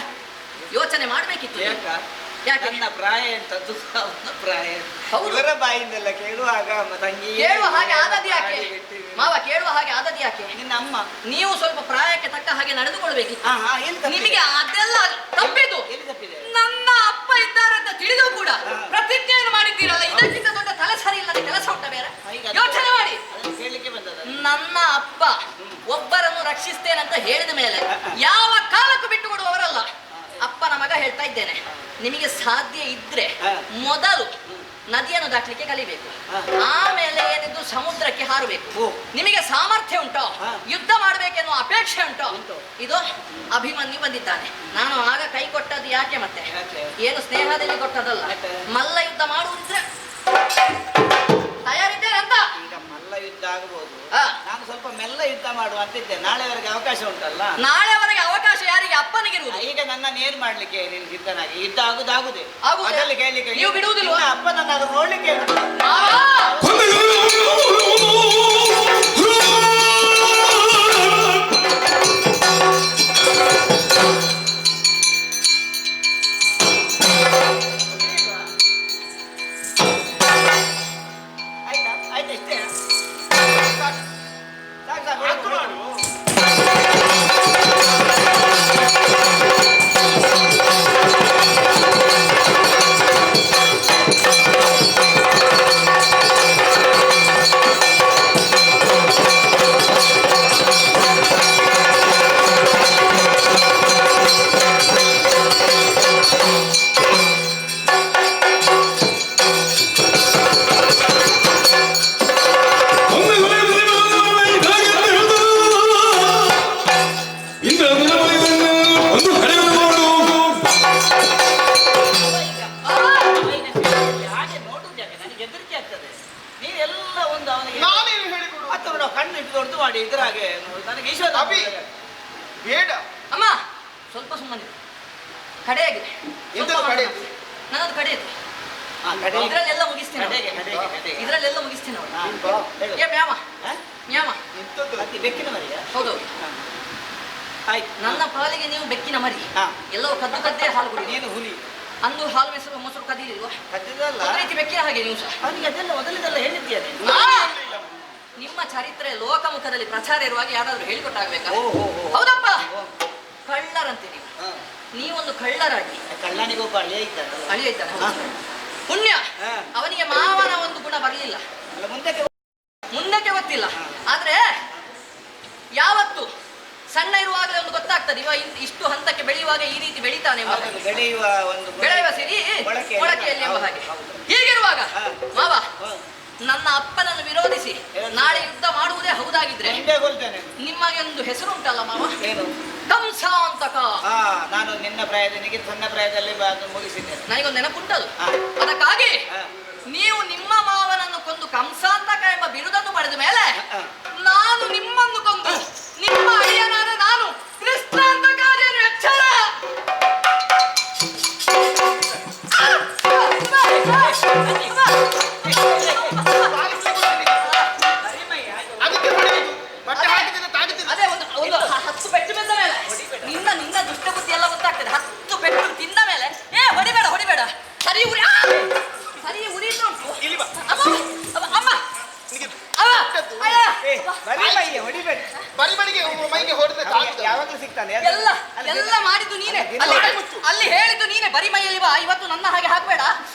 ಯೋಚನೆ ಮಾಡ್ಬೇಕಿತ್ತು. ಯಾಕ? ಯಾಕೆ? ನನ್ನ ಪ್ರಾಯ ಎಂತದ್ದು, ಅವನ ಪ್ರಾಯ. ಹೌದು. ಇವರ ಬಾಯಿಂದೆಲ್ಲ ಕೇಳುವಾಗ ತಂಗಿ ಕೇಳುವ ಹಾಗೆ ಆದದ್ದು ಯಾಕೆ ಮಾಡಿ ಬಿಟ್ಟಿವಿ. ಮಾವ? ಕೇಳುವ ಹಾಗೆ ಆದದ್ದು ಯಾಕೆ? ನಿನ್ನ ಅಮ್ಮ. ನೀವು ಸ್ವಲ್ಪ ಪ್ರಾಯಕ್ಕೆ ತಕ್ಕ ಹಾಗೆ ನಡೆದುಕೊಳ್ಬೇಕಿತ್ತು. ಹಾ ಹಾ, ಎಲ್ಲಿ ತಪ್ಪಿದೆ? ನಿಮಗೆ ಅದೆಲ್ಲ ತಪ್ಪಿದ್ದು. ಎಲ್ಲಿ ತಪ್ಪಿದೆ? ನನ್ನ ಅಪ್ಪ ಇದ್ದಾರೆ ಅಂತ ತಿಳಿದು ಕೂಡ ಹಾ. ಪ್ರತಿಜ್ಞೆಯನ್ನು ಮಾಡಿದ್ದೀರಲ್ಲ, ಇದಕ್ಕಿಂತ ದೊಡ್ಡ ತಲೆ ಸರಿ ಇಲ್ಲದ ಕೆಲಸ ಉಂಟ ಬೇರೆ? ಈಗ ಯೋಚನೆ ಮಾಡಿ. ಅದನ್ನು ಕೇಳಲಿಕ್ಕೆ ಬಂದದ. ನನ್ನ ಅಪ್ಪ ಒಬ್ಬರನ್ನು ರಕ್ಷಿಸ್ತೇನಂತ ಹೇಳಿದ ಮೇಲೆ ಯಾವ ಕಾಲಕ್ಕೂ ಬಿಟ್ಟು ಕೊಡುವವರಲ್ಲ. ಅಪ್ಪನ ಮಗ ಹೇಳ್ತಾ ಇದ್ದೇನೆ, ನಿಮಗೆ ಸಾಧ್ಯ ಇದ್ರೆ ಹಾ. ಮೊದಲು ನದಿಯನ್ನು ದಾಟ್ಲಿಕ್ಕೆ ಕಲಿಬೇಕು, ಹಾ. ಆಮೇಲೆ ಏನಿದ್ದು ಸಮುದ್ರಕ್ಕೆ ಹಾರಬೇಕು. ಓ. ನಿಮಗೆ ಸಾಮರ್ಥ್ಯ ಉಂಟೋ, ಹಾ. ಯುದ್ಧ ಮಾಡಬೇಕೆನ್ನುವ ಅಪೇಕ್ಷೆ ಉಂಟೋ? ಉಂಟು. ಇದು ಅಭಿಮನ್ಯು ಬಂದಿದ್ದಾನೆ. ನಾನು ಆಗ ಕೈ ಕೊಟ್ಟದ್ದು ಯಾಕೆ ಮತ್ತೆ? ಯಾಕೆ? ಏನು ಸ್ನೇಹದಲ್ಲಿ ಕೊಟ್ಟದಲ್ಲ, ಯಾಕೆ? ಮಲ್ಲ ಯುದ್ಧ ಮಾಡುವುದಿದ್ರೆ ತಯಾರಿದ್ದೇನೆ ಅಂತ. ಈಗ ಮಲ್ಲ ಯುದ್ಧ ಆಗಬಹುದು. ಹಾ. ನಾನು ಸ್ವಲ್ಪ ಮೆಲ್ಲ ಯುದ್ಧ ಮಾಡುವ ಅಂತಿದ್ದೆ. ನಾಳೆವರೆಗೆ ಅವಕಾಶ ಉಂಟಲ್ಲ? ನಾಳೆವರೆಗೆ ಅವಕಾಶ ಯಾರಿಗೆ? ಅಪ್ಪನಿಗಿರುವುದು. ಈಗ ನನ್ನನ್ನು ಏನ್ ಮಾಡ್ಲಿಕ್ಕೆ ನೀನು ಸಿದ್ಧನಾಗಿ? ಯುದ್ಧ ಆಗುದಾಗುದೇ ಆಗುದೇ? ಅದರಲ್ಲಿ ಕೇಳಲಿಕ್ಕೆ ನೀವು ಬಿಡುವುದಿಲ್ವಾ? ನಿನ್ನ ಅಪ್ಪ ನನ್ನ ಅದು ನೋಡ್ಲಿಕ್ಕೆ ಮಾವ! ಆಯ್ತಾ? ಆಯ್ತಾ? ಇಷ್ಟೇ ಸಾಕು ಸಾಕು ಮಾತು ಸಾಕು. ಮಾಡು. ಒಂದು ಹಳೆ ಮಾಡು. ಹಾಗೆ ನೋಡುದು ಯಾಕೆ? ನನಗೆ ಹೆದರಿಕೆ ಆಗ್ತದೆ. ನೀನೆಲ್ಲ ಒಂದು ಅವನಿಗೆ ನಾನೇನು ಹೇಳಿಕೊಡು? ಮತ್ತೆ ನೋಡು, ಕಣ್ಣು ಇಟ್ಟು ದೊಡ್ಡದು ಮಾಡಿ ಇದ್ರ ಹಾಗೆ ನನಗೆ ಈಶ್ವರ ಅಭಿ. ಬೇಡ. ಅಮ್ಮ ಸ್ವಲ್ಪ ಸುಮ್ಮನೆ ಕಡೆಯಾಗಿದೆ. ಎಂತದು ಕಡೆ? ನನ್ನದು ಕಡೆಯಿದೆ. ಕಡೆ ಇದ್ರಲ್ಲೆಲ್ಲ ಮುಗಿಸ್ತೇನೆ ಅವ್ರು. ಕಡೆಗೆ ಇದ್ರಲ್ಲೆಲ್ಲ ಮುಗಿಸ್ತೇನೆ ಅವ್ರು. ನೀನು ಬಾ, ಹೇಳು. ಏ ಮ್ಯಾಮ, ಹಾ? ಮ್ಯಾಮ. ಇಂಥದ್ದು ಅತಿ ಬೆಕ್ಕಿನ ಮರಿಯಾ? ಹೌದು, ಆಯ್ತು. ನನ್ನ ಪಾಲಿಗೆ ನೀವು ಬೆಕ್ಕಿನ ಮರಿ. ಹಾ. ಎಲ್ಲವೂ ಕದ್ದು ಕದ್ದೇ ಹಾಲು ಕುಡಿ. ನೀನು ಹುಲಿ. ಅಂದು ಹಾಲು ಮೊಸರು ಕದಿಲಿಲ್ವಾ? ಕದ್ದಿದ್ದಲ್ಲ. ಅದೇ ರೀತಿ ಬೆಕ್ಕಿನ ಹಾಗೆ ನೀವು ಸಹ. ಅವನಿಗೆ ಅದೆಲ್ಲ ಮೊದಲಿದೆಲ್ಲ ಹೇಳಿದ್ಯಾ ನೀನು? ಆ! ನಿಮ್ಮ ಚರಿತ್ರೆ ಲೋಕಮುಖದಲ್ಲಿ ಪ್ರಚಾರ ಇರುವಾಗ ಯಾರಾದ್ರೂ ಹೇಳಿಕೊಟ್ಟಾಗಬೇಕಾ? ಓ, ಓ, ಓ. ಹೌದಪ್ಪ, ಓ. ಕಳ್ಳರಂತೆ ನೀವು. ಹಾ. ನೀವೊಂದು ಕಳ್ಳರಾಗಿ ಕಳ್ಳನಿಗೊಬ್ಬ ಅಳಿಯ ಇದ್ದಾನಲ್ಲ? ಅಳಿಯ ಇದ್ದಾನೆ. ಹಾ. ಪುಣ್ಯ, ಹಾ. ಅವನಿಗೆ ಮಾವನ ಒಂದು ಗುಣ ಬರಲಿಲ್ಲ, ಅಲ್ಲ, ಮುಂದಕ್ಕೆ ಮುಂದಕ್ಕೆ ಗೊತ್ತಿಲ್ಲ. ಹಾ. ಆದ್ರೆ ಯಾವತ್ತು ಸಣ್ಣ ಇರುವಾಗಲೇ ಒಂದು ಗೊತ್ತಾಗ್ತದೆ, ಇವ ಇಷ್ಟು ಹಂತಕ್ಕೆ ಬೆಳೆಯುವಾಗ ಈ ರೀತಿ ಬೆಳಿತಾನೆ ಎಂಬ ಹಾಗೆ. ಹೌದು, ಬೆಳೆಯುವ ಒಂದು ಬೆಳೆಯುವ ಸಿರಿ ಮೊಳಕೆಯಲ್ಲಿ ಮೊಳಕೆಯಲ್ಲಿ ಎಂಬ ಹಾಗೆ. ಹೌದು. ಹೀಗಿರುವಾಗ ಹಾ. ಮಾವ, ಹಾ. ನನ್ನ ಅಪ್ಪನನ್ನು ವಿರೋಧಿಸಿ ಏನು? ನಾಳೆ ಯುದ್ಧ ಮಾಡುವುದೇ ಹೌದಾಗಿದ್ರೆ ಮುಂದೆ ಕೊಲ್ತೇನೆ. ನಿಮಗೆ ಒಂದು ಹೆಸರು ಉಂಟಲ್ಲ ಮಾವ, ಏನು? ಕಂಸಾಂತಕ. ಹಾ, ನಾನು ನಿನ್ನ ಪ್ರಾಯದನಿಗೆ ಸಣ್ಣ ಪ್ರಾಯದಲ್ಲಿ ಅದು ಮುಗಿಸಿದ್ದೇನೆ. ನನಗೊಂದು ನೆನಪುಂಟದು. ಹಾ. ಅದಕ್ಕಾಗಿ ಹಾ. ನೀವು ನಿಮ್ಮ ಮಾವನನ್ನು ಕೊಂದು ಕಂಸಾಂತಕ ಎಂಬ ಬಿರುದನ್ನು ಪಡೆದ ಮೇಲೆ ಹಾ. ನಾನು ನಿಮ್ಮನ್ನು ಕೊಂದು ನಿಮ್ಮ ಅಳಿಯನಾದ ನಾನು ಕೃಷ್ಣಾಂತಕಾರ್ಯನು ಎಚ್ಚರ. ಹರಿಮಯ್ಯ, ಅದಕ್ಕೆ ಹೊಡೆಯುದು. ಬಟ್ಟೆ ಹಾಕಿದ್ರೆ ತಾಗುತ್ತಿಲ್ಲ. ಅದೇ ಒಂದು 10 ಪೆಟ್ಟು ಬಿದ್ದ ಎಲ್ಲ ಎಲ್ಲ ಮಾಡಿದ್ದು ನೀನೆ. ಅಲ್ಲಿ ಹೇಳಿದ್ದು ನೀನೆ, ಬರಿ ಮೈಯಲ್ಲಿ ಬಾ, ಇವತ್ತು ನನ್ನ ಹಾಗೆ ಹಾಕ್ಬೇಡ.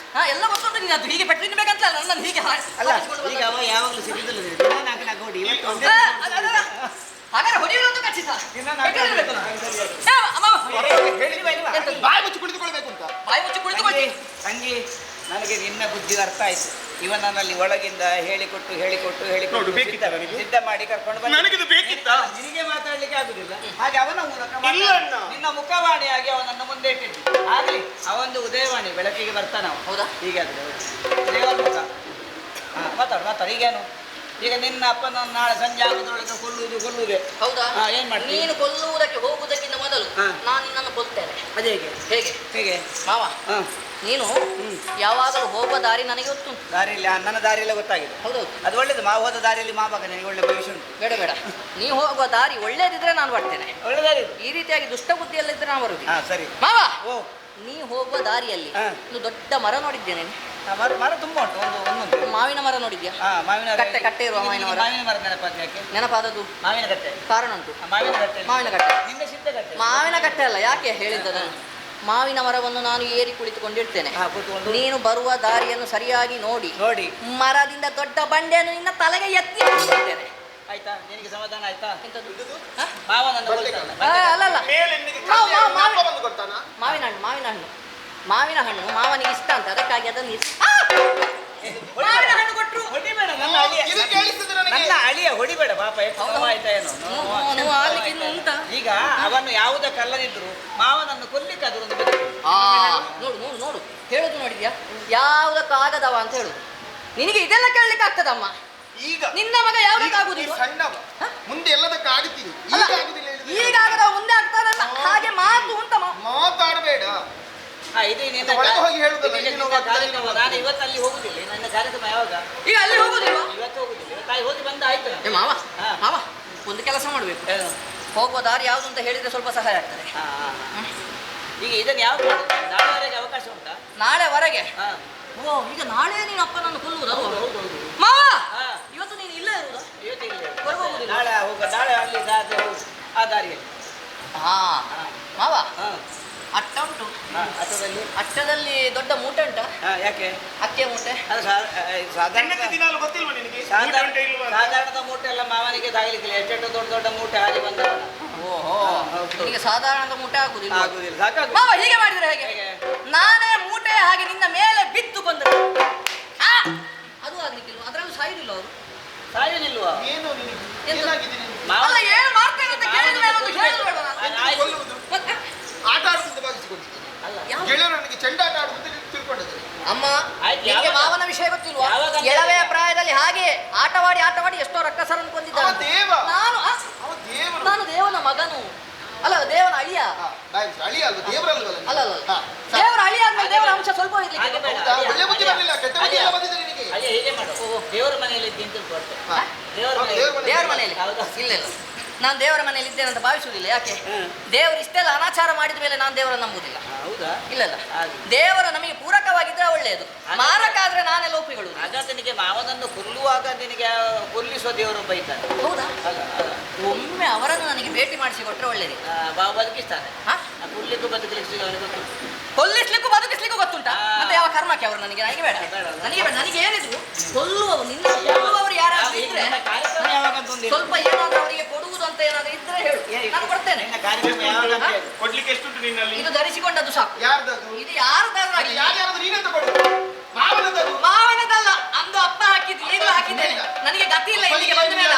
ಎಲ್ಲ ಗೊತ್ತುಂಟು ನೀನು, ಅದು ಹೀಗೆ ಪೆಟ್ಟು ತಿನ್ಬೇಕಂತ ನನ್ನನ್ನು ಹೀಗೆ ಅಲ್ಲ ಈಗ ಅವ ಯಾವಾಗಲೂ ಸಿಗುದಿಲ್ಲ ನಗೋಡಿ ಇವತ್ತು ಹಾಗಾದ್ರೆ ಹೊಡೆಯುವುದು ಖಚಿತ. ಬಾಯಿ ಮುಚ್ಚಿ ಕುಳಿತುಕೊಳ್ಬೇಕು ಅಂತ. ಬಾಯಿ ಮುಚ್ಚಿ ಕುಳಿತುಕೊಳ್ಳಿ ತಂಗಿ. ನನಗೆ ನಿನ್ನ ಬುದ್ಧಿ ಅರ್ಥ ಆಯ್ತು. ಇವನನ್ನಲ್ಲಿ ಒಳಗಿಂದ ಹೇಳಿಕೊಟ್ಟು ಸಿದ್ಧ ಮಾಡಿ ಕರ್ಕೊಂಡು ಬಂದ. ನನಗಿದು ಬೇಕಿತ್ತ? ನಿನಗೆ ಮಾತಾಡ್ಲಿಕ್ಕೆ ಆಗುದಿಲ್ಲ. ಹಾಗೆ ಅವನ ಮೂಲಕ ನಿನ್ನ ಮುಖವಾಣಿಯಾಗಿ ಅವನನ್ನು ಮುಂದೆ ಇಟ್ಟಿದ್ದು. ಆಗ್ಲಿ ಅವೊಂದು ಉದಯವಾಣಿ, ಬೆಳಕಿಗೆ ಬರ್ತಾನ ಅವ. ಹೌದಾ? ಹೀಗಾದ್ರೆ ದೇವರ ಮುಖ. ಮಾತಾಡು ಈಗೇನು? ಈಗ ನಿನ್ನ ಅಪ್ಪನ ನಾಳೆ ಸಂಜೆ ಆಗೋದ್ರೊಳಗೆ ಕೊಲ್ಲುವುದೇ. ಹೌದಾ? ಏನ್ ಮಾಡ್ತೀನಿ? ನೀನು ಕೊಲ್ಲುವುದಕ್ಕೆ ಹೋಗುವುದಕ್ಕಿಂತ ಮೊದಲು ನಾನು ನಿನ್ನನ್ನು ಕೊಲ್ತೇನೆ. ಅದೇ ಹೇಗೆ ಮಾವ, ನೀನು ಯಾವಾಗಲೂ ಹೋಗುವ ದಾರಿ ನನಗೆ ಗೊತ್ತುಂಟು. ದಾರಿಯಲ್ಲಿ ನನ್ನ ದಾರಿಯೆಲ್ಲ ಗೊತ್ತಾಗಿದೆ. ಹೌದೌದು, ಅದು ಒಳ್ಳೇದು. ಮಾವು ಹೋದ ದಾರಿಯಲ್ಲಿ ಮಾವಾಗ ನನಗೆ ಒಳ್ಳೆ ಭವಿಷ್ಯ ಉಂಟು. ಬೇಡ ನೀ ಹೋಗುವ ದಾರಿ ಒಳ್ಳೇದಿದ್ರೆ ನಾನು ಬರ್ತೇನೆ. ಒಳ್ಳೆ ದಾರಿ. ಈ ರೀತಿಯಾಗಿ ದುಷ್ಟ ಬುದ್ಧಿಯಲ್ಲಿದ್ರೆ ನಾನು ಬರುವುದಿಲ್ಲ. ಸರಿ ಮಾವ. ಓ, ನೀ ಹೋಗುವ ದಾರಿಯಲ್ಲಿ ಒಂದು ದೊಡ್ಡ ಮರ ನೋಡಿದ್ದೇನೆ. ಮರ ತುಂಬಾ ಉಂಟು. ಒಂದೊಂದು ಮಾವಿನ ಮರ ನೋಡಿದ್ಯಾ? ಮಾವಿನ ಕಟ್ಟೆ ಇರುವ ಮಾವಿನ ಮರ. ಮಾವಿನ ಮರ ನೆನಪಾದದ್ದು ಮಾವಿನ ಕಟ್ಟೆ ಕಾರಣ ಉಂಟು. ಮಾವಿನ ಕಟ್ಟೆ ನಿನ್ನೆ ಸಿದ್ಧ ಕಟ್ಟೆ. ಮಾವಿನ ಕಟ್ಟೆ ಅಲ್ಲ, ಯಾಕೆ ಹೇಳಿದ್ದದ? ಮಾವಿನ ಮರವನ್ನು ನಾನು ಏರಿ ಕುಳಿತುಕೊಂಡಿರ್ತೇನೆ. ನೀನು ಬರುವ ದಾರಿಯನ್ನು ಸರಿಯಾಗಿ ನೋಡಿ ಮರದಿಂದ ದೊಡ್ಡ ಬಂಡೆಯನ್ನು ನಿನ್ನ ತಲೆಗೆ ಎತ್ತಿ ಹಾಕುತ್ತೇನೆ. ಆಯ್ತಾ? ನಿನಗೆ ಸಮಾಧಾನ ಆಯ್ತಾ? ಅಲ್ಲಲ್ಲ, ಮಾವಿನ ಹಣ್ಣು ಮಾವನಿಗೆ ಇಷ್ಟ ಅಂತ, ಅದಕ್ಕಾಗಿ ಅದನ್ನು ಮಾವಿನ ಹಣ್ಣು ಕೊಟ್ಟರು. ನನ್ನ ಅಳಿಯ ಹೊಡಿಬೇಡ ಪಾಪ. ಈಗ ಅವನು ಯಾವುದಕ್ಕಲ್ಲದಿದ್ರು ಮಾವನನ್ನು ಕೊಲ್ಲಿಕ್ಕೆ ಅದು ಒಂದು ನೋಡು ಹೇಳುದು ನೋಡಿದ್ಯಾ? ಯಾವುದಕ್ಕಾಗದವ ಅಂತ ಹೇಳುದು. ನಿನಗೆ ಇದೆಲ್ಲ ಕೇಳಲಿಕ್ಕೆ ಆಗ್ತದಮ್ಮ? ಈಗ ನಿನ್ನ ಮಗ ಯಾವುದಕ್ಕಾಗುದಿಲ್ಲ? ಸಣ್ಣವ, ಮುಂದೆ ಎಲ್ಲದಕ್ಕೆ ಆಗುತ್ತೀನಿ. ಈಗ ಆಗದ ಮುಂದೆ ಆಗ್ತಾರಲ್ಲ, ಹಾಗೆ ಮಾತು ಉಂಟ. ಮಾತಾಡಬೇಡ. ಹೋಗಿ ಹೇಳುದಲ್ಲ. ನಾನು ಇವತ್ತು ಅಲ್ಲಿ ಹೋಗುದಿಲ್ಲ. ನನ್ನ ಕಾರ್ಯಕ್ರಮ ಯಾವಾಗ? ಈಗ ಅಲ್ಲಿ ಹೋಗುದಿಲ್ಲ. ಇವತ್ತು ಹೋಗುದಿಲ್ಲ. ತಾಯಿ ಹೋಗಿ ಬಂದ ಆಯ್ತು. ಮಾವ ಒಂದು ಕೆಲಸ ಮಾಡಬೇಕು. ಹೋಗುವ ದಾರಿ ಯಾವುದು ಅಂತ ಹೇಳಿದ್ರೆ ಸ್ವಲ್ಪ ಸಹಾಯ ಆಗ್ತದೆ. ಈಗ ಇದನ್ನು ಯಾವ್ದು ಮಾಡುದು? ನಾಳೆವರೆಗೆ ಅವಕಾಶ ಉಂಟಾ? ನಾಳೆವರೆಗೆ? ಓ, ಈಗ ನಾಳೆ ನೀನು ಅಪ್ಪನನ್ನು ಕೊಲ್ಲುವುದು? ಮಾವ, ಇವತ್ತು ನೀನು ಇಲ್ಲೇ ಇರುವುದಾ? ಇವತ್ತು ಇಲ್ಲ. ನಾಳೆ ಹೋಗ. ನಾಳೆ ಅಲ್ಲಿ ಆ ದಾರಿಯಲ್ಲಿ. ಮಾವ, ಅಟ್ಟ ಉಂಟು. ಅಟ್ಟದಲ್ಲಿ ದೊಡ್ಡ ಮೂಟೆ ಉಂಟಾ? ಯಾಕೆ? ಅಕ್ಕಿ ಮೂಟೆ. ಸಾಧಾರಣದ ಮೂಟೆ ಎಲ್ಲ ಮಾವನಿಗೆ ತಾಗಲಿಕ್ಕಿಲ್ಲ. ಎಷ್ಟು ದೊಡ್ಡ ಮೂಟೆ ಹಾರಿ ಬಂದ. ಓಹೋ, ನಿನಗೆ ಸಾಧಾರಣದ ಮೂಟೆ ಆಗುದಿಲ್ಲ. ಮಾವ ಹೀಗೆ ಮಾಡಿದ್ರೆ ಹೇಗೆ? ನಾನೇ ಮೂಟೆ ಹಾಗೆ ನಿನ್ನ ಮೇಲೆ ಬಿತ್ತು ಬಂದ್ರೆ ಅದು ಆಗ್ಲಿಕ್ಕಿಲ್ಲ. ಅದರಲ್ಲೂ ಸಾಯುದಿಲ್ಲ ಅವರು. ಸಾಯುದಿಲ್ವಾ? ಏನು ಏನು ಮಾಡ್ತೇನೆ ಅಂತ ಕೇಳಿದ್ರೆ ಆಟ ಆಡುವುದು ಭಾವಿಸಿಕೊಂಡಿದ್ದೇನೆ. ಗೆಳೆಯರು ನನಗೆ ಚೆಂಡಾಟ ಆಡುವುದು ತಿಳ್ಕೊಂಡಿದ್ದೇನೆ. ಅಮ್ಮ, ನಿನಗೆ ಮಾವನ ವಿಷಯ ಗೊತ್ತಿಲ್ವಾ? ಎಳವೆಯ ಪ್ರಾಯದಲ್ಲಿ ಹಾಗೆ ಆಟವಾಡಿ ಎಷ್ಟೋ ರಕ್ಕಸರನ್ನು ಕೊಂದಿದ್ದಾನೆ. ನಾನು ದೇವನ ಮಗನು ಅಲ್ಲ, ದೇವನ ಅಳಿಯ. ಅಳಿಯ ಅಲ್ವ? ದೇವರಲ್ವಲ್ಲ? ಅಲ್ಲ, ದೇವರ ಅಳಿಯ ಆದ್ಮೇಲೆ ದೇವರ ಅಂಶ ಸ್ವಲ್ಪ ಇರ್ಲಿಕ್ಕೆ. ಒಳ್ಳೆ ಬುದ್ಧಿ ಬರಲಿಲ್ಲ, ಕೆಟ್ಟ ಬುದ್ಧಿ ಎಲ್ಲ ಬಂದಿದೆ ನಿನಗೆ. ಹೇಗೆ ಮಾಡು? ದೇವರ ಮನೆಯಲ್ಲಿ ದೇವರ ಮನೆಯಲ್ಲಿ ಇಲ್ಲ. ನಾನು ದೇವರ ಮನೆಯಲ್ಲಿ ಇದ್ದೇನೆ ಅಂತ ಭಾವಿಸುವುದಿಲ್ಲ. ಯಾಕೆ? ದೇವರು ಇಷ್ಟೆಲ್ಲ ಅನಾಚಾರ ಮಾಡಿದ ಮೇಲೆ ನಾನು ದೇವರನ್ನು ನಂಬುವುದಿಲ್ಲ. ಇಲ್ಲ, ದೇವರು ನಮಗೆ ಪೂರಕವಾಗಿದ್ರೆ ಒಳ್ಳೆಯದು, ಮಾರಕ ಆದ್ರೆ ನಾನೆಲ್ಲ ಒಪ್ಪಿಕೊಳ್ಳುವುದು. ಹಾಗಾದ್ರೆ ನಿನಗೆ ಮಾವನನ್ನು ಕೊಲ್ಲುವಾಗ ನಿನಗೆ ಕೊಲ್ಲಿಸುವ ದೇವರು ಬೈತಾನೆ. ಹೌದಾ? ಒಮ್ಮೆ ಅವರನ್ನು ನನಗೆ ಭೇಟಿ ಮಾಡಿಸಿಕೊಟ್ರೆ ಒಳ್ಳೇದು. ಬದುಕಿಸ್ತಾನೆ. ಕೊಲ್ಲಿಕ್ಕೂ ಕೊಲ್ಲಿಸ್ಲಿಕ್ಕೂ ಬದುಕಿಸ್ಲಿಕ್ಕೂ ಗೊತ್ತುಂಟಾ? ಮತ್ತೆ ಯಾವ ಕರ್ಮಕ್ಕೆ ಅವರು ನನಗೆ ಬೇಡ. ನನಗೆ ಏನಿದ್ರು ಕೊಲ್ಲುವವರು, ನಿನ್ನ ಕೊಲ್ಲುವವರು ಯಾರಾದ್ರೂ ಇದ್ರೆ ಸ್ವಲ್ಪ ಏನಾದ್ರೂ ಅವರಿಗೆ ಕೊಡುವುದು ಅಂತ ಏನಾದ್ರೂ ಇದ್ರೆ ಹೇಳು, ನಾನು ಕೊಡ್ತೇನೆ. ಕೊಡ್ಲಿಕ್ಕೆ ಎಷ್ಟುಂಟು ನಿನ್ನಲ್ಲಿ? ಇದು ಧರಿಸಿಕೊಂಡದ್ದು ಸಾಕು. ಇದು ಯಾರ್ದಾದ್ರೂ ನೀನೇ ತಗೊಳ್ಳು. ಮಾವನದಲ್ಲ, ಅಂದು ಅಪ್ಪ ಹಾಕಿದ್ದು, ಈಗಲೂ ಹಾಕಿದ್ದೇನೆ. ನನಗೆ ಗತಿ ಇಲ್ಲ ಇಲ್ಲಿಗೆ ಬಂದ ಮೇಲೆ.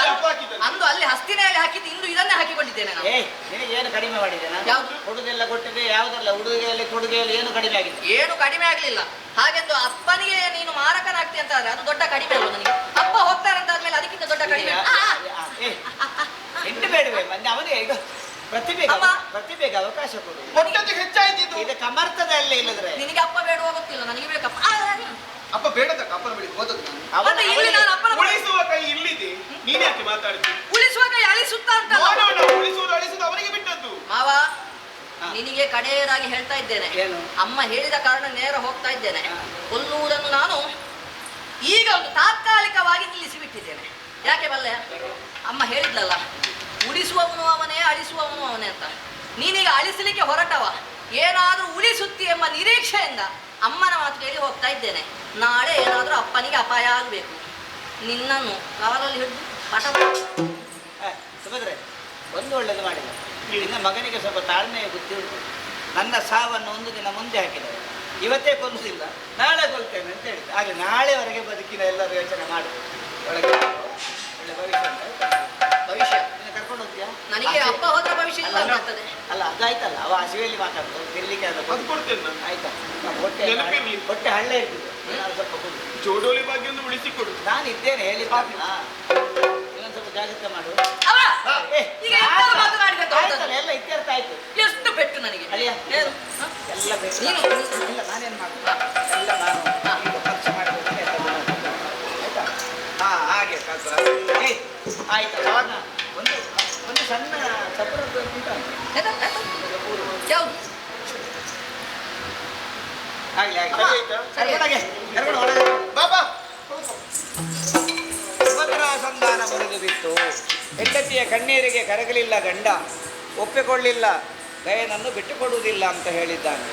ಅಂದು ಅಲ್ಲಿ ಹಸ್ತಿನಲ್ಲಿ ಹಾಕಿದ್ದು, ಇಂದು ಇದನ್ನೇ ಹಾಕಿಕೊಂಡಿದ್ದೇನೆ ನಾನು. ಏನು ಕಡಿಮೆ ಮಾಡಿದೆ? ಯಾವುದು? ಕೊಡುಗೆಲ್ಲ ಕೊಟ್ಟಿದೆ. ಯಾವುದಲ್ಲ ಉಡುಗೆಯಲ್ಲಿ ಕೊಡುಗೆಯಲ್ಲಿ ಏನು ಕಡಿಮೆ ಆಗಿದೆ? ಏನು ಕಡಿಮೆ ಆಗ್ಲಿಲ್ಲ. ಹಾಗೆಂದು ಅಪ್ಪನಿಗೆ ನೀನು ಮಾರಕನಾಗ್ತಿ ಅಂತ ಆದ್ರೆ ಅದು ದೊಡ್ಡ ಕಡಿಮೆ ಅಲ್ವ ನನಗೆ? ಅಪ್ಪ ಹೋಗ್ತಾರಂತ ಆದ್ಮೇಲೆ ಅದಕ್ಕಿಂತ ದೊಡ್ಡ ಕಡಿಮೆ ಎಂಟು ಬೇಡವೆ? ಮೊನ್ನೆ ಅವನಿಗೆ ಈಗ ಪ್ರತಿಭೆಗೆ ಅವಕಾಶ ಕೊಡು. ಕೊಟ್ಟದ್ದು ಹೆಚ್ಚಾಯ್ತಿದ್ದು. ಇದು ಕಮರ್ತದಲ್ಲೇ ಇಲ್ಲದ್ರೆ ನಿನಗೆ ಅಪ್ಪ ಬೇಡುವ ಗೊತ್ತಿಲ್ಲ, ನನಗೆ ಬೇಕಪ್ಪ. ಅಪ್ಪ ಬೇಡದಕ್ಕ ಅಪ್ಪನ ಬಳಿ ಹೋದದ್ದು ಉಳಿಸುವ ಕೈ ಇಲ್ಲಿದೆ, ನೀನ್ ಯಾಕೆ ಮಾತಾಡ್ತೀನಿ? ಉಳಿಸುವ ಕೈ ಅಳಿಸುತ್ತ ಅಂತ. ಉಳಿಸುವುದು ಅಳಿಸುವುದು ಅವನಿಗೆ ಬಿಟ್ಟದ್ದು. ಮಾವ, ನಿನಗೆ ಕಡೆಯದಾಗಿ ಹೇಳ್ತಾ ಇದ್ದೇನೆ. ಅಮ್ಮ ಹೇಳಿದ ಕಾರಣ ನೇರ ಹೋಗ್ತಾ ಇದ್ದೇನೆ. ಕೊಲ್ಲುವುದನ್ನು ನಾನು ಈಗ ಒಂದು ತಾತ್ಕಾಲಿಕವಾಗಿ ನಿಲ್ಲಿಸಿ ಬಿಟ್ಟಿದ್ದೇನೆ. ಯಾಕೆ ಬಲ್ಲೆ? ಅಮ್ಮ ಹೇಳಿದ್ಲಲ್ಲ, ಉಳಿಸುವವನು ಅವನೇ, ಅಳಿಸುವವನು ಅವನೇ ಅಂತ. ನೀನೀಗ ಅಳಿಸಲಿಕ್ಕೆ ಹೊರಟವ, ಏನಾದ್ರೂ ಉಳಿಸುತ್ತಿ ಎಂಬ ನಿರೀಕ್ಷೆಯಿಂದ ಅಮ್ಮನ ಮಾತು ಕೇಳಿ ಹೋಗ್ತಾ ಇದ್ದೇನೆ. ನಾಳೆ ಏನಾದ್ರೂ ಅಪ್ಪನಿಗೆ ಅಪಾಯ ಆಗಬೇಕು, ನಿನ್ನನ್ನು ಕಾಲಲ್ಲಿ ಹಿಡಿದು ಪಟ ಸುಭದ್ರೆ ಒಂದು ಒಳ್ಳೇದು ಮಾಡಿಲ್ಲ. ನಿನ್ನ ಮಗನಿಗೆ ಸ್ವಲ್ಪ ತಾಳ್ಮೆಯ ಬುದ್ಧಿ ಉಂಟು. ನನ್ನ ಸಾವನ್ನು ಒಂದು ದಿನ ಮುಂದೆ ಹಾಕಿದ್ದಾರೆ, ಇವತ್ತೇ ಕೊಲ್ಲಿಲ್ಲ ನಾಳೆ ಕೊಲ್ತೇನೆ ಅಂತ ಹೇಳಿದ್ದೆ. ಹಾಗೆ ನಾಳೆವರೆಗೆ ಬದುಕಿನ ಎಲ್ಲರೂ ಯೋಚನೆ ಮಾಡು. ಒಳಗೆ ಒಳ್ಳೆ ಭವಿಷ್ಯ ಉಂಟು. ಭವಿಷ್ಯ ಕರ್ಕೊಂಡು ಹೋಗ್ತೀಯಾ? ನನಗೆ ಅಪ್ಪ ಹೋದ್ರೆ ಭವಿಷ್ಯ ಇಲ್ಲ ಆಗ್ತದೆ. ಅಲ್ಲ ಅದಾಯ್ತಲ್ಲ, ಅವ ಹಸಿವೆಯಲ್ಲಿ ಮಾತಾಡ್ತಾರೆ ತಿರ್ಲಿಕ್ಕೆ ಆಯ್ತಾ? ಹೊಟ್ಟೆ ಹಳ್ಳೆ ಇರ್ತದೆ, ಸ್ವಲ್ಪ ಕೊಡು. ಜೋಡೋಲಿ ಭಾಗ್ಯ ಉಳಿಸಿಕೊಡು. ನಾನು ಇದ್ದೇನೆ ಹೇಳಿ ಇನ್ನೊಂದು ಸ್ವಲ್ಪ ಜಾಗ್ರತೆ ಮಾಡು. ಅವ ಏ, ಈಗ ಎಂತ ಮಾತನಾಡಿದ ಅಂತ ಆಯ್ತಲ್ಲ, ಎಲ್ಲ ಇತ್ಯರ್ಥ ಆಯ್ತು. ಎಷ್ಟು ಪೆಟ್ಟು ನನಗೆ ಅಳಿಯ ಏನು? ಹ? ಎಲ್ಲ ಬೇಕು. ನೀನು ಇಲ್ಲ ನಾನೇನು ಮಾಡುದು, ಎಲ್ಲ ನಾನು ಈಗ ಖರ್ಚು ಮಾಡಬೇಕು ಆಯ್ತಾ? ಹಾ ಹಾಗೆ ಏಯ್ ಆಯ್ತಲ್ಲ, ಒಂದು ಒಂದು ಸಣ್ಣ ಸಪುರದ್ದು ಉಂಟು. ಯಾವುದು? ಆಗ್ಲಿ ಆಗ್ಲಿ ಸರಿ. ಕರ್ಕೊಂಡು ಒಳಗೆ ಬಾಬಾ ಸುಭದ್ರಾ ಸಂಧಾನ ಮುರಿದು ಬಿತ್ತು. ಹೆಂಡತಿಯ ಕಣ್ಣೀರಿಗೆ ಕರಗಲಿಲ್ಲ ಗಂಡ, ಒಪ್ಪಿಕೊಳ್ಳಿಲ್ಲ, ಗಯನನ್ನು ಬಿಟ್ಟುಕೊಡುವುದಿಲ್ಲ ಅಂತ ಹೇಳಿದ್ದಾನೆ.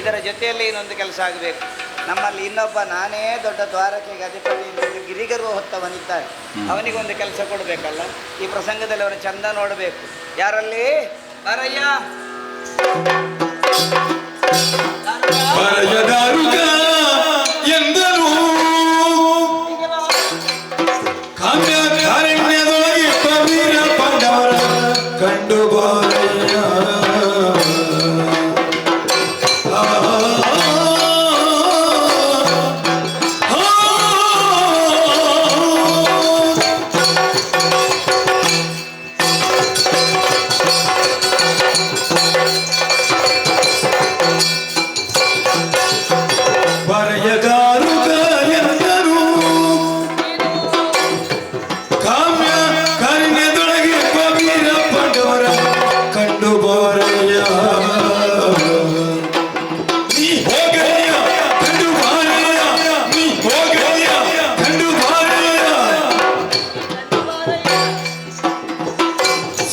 ಇದರ ಜೊತೆಯಲ್ಲಿ ಇನ್ನೊಂದು ಕೆಲಸ ಆಗಬೇಕು. ನಮ್ಮಲ್ಲಿ ಇನ್ನೊಬ್ಬ ನಾನೇ ದೊಡ್ಡ ದ್ವಾರಕೆಗೆ ಅಧಿಪತಿ ಗಿರಿಗರು ಹೊತ್ತವನಿದ್ದಾನೆ, ಅವನಿಗೊಂದು ಕೆಲಸ ಕೊಡಬೇಕಲ್ಲ. ಈ ಪ್ರಸಂಗದಲ್ಲಿ ಅವನು ಚಂದ ನೋಡಬೇಕು. ಯಾರಲ್ಲಿ? ಬಾರಯ್ಯ. ಪರಯದಾರುಗ ಎಂದರು ಕಾಮ್ಯ ಕಾರಣ್ಯದೊಳಗೆ ಕಬೀರ ಪಾಂಡವರ ಕಂಡು ಬಾರಯ್ಯ.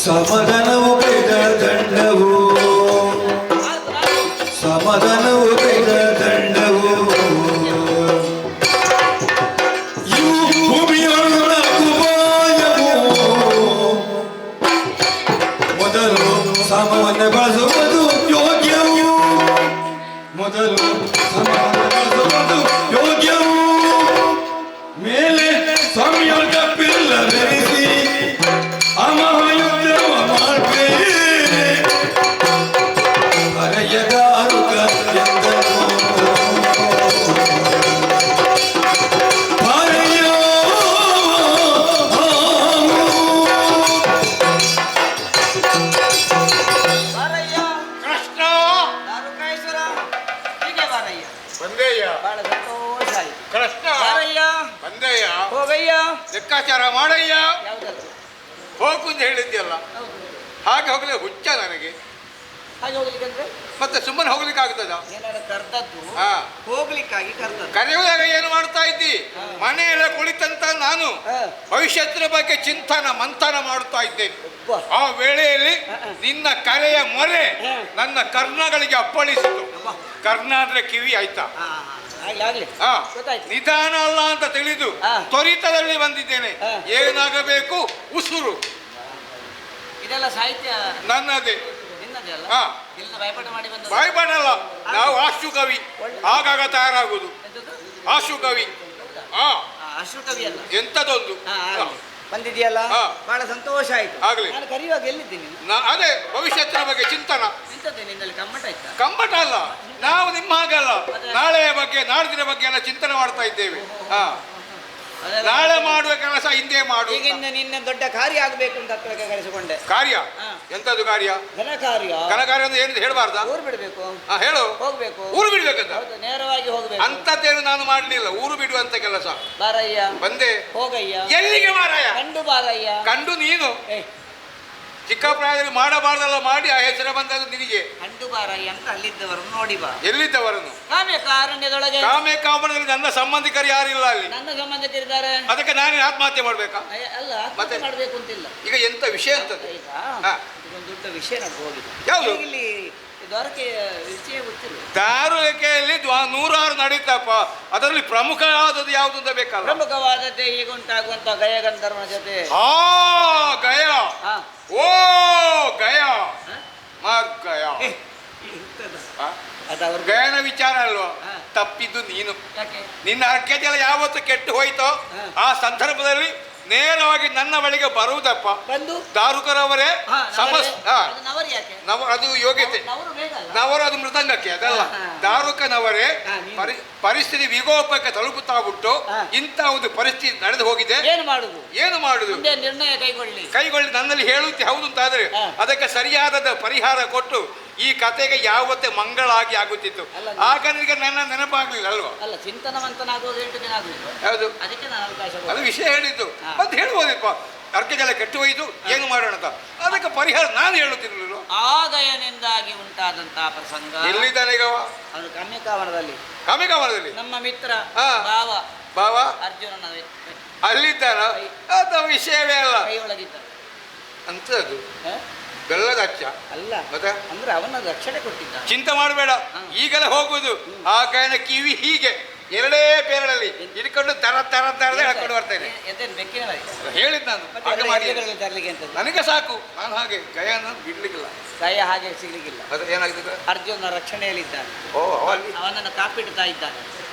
ಸಮಾಧಾನವು ಬೇಡ ದಂಡವು, ಸಮಾಧಾನವು ಬೇಡ ದಂಡವು. ಇವು ಭೂಮಿಯೊಳಗಿನ ಉಪಾಯವು. ಮೊದಲು ಸಮವನ್ನು ಬಳಸುವುದು ಯೋಗ್ಯವು, ಮೊದಲು ಸಮವನ್ನು ಬಳಸುವುದು ಯೋಗ್ಯವು. ಮೇಲೆ ಸ್ವಾಮಿಯೊಳಗ ಪಿಲ್ಲ ಬೆರೆಸಿ ಅಮಹಾಯುದ್ಧವ ಮಾಡ್ಬೇಡಿ. ಪರಯದಾರುಗ ಎಂದನು ಪರಯೋ ಬಾರಯ್ಯ. ಕೃಷ್ಣ ದಾರುಕಾಯೇಶ್ವರ, ಹೀಗೆ ಬಾರಯ್ಯ. ಬಂದೇಯ ಬಹಳ ಸಂತೋಷ ಆಯ್ತು. ಕೃಷ್ಣ ಬಾರಯ್ಯ. ಬಂದೇಯ. ಹೋಗಯ್ಯ. ಲೆಕ್ಕಾಚಾರ ಮಾಡಯ್ಯ. ಯಾವ್ದಲ್ಲ? ಹೋಗು ಅಂತ ಹೇಳಿದ್ಯಲ್ಲ, ಹೌದು. ಹಾಗೆ ಹೋಗಲಿ ಹುಚ್ಚ ನನಗೆ. ಹಾಗೆ ಹೋಗ್ಲಿಕ್ಕಂದ್ರೆ ಮತ್ತೆ ಸುಮ್ಮನೆ ಹೋಗ್ಲಿಕ್ಕೆ ಆಗ್ತದ? ಏನಾದ್ರು ಕರ್ದದ್ದು ಹಾ, ಹೋಗ್ಲಿಕ್ಕಾಗಿ ಕರ್ದದ್ದು. ಕರೆಯುವಾಗ ಏನು ಮಾಡ್ತಾ ಇದ್ದಿ? ಮನೆಯಲ್ಲ ಕುಳಿತಂತ ನಾನು ಹಾ. ಭವಿಷ್ಯತ್ತಿನ ಬಗ್ಗೆ ಚಿಂತನ ಮಂಥನ ಮಾಡುತ್ತಾ ಇದ್ದೆ. ಒಬ್ಬ. ಆ ವೇಳೆಯಲ್ಲಿ ನಿನ್ನ ಕರೆಯ ಮೊರೆ ಹಾ. ನನ್ನ ಕರ್ಣಗಳಿಗೆ ಅಪ್ಪಳಿಸಿತು. ಅಬ್ಬಾ. ಕರ್ಣ ಅಂದ್ರೆ ಕಿವಿ ಆಯ್ತಾ? ಹಾ, ಆಗ್ಲಿ ಆಗ್ಲಿ. ಆ, ಗೊತ್ತಾಯ್ತು. ನಿಧಾನ ಅಲ್ಲ ಅಂತ ತಿಳಿದು ಹಾ. ತ್ವರಿತದಲ್ಲಿ ಬಂದಿದ್ದೇನೆ. ಹಾ. ಏನಾಗಬೇಕು? ಉಸುರು ಇದೆಲ್ಲ ಸಾಹಿತ್ಯ ನನ್ನದೇ. ನಿನ್ನದೇ ಅಲ್ಲ? ಹಾ. ಇಲ್ಲ ಭಯಪಟ್ಟು ಮಾಡಿ ಬಂದ ಬಾಯಿ ಬಣ್ಣಲ್ಲ, ನಾವು ಆಶು ಕವಿ ಆಗಾಗ ತಯಾರಾಗುವುದು. ಆಶು ಕವಿ. ಹಾ, ಅಶ್ರು ಕವಿ ಅಲ್ಲ. ಎಂತದೊಂದು. ಬಂದಿದೆಯಲ್ಲ, ಹಾ. ಬಹಳ ಸಂತೋಷ ಆಯ್ತು. ಆಗ್ಲಿ. ನಾನು ಕರೆಯುವಾಗ ಎಲ್ಲಿದ್ದೀನಿ? ಅದೇ ಭವಿಷ್ಯತ್ತಿನ ಬಗ್ಗೆ ಚಿಂತನ. ಎಂತದ್ದೇ ನಿನ್ನಲ್ಲಿ ಕಮ್ಮಟ ಆಯ್ತಾ? ಕಮ್ಮಟ ಅಲ್ಲ, ನಾವು ನಿಮ್ಮ ಹಾಗಲ್ಲ. ನಾಳೆಯ ಬಗ್ಗೆ ನಾಡಿನ ಬಗ್ಗೆ ಎಲ್ಲ ಚಿಂತನೆ ಮಾಡ್ತಾ ಇದ್ದೇವೆ. ಹಾ, ನಾಳೆ ಮಾಡುವ ಕೆಲಸ ಹಿಂದೆ ಮಾಡು. ಈಗಿಂದ ನಿನ್ನ ದೊಡ್ಡ ಕಾರ್ಯ ಆಗಬೇಕು ಅಂತ ಹತ್ತಿರಕ್ಕೆ ಕರೆಸಿಕೊಂಡೆ. ಕಾರ್ಯ ಹಾ. ಎಂತದ್ದು ಕಾರ್ಯ? ಘನ ಕಾರ್ಯ. ಘನ ಕಾರ್ಯ ಅಂದ್ರೆ ಏನು ಹೇಳಬಾರ್ದ? ಊರು ಬಿಡಬೇಕು. ಹೇಳು. ಹೋಗ್ಬೇಕು. ಊರು ಬಿಡ್ಬೇಕಂತ? ಹೌದು, ನೇರವಾಗಿ ಹೋಗ್ಬೇಕು. ಅಂತದ್ದೇನು ನಾನು ಮಾಡಲಿಲ್ಲ. ಊರು ಬಿಡುವಂತ ಕೆಲಸ. ಬಾರಯ್ಯ. ಬಂದೆ. ಹೋಗಯ್ಯ. ಎಲ್ಲಿಗೆ ಮಾರಾಯ? ಕಂಡು ಬಾರಯ್ಯ. ಕಂಡು ನೀನು ಏ, ಚಿಕ್ಕ ಪ್ರಾಯದಲ್ಲಿ ಮಾಡಬಾರ್ದಲ್ಲ ಮಾಡಿ ಆ ಹೆಸರು ಬಂದದ್ದು ನಿನಗೆ. ಕಂಡು ಬಾರಯ್ಯ ಅಂತ ಅಲ್ಲಿದ್ದವರನ್ನು ನೋಡಿ ಬಾ. ಎಲ್ಲಿದ್ದವರನ್ನು? ಕಾಮ್ಯ ಕಾರಣ್ಯದೊಳಗೆ. ಕಾಮೆ ಕಾಮದಲ್ಲಿ ನನ್ನ ಸಂಬಂಧಿಕರು ಯಾರಿಲ್ಲ ಅಲ್ಲಿ. ನನ್ನ ಸಂಬಂಧಿಕರಿದ್ದಾರೆ. ಅದಕ್ಕೆ ನಾನು ಆತ್ಮಹತ್ಯೆ ಮಾಡ್ಬೇಕಾ? ಅಲ್ಲ, ಮತ್ತೆ? ಆತ್ಮಹತ್ಯೆ ಮಾಡ್ಬೇಕು ಅಂತಿಲ್ಲ. ಈಗ ಎಂತ ವಿಷಯ ಅಂತದ್ದು? ಈಗ ಹಾ. ಈಗ ಒಂದು ದೊಡ್ಡ ವಿಷಯ ನಡ್ದು ಹೋಗಿದೆ. ಯಾವುದು? ಇಲ್ಲಿ ದ್ವಾರಕೆಯ ವಿಷಯ ಗೊತ್ತಿಲ್ಲ. ದಾರುಕೆಯಲ್ಲಿ 106 ನಡೀತಪ್ಪ. ಅದರಲ್ಲಿ ಪ್ರಮುಖವಾದದ್ದು ಯಾವುದು ಅಂತ ಬೇಕಲ್ಲ? ಪ್ರಮುಖವಾದದ್ದೇ ಈಗ ಉಂಟಾಗುವಂತ ಗಯ ಗಂಧರ್ವನ ಜೊತೆ. ಗಯ. ಹಾ. ಓ ಗಯ. ಗಯ. ಅದು ಅವ್ರ ಗಯನ ವಿಚಾರ ಅಲ್ವಾ? ಹಾ. ತಪ್ಪಿದ್ದು ನೀನು. ಯಾಕೆ? ನಿನ್ನ ಅರ್ಕೆಜಲ ಯಾವತ್ತು ಕೆಟ್ಟು ಹೋಯ್ತೋ ಹಾ. ಆ ಸಂದರ್ಭದಲ್ಲಿ ನೇರವಾಗಿ ನನ್ನ ಬಳಿಗೆ ಬರುವುದಪ್ಪ. ಬಂದು ದಾರುಕರವರೇ ಹಾ, ಸಮಸ್ ಅದು ನವರು ಯಾಕೆ? ಅದು ಯೋಗ್ಯತೆ. ನವರು ಬೇಗ ಅಲ್ಲ? ನವರು ಅದು ಮೃದಂಗಕ್ಕೆ ಅದಲ್ಲ. ಹಾ. ದಾರುಕನವರೇ ಹಾ, ನೀನು. ಪರಿಸ್ಥಿತಿ ವಿಕೋಪಕ್ಕೆ ತಲುಪುತ್ತಾ ಬಿಟ್ಟು ಹಾ. ಇಂಥ ಒಂದು ಪರಿಸ್ಥಿತಿ ನಡೆದು ಹೋಗಿದೆ. ಏನು ಮಾಡುದು? ಏನು ಮಾಡುದು? ಮುಂದೆ ನಿರ್ಣಯ ಕೈಗೊಳ್ಳಿ. ಕೈಗೊಳ್ಳಿ ನನ್ನಲ್ಲಿ ಹೇಳುತ್ತೆ ಹೌದು ಅಂತಾದ್ರೆ ಹಾ. ಅದಕ್ಕೆ ಸರಿಯಾದ ಪರಿಹಾರ ಕೊಟ್ಟು ಈ ಕತೆಗೆ ಯಾವತ್ತೇ ಮಂಗಳಾಗಿ ಆಗುತ್ತಿತ್ತು. ಅಲ್ಲ, ಆಗ ನಿನಗೆ ನನ್ನ ನೆನಪಾಗ್ಲಿಲ್ಲ ಅಲ್ವಾ? ಅಲ್ಲ, ಚಿಂತನವಂತನಾಗುವುದು 8 ದಿನ ಆಗುವುದು. ಯಾವುದು? ಅದಕ್ಕೆ ನಾನು ಅವಕಾಶ ಅದು ಕೊಟ್ಟೆ. ವಿಷಯ ಹೇಳಿದ್ದು. ಹಾ. ಮತ್ತೆ ಹೇಳ್ಬೋದಪ್ಪ, ಅರ್ಕೆಜಲ ಕೆಟ್ಟು ಹೋಯ್ತು, ಏನು ಮಾಡೋಣ ಅಂತ. ಅದಕ್ಕೆ ಪರಿಹಾರ ನಾನು ಹೇಳುತ್ತಿರ್ಲಿಲ್ಲ. ಆ ಗಯನಿಂದಾಗಿ ಉಂಟಾದಂತಹ ಪ್ರಸಂಗ ಎಲ್ಲಿದ್ದಾನೆ ಈಗ ಅವ? ಅವನು ಕಮ್ಯಕಾವನದಲ್ಲಿ ಕಮಿಕವನದಲ್ಲಿ ನಮ್ಮ ಮಿತ್ರ ಹಾ. ಭಾವ ಬಾವ ಅರ್ಜುನನ ಅಲ್ಲಿದ್ದಾನ? ಅದು ವಿಷಯವೇ ಅಲ್ಲ ಕೈಯೊಳಗಿದ್ದ. ಅಂತದ್ದು ಹ? ಬೆಲ್ಲದ ಅಚ್ಚ ಅಲ್ಲ, ಮತ್ತೆ ಅಂದ್ರೆ ಅವನ ರಕ್ಷಣೆ ಕೊಟ್ಟಿದ್ದ. ಚಿಂತೆ ಮಾಡಬೇಡ. ಹಾ. ಈಗಲೇ ಹೋಗುದು. ಆ ಗಯನ ಕಿವಿ ಹೀಗೆ ಎರಡೇ ಪೇರಳಲ್ಲಿ ಹಿಡ್ಕೊಂಡು ತರ ತರ ತರದೆ ಹೇಳ್ಕೊಂಡು ಬರ್ತೇನೆ. ಎಂತೇನು ಬೆಕ್ಕಿನ ಮರಿ? ಹೇಳಿದ್ ನಾನು ಮತ್ತೆ ಹಾಗೆ ಮಾಡಿ. ಎಲೆಗಳಲ್ಲಿ ತರ್ಲಿಕ್ಕೆ ಅಂತ ನನಗೆ ಸಾಕು, ನಾನು ಹಾಗೆ ಗಯನ ಬಿಡ್ಲಿಕ್ಕಿಲ್ಲ. ಕೈಯ ಹಾಗೆ ಸಿಗ್ಲಿಕ್ಕಿಲ್ಲ. ಅದು ಏನಾಗ್ತದೆ? ಅರ್ಜುನ ರಕ್ಷಣೆಯಲ್ಲಿದ್ದಾನೆ. ಓ ಅಲ್ಲಿ ಅವನನ್ನು ಕಾಪಿಡ್ತಾ ಇದ್ದಾನೆ.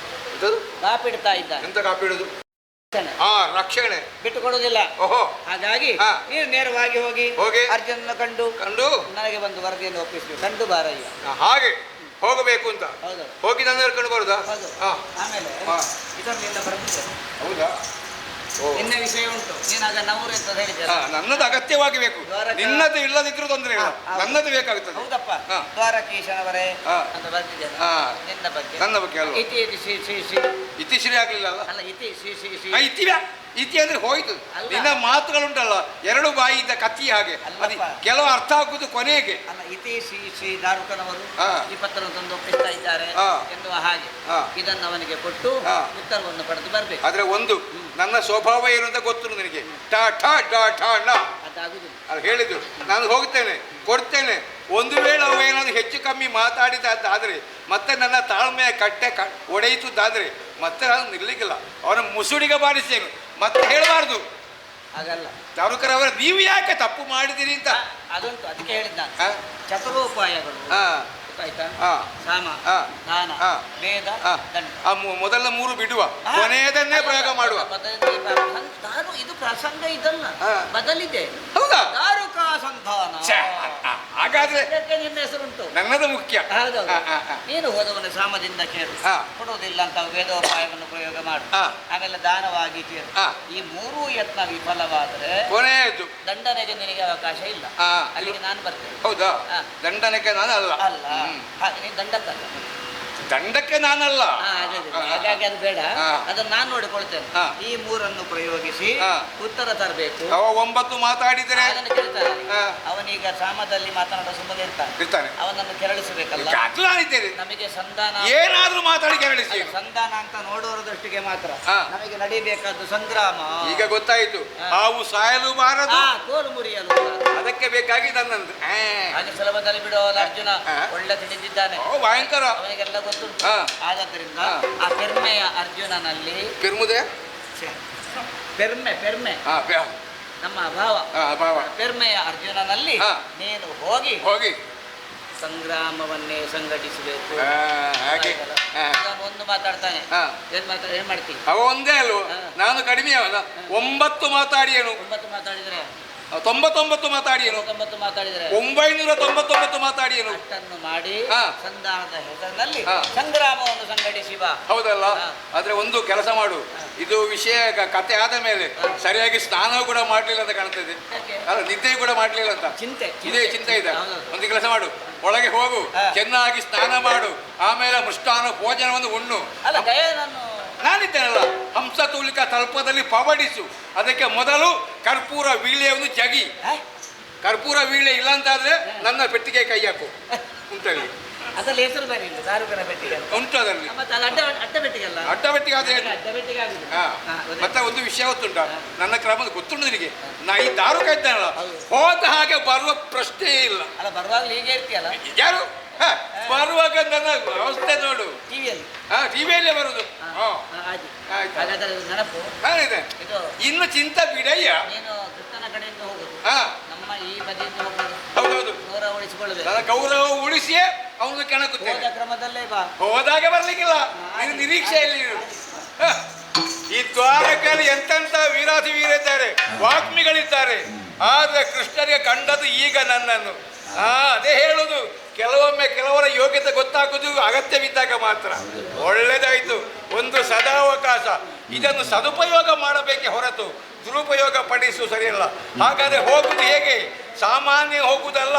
ಎಂತದು? ಕಾಪಿಡ್ತಾ ಇದ್ದಾನೆ. ಎಂತ ಕಾಪಿಡುದು? ರಕ್ಷಣೆ. ಹಾ, ರಕ್ಷಣೆ. ಬಿಟ್ಟು ಕೊಡುವುದಿಲ್ಲ. ಓಹೋ. ಹಾಗಾಗಿ ಹಾ. ನೀನು ನೇರವಾಗಿ ಹೋಗಿ ಹೋಗಿ ಅರ್ಜುನನ ಕಂಡು ಕಂಡು ನನಗೆ ಒಂದು ವರದಿಯನ್ನು ಒಪ್ಪಿಸಬೇಕು. ಕಂಡು ಬಾರಯ್ಯ. ಹಾಗೆ ಹೋಗಬೇಕು ಅಂತ ಹೌದು ಹೋಗಿ ನನ್ನ ಹೇಳ್ಕೊಂಡು ಬರುದಾ? ಹೌದು. ಹಾ. ಆಮೇಲೆ ಹಾ. ಇದನ್ನೆಲ್ಲ ಬರೆದಿದ್ದೆ. ಹೌದಾ? ಓ. ನಿನ್ನ ವಿಷಯ ಉಂಟು. ನೀನಾಗ ನವರು ಅಂತ ಹೇಳಿದ್ದೆ. ಹಾ, ನನ್ನದು ಅಗತ್ಯವಾಗಿ ಬೇಕು. ದ್ವಾರಕ- ನಿನ್ನದು ಇಲ್ಲದಿದ್ರು ತೊಂದರೆ ಇಲ್ಲ. ಹಾ, ಹೌದು. ನನ್ನದು ಬೇಕಾಗುತ್ತದೆ. ಹೌದಪ್ಪ. ಹಾ. ದ್ವಾರಕೀಶನವರೇ ಹಾ. ಅಂತ ಬರೆದಿದ್ದೇನೆ. ಹಾ. ನಿನ್ನ ಬಗ್ಗೆ. ನನ್ನ ಬಗ್ಗೆ ಅಲ್ವಾ? ಇತಿ ಇತಿ ಶ್ರೀ ಶ್ರೀ ಶ್ರೀ. ಇತಿಶ್ರೀ ಆಗ್ಲಿಲ್ಲ ಅಲ್ಲ? ಅಲ್ಲ, ಇತಿ ಶ್ರೀ ಶ್ರೀ ಶ್ರೀ. ಇತಿವ್ಯಾ ಇತಿ ಅಂದ್ರೆ ಹೋಯ್ತು. ಅಲ್ಲ. ನಿನ್ನ ಮಾತುಗಳುಂಟಲ್ಲ, ಎರಡು ಬಾಯಿ ಇದ್ದ ಕತ್ತಿ ಹಾಗೆ. ಅದು ಅಲ್ಲಪ್ಪ. ಕೆಲವು ಅರ್ಥ ಆಗುದು ಕೊನೆಗೆ. ಅಲ್ಲ, ಇತಿ ಶ್ರೀ ಶ್ರೀ ದಾರುಕನವರು ಹಾ. ಈ ಪತ್ರವನ್ನು ತಂದು ಒಪ್ಪಿಸ್ತಾ ಇದ್ದಾರೆ ಹಾ. ಎನ್ನುವ ಹಾಗೆ ಹಾ. ಇದನ್ನು ಅವನಿಗೆ ಕೊಟ್ಟು ಹಾ. ಉತ್ತರವನ್ನು ಪಡೆದು ಬರಬೇಕು. ಆದ್ರೆ ಒಂದು ನನ್ನ ಸ್ವಭಾವ ಏನು ಅಂತ ಗೊತ್ತು ನಿನಗೆ. ಟಾ ಟಾ ಡಾ ಟಾ ಣ ಅದಾಗುದಿಲ್ಲ. ಅದು ಹೇಳಿದ್ರು. ನಾನು ಹೋಗ್ತೇನೆ, ಕೊಡ್ತೇನೆ. ಒಂದು ವೇಳೆ ಅವು ಏನಾದ್ರು ಹೆಚ್ಚು ಕಮ್ಮಿ ಮಾತಾಡಿದ್ದಾದ್ರೆ ಮತ್ತೆ ನನ್ನ ತಾಳ್ಮೆಯ ಕಟ್ಟೆ ಒಡೆಯಿತುದಾದ್ರೆ ಮತ್ತೆ ನಾನು ನಿಲ್ಲಿಕ್ಕಿಲ್ಲ. ಅವನ ಮುಸುಡಿಗೆ ಬಾರಿಸ್ತೇನೆ. ಮತ್ತೆ ಹೇಳಬಾರ್ದು. ಹಾಗಲ್ಲ. ದಾರುಕರವರ ನೀವು ಯಾಕೆ ತಪ್ಪು ಮಾಡಿದಿರಿ ಅಂತ. ಅದುಂಟು, ಅದಕ್ಕೆ ಹೇಳಿದ್ದ ನಾನು. ಹಾ? ಚತುರೋಪಾಯಗಳು ಹಾ. ಗೊತ್ತಾಯ್ತಾ? ಹಾ. ಸಾಮ, ಹಾ. ದಾನ, ಹಾ. ವೇದ, ಹಾ. ದಂಡ. ಆ ಮೊದಲ 3 ಬಿಡುವ, ಕೊನೆಯದನ್ನೇ ಪ್ರಯೋಗ ಮಾಡುವ. ದಾರು ಇದು ಪ್ರಸಂಗ ಇದಲ್ಲ, ಹಾ. ಬದಲಿದೆ. ಹೌದಾ? ದಾರುಕಾ ಸಂಧಾನ. ಛೆ, ಹಾಗಾದ್ರೆ ಇದಕ್ಕೆ ನಿನ್ನ ಹೆಸರುಂಟು. ನನ್ನದು ಮುಖ್ಯ. ಹೌದೌದು. ಹಾ, ಹಾ, ಹಾ. ನೀನು ಹೋದವನ ಸಾಮದಿಂದ ಕೇಳು. ಹಾ. ಕೊಡುವುದಿಲ್ಲ ಅಂತ ವೇದೋಪಾಯವನ್ನು ಪ್ರಯೋಗ ಮಾಡು. ಹಾ. ಆಮೇಲೆ ದಾನವಾಗಿ ಕೇಳು. ಹಾ. ಈ 3 ಯತ್ನ ವಿಫಲವಾದರೆ ಕೊನೆಯದು. ದಂಡನೆಗೆ ನಿನಗೆ ಅವಕಾಶ ಇಲ್ಲ. ಹಾ. ಅಲ್ಲಿಗೆ ನಾನು ಬರ್ತೇನೆ. ಹೌದಾ? ಹಾ. ದಂಡನೆಗೆ ನಾನಲ್ಲ. ಅಲ್ಲ, ಹ್ಮ್. ಹಾಗೆ ನೀನು ದಂಡಕ್ಕಲ್ಲ. ದಂಡಕ್ಕೆ ನಾನಲ್ಲ. ಹಾ, ಅದೇ ಅದೇ. ಹಾಗಾಗಿ ಅದು ಬೇಡ. ಹಾ. ಅದನ್ನು ನಾನು ನೋಡಿಕೊಳ್ತೇನೆ. ಹಾ. ಈ 3 ಪ್ರಯೋಗಿಸಿ ಹಾ. ಉತ್ತರ ತರಬೇಕು. ಅವ 9 ಮಾತಾಡಿದರೆ ಅದನ್ನು ಕೇಳ್ತಾನೆ. ಹಾ. ಅವನೀಗ ಸಾಮದಲ್ಲಿ ಮಾತನಾಡೋ ಸುಮ್ಮನೆ ಇರ್ತಾನೆ. ಇರ್ತಾನೆ. ಅವನನ್ನು ಕೆರಳಿಸಬೇಕಲ್ಲ. ಕಾಟ್ಲಾನಿದ್ದೇನೆ. ನಮಗೆ ಸಂಧಾನ ಏನಾದ್ರೂ ಮಾತಾಡಿ ಕೆರಳಿಸಿ. ಅಲ್ಲ, ಸಂಧಾನ ಅಂತ ನೋಡೋರ ದೃಷ್ಟಿಗೆ ಮಾತ್ರ. ಹಾ. ನಮಗೆ ನಡಿಬೇಕಾದ್ದು ಸಂಗ್ರಾಮ. ಈಗ ಗೊತ್ತಾಯಿತು. ಹಾ. ಹಾವು ಸಾಯಲು ಬಾರದು, ಕೋಲು ಮುರಿಯಲು. ಅದಕ್ಕೆ ಬೇಕಾಗಿ ನನ್ನಂದು. ಹಾಗೆ ಸುಲಭದಲ್ಲಿ ಬಿಡೋಲ್ಲ ಅರ್ಜುನ. ಹಾ. ಒಳ್ಳೆ ತಿಳಿದಿದ್ದಾನೆ. ಓ ಭಯಂಕರ. ಅವನಿಗೆಲ್ಲ ಗೊತ್ತುಂಟು. ಹಾ. ಆದ್ದರಿಂದ ಹಾ. ಆ ಪೆರ್ಮೆಯ ಅರ್ಜುನನಲ್ಲಿ ಕಿರ್ಮುದೆ. ಪೆರ್ಮೆ ಹಾ, ನಮ್ಮ ಭಾವ ಭಾವ. ಪೆರ್ಮೆಯ ಅರ್ಜುನನಲ್ಲಿ ಹಾ. ನೀನು ಹೋಗಿ ಹೋಗಿ ಸಂಗ್ರಾಮವನ್ನೇ ಸಂಘಟಿಸಬೇಕು. ಹಾಗೆ. ಹಾ. ಒಂದು ಮಾತಾಡ್ತಾನೆ. ಹಾ. ಏನ್ ಮಾಡ್ತೀವಿ? ಅವ ಒಂದೇ ಅಲ್ವ, ಹಾ. ನಾನು ಕಡಿಮೆ ಅವನ. 9 ಮಾತಾಡಿಯನು, 9 ಮಾತಾಡಿದ್ರೆ 99 ಮಾತಾಡಿಯನು, 99 ಮಾತಾಡಿದ್ರೆ 999 ಮಾತಾಡಿಯನು. ಅಷ್ಟನ್ನು ಮಾಡಿ ಹಾ. ಸಂಧಾನದ ಹೆಸರಿನಲ್ಲಿ ಹಾ. ಸಂಗ್ರಾಮವನ್ನು ಸಂಘಟಿಸಿ ಬಾ. ಹೌದಲ್ಲ? ಹಾ. ಆದ್ರೆ ಒಂದು ಕೆಲಸ ಮಾಡು. ಇದು ವಿಷಯ ಕತೆ ಆದ ಮೇಲೆ ಸರಿಯಾಗಿ ಸ್ನಾನ ಕೂಡ ಮಾಡ್ಲಿಲ್ಲ ಅಂತ ಕಾಣ್ತದೆ. ಯಾಕೆ? ಅಲ್ಲ, ನಿದ್ದೆ ಕೂಡ ಮಾಡ್ಲಿಲ್ಲ ಅಂತ ಚಿಂತೆ ಇದೇ ಚಿಂತೆ ಇದೆ. ಹೌದು. ಒಂದು ಕೆಲಸ ಮಾಡು, ಒಳಗೆ ಹೋಗು, ಹಾ. ಚೆನ್ನಾಗಿ ಸ್ನಾನ ಮಾಡು, ಆಮೇಲೆ ಮೃಷ್ಟಾನ ಭೋಜನವನ್ನು ಉಣ್ಣು. ಅಲ್ಲ ಗಯನನ್ನು ನಾನಿದ್ದೇನಲ್ಲ, ಹಂಸತೂಲಿಕ ತಲ್ಪದಲ್ಲಿ ಪವಡಿಸು. ಅದಕ್ಕೆ ಮೊದಲು ಕರ್ಪೂರ ವೀಳ್ಯವನ್ನು ಜಗಿ. ಕರ್ಪೂರ ವೀಳ್ಯ ಇಲ್ಲ ಅಂತಾದ್ರೆ ನನ್ನ ಪೆಟ್ಟಿಗೆ ಕೈ ಹಾಕು ಉಂಟಲ್ಲಿ. ಅದ್ರಲ್ಲಿ ಹೆಸರು ಬೇರೆ ಇಲ್ಲ, ದಾರುಕನ ಬೆಟ್ಟಿಗೆ ಅಂತ. ಉಂಟು ಅದರಲ್ಲಿ. ಮತ್ತೆ ಅದು ಅಡ್ಡ ಬೆಟ್ಟಿಗಲ್ಲ, ಅಡ್ಡ ಬೆಟ್ಟಿಗೆ ಆದ್ರೆ ಏನು? ಅಡ್ಡ ಬೆಟ್ಟಿಗೆ ಆಗುದು. ಹಾ. ಮತ್ತೆ ಒಂದು ವಿಷಯ ಗೊತ್ತುಂಟ, ನನ್ನ ಕ್ರಮ ಗೊತ್ತುಂಟು ನಿನಗೆ. ನಾ ಈ ದಾರುಕ ಇದ್ದಾನಲ್ಲ, ಹೋದ ಹಾಗೆ ಬರುವ ಪ್ರಶ್ನೆಯೇ ಇಲ್ಲ. ಅಲ್ಲ, ಬರುವಾಗಲೂ ಹೀಗೆ ಇರ್ತೀಯಲ್ಲ ಯಾರು ಬರುವಾಗ ನನ್ನ ವ್ಯವಸ್ಥೆ ನೋಡು. ಟಿವಿಯಲ್ಲಿ. ಟಿವಿಯಲ್ಲೇ ಬರುದು. ಆಯ್ತು. ಆಯ್ತು. ಹಾಗಾದ್ರೆ ಅದು ನೆನಪು. ಇದೆ. ಇದು ಇನ್ನು ಚಿಂತ ಬಿಡಯ್ಯ. ನೀನು ಕೃಷ್ಣನ ಕಡೆಯಿಂದ ಹೋಗುದು, ಹಾ, ನಮ್ಮ ಈ ಬದಿಯಿಂದ ಹೋಗುದು. ಹೌದೌದು. ಗೌರವ ಉಳಿಸಿಕೊಳ್ಳಬೇಕು. ನನ್ನ ಗೌರವ ಉಳಿಸಿಯೇ ಅವನು ಕೆಣಕುತ್ತೇನೆ. ಹೋದ ಕ್ರಮದಲ್ಲೇ ಬಾ. ಹೋದಾಗ ಬರ್ಲಿಕ್ಕಿಲ್ಲ, ನೀನು ನಿರೀಕ್ಷೆಯಲ್ಲಿ ಇರು. ಹ. ಈ ದ್ವಾರಕಲ್ಲಿ ಎಂತೆಂತ ವೀರಾತಿ ವೀರಿದ್ದಾರೆ, ವಾಗ್ಮಿಗಳಿದ್ದಾರೆ. ಆದ್ರೆ ಕೃಷ್ಣನಿಗೆ ಕಂಡದ್ದು ಈಗ ನನ್ನನ್ನು. ಅದೇ ಹೇಳುದು, ಕೆಲವೊಮ್ಮೆ ಕೆಲವರ ಯೋಗ್ಯತೆ ಗೊತ್ತಾಗುವುದು ಅಗತ್ಯವಿದ್ದಾಗ ಮಾತ್ರ. ಒಳ್ಳೆದಾಯ್ತು, ಒಂದು ಸದಾವಕಾಶ. ಇದನ್ನು ಸದುಪಯೋಗ ಮಾಡಬೇಕೆ ಹೊರತು ದುರುಪಯೋಗ ಪಡಿಸು ಸರಿಯಲ್ಲ. ಹಾಗಾದ್ರೆ ಹೋಗುದು ಹೇಗೆ? ಸಾಮಾನ್ಯ ಹೋಗುದಲ್ಲ,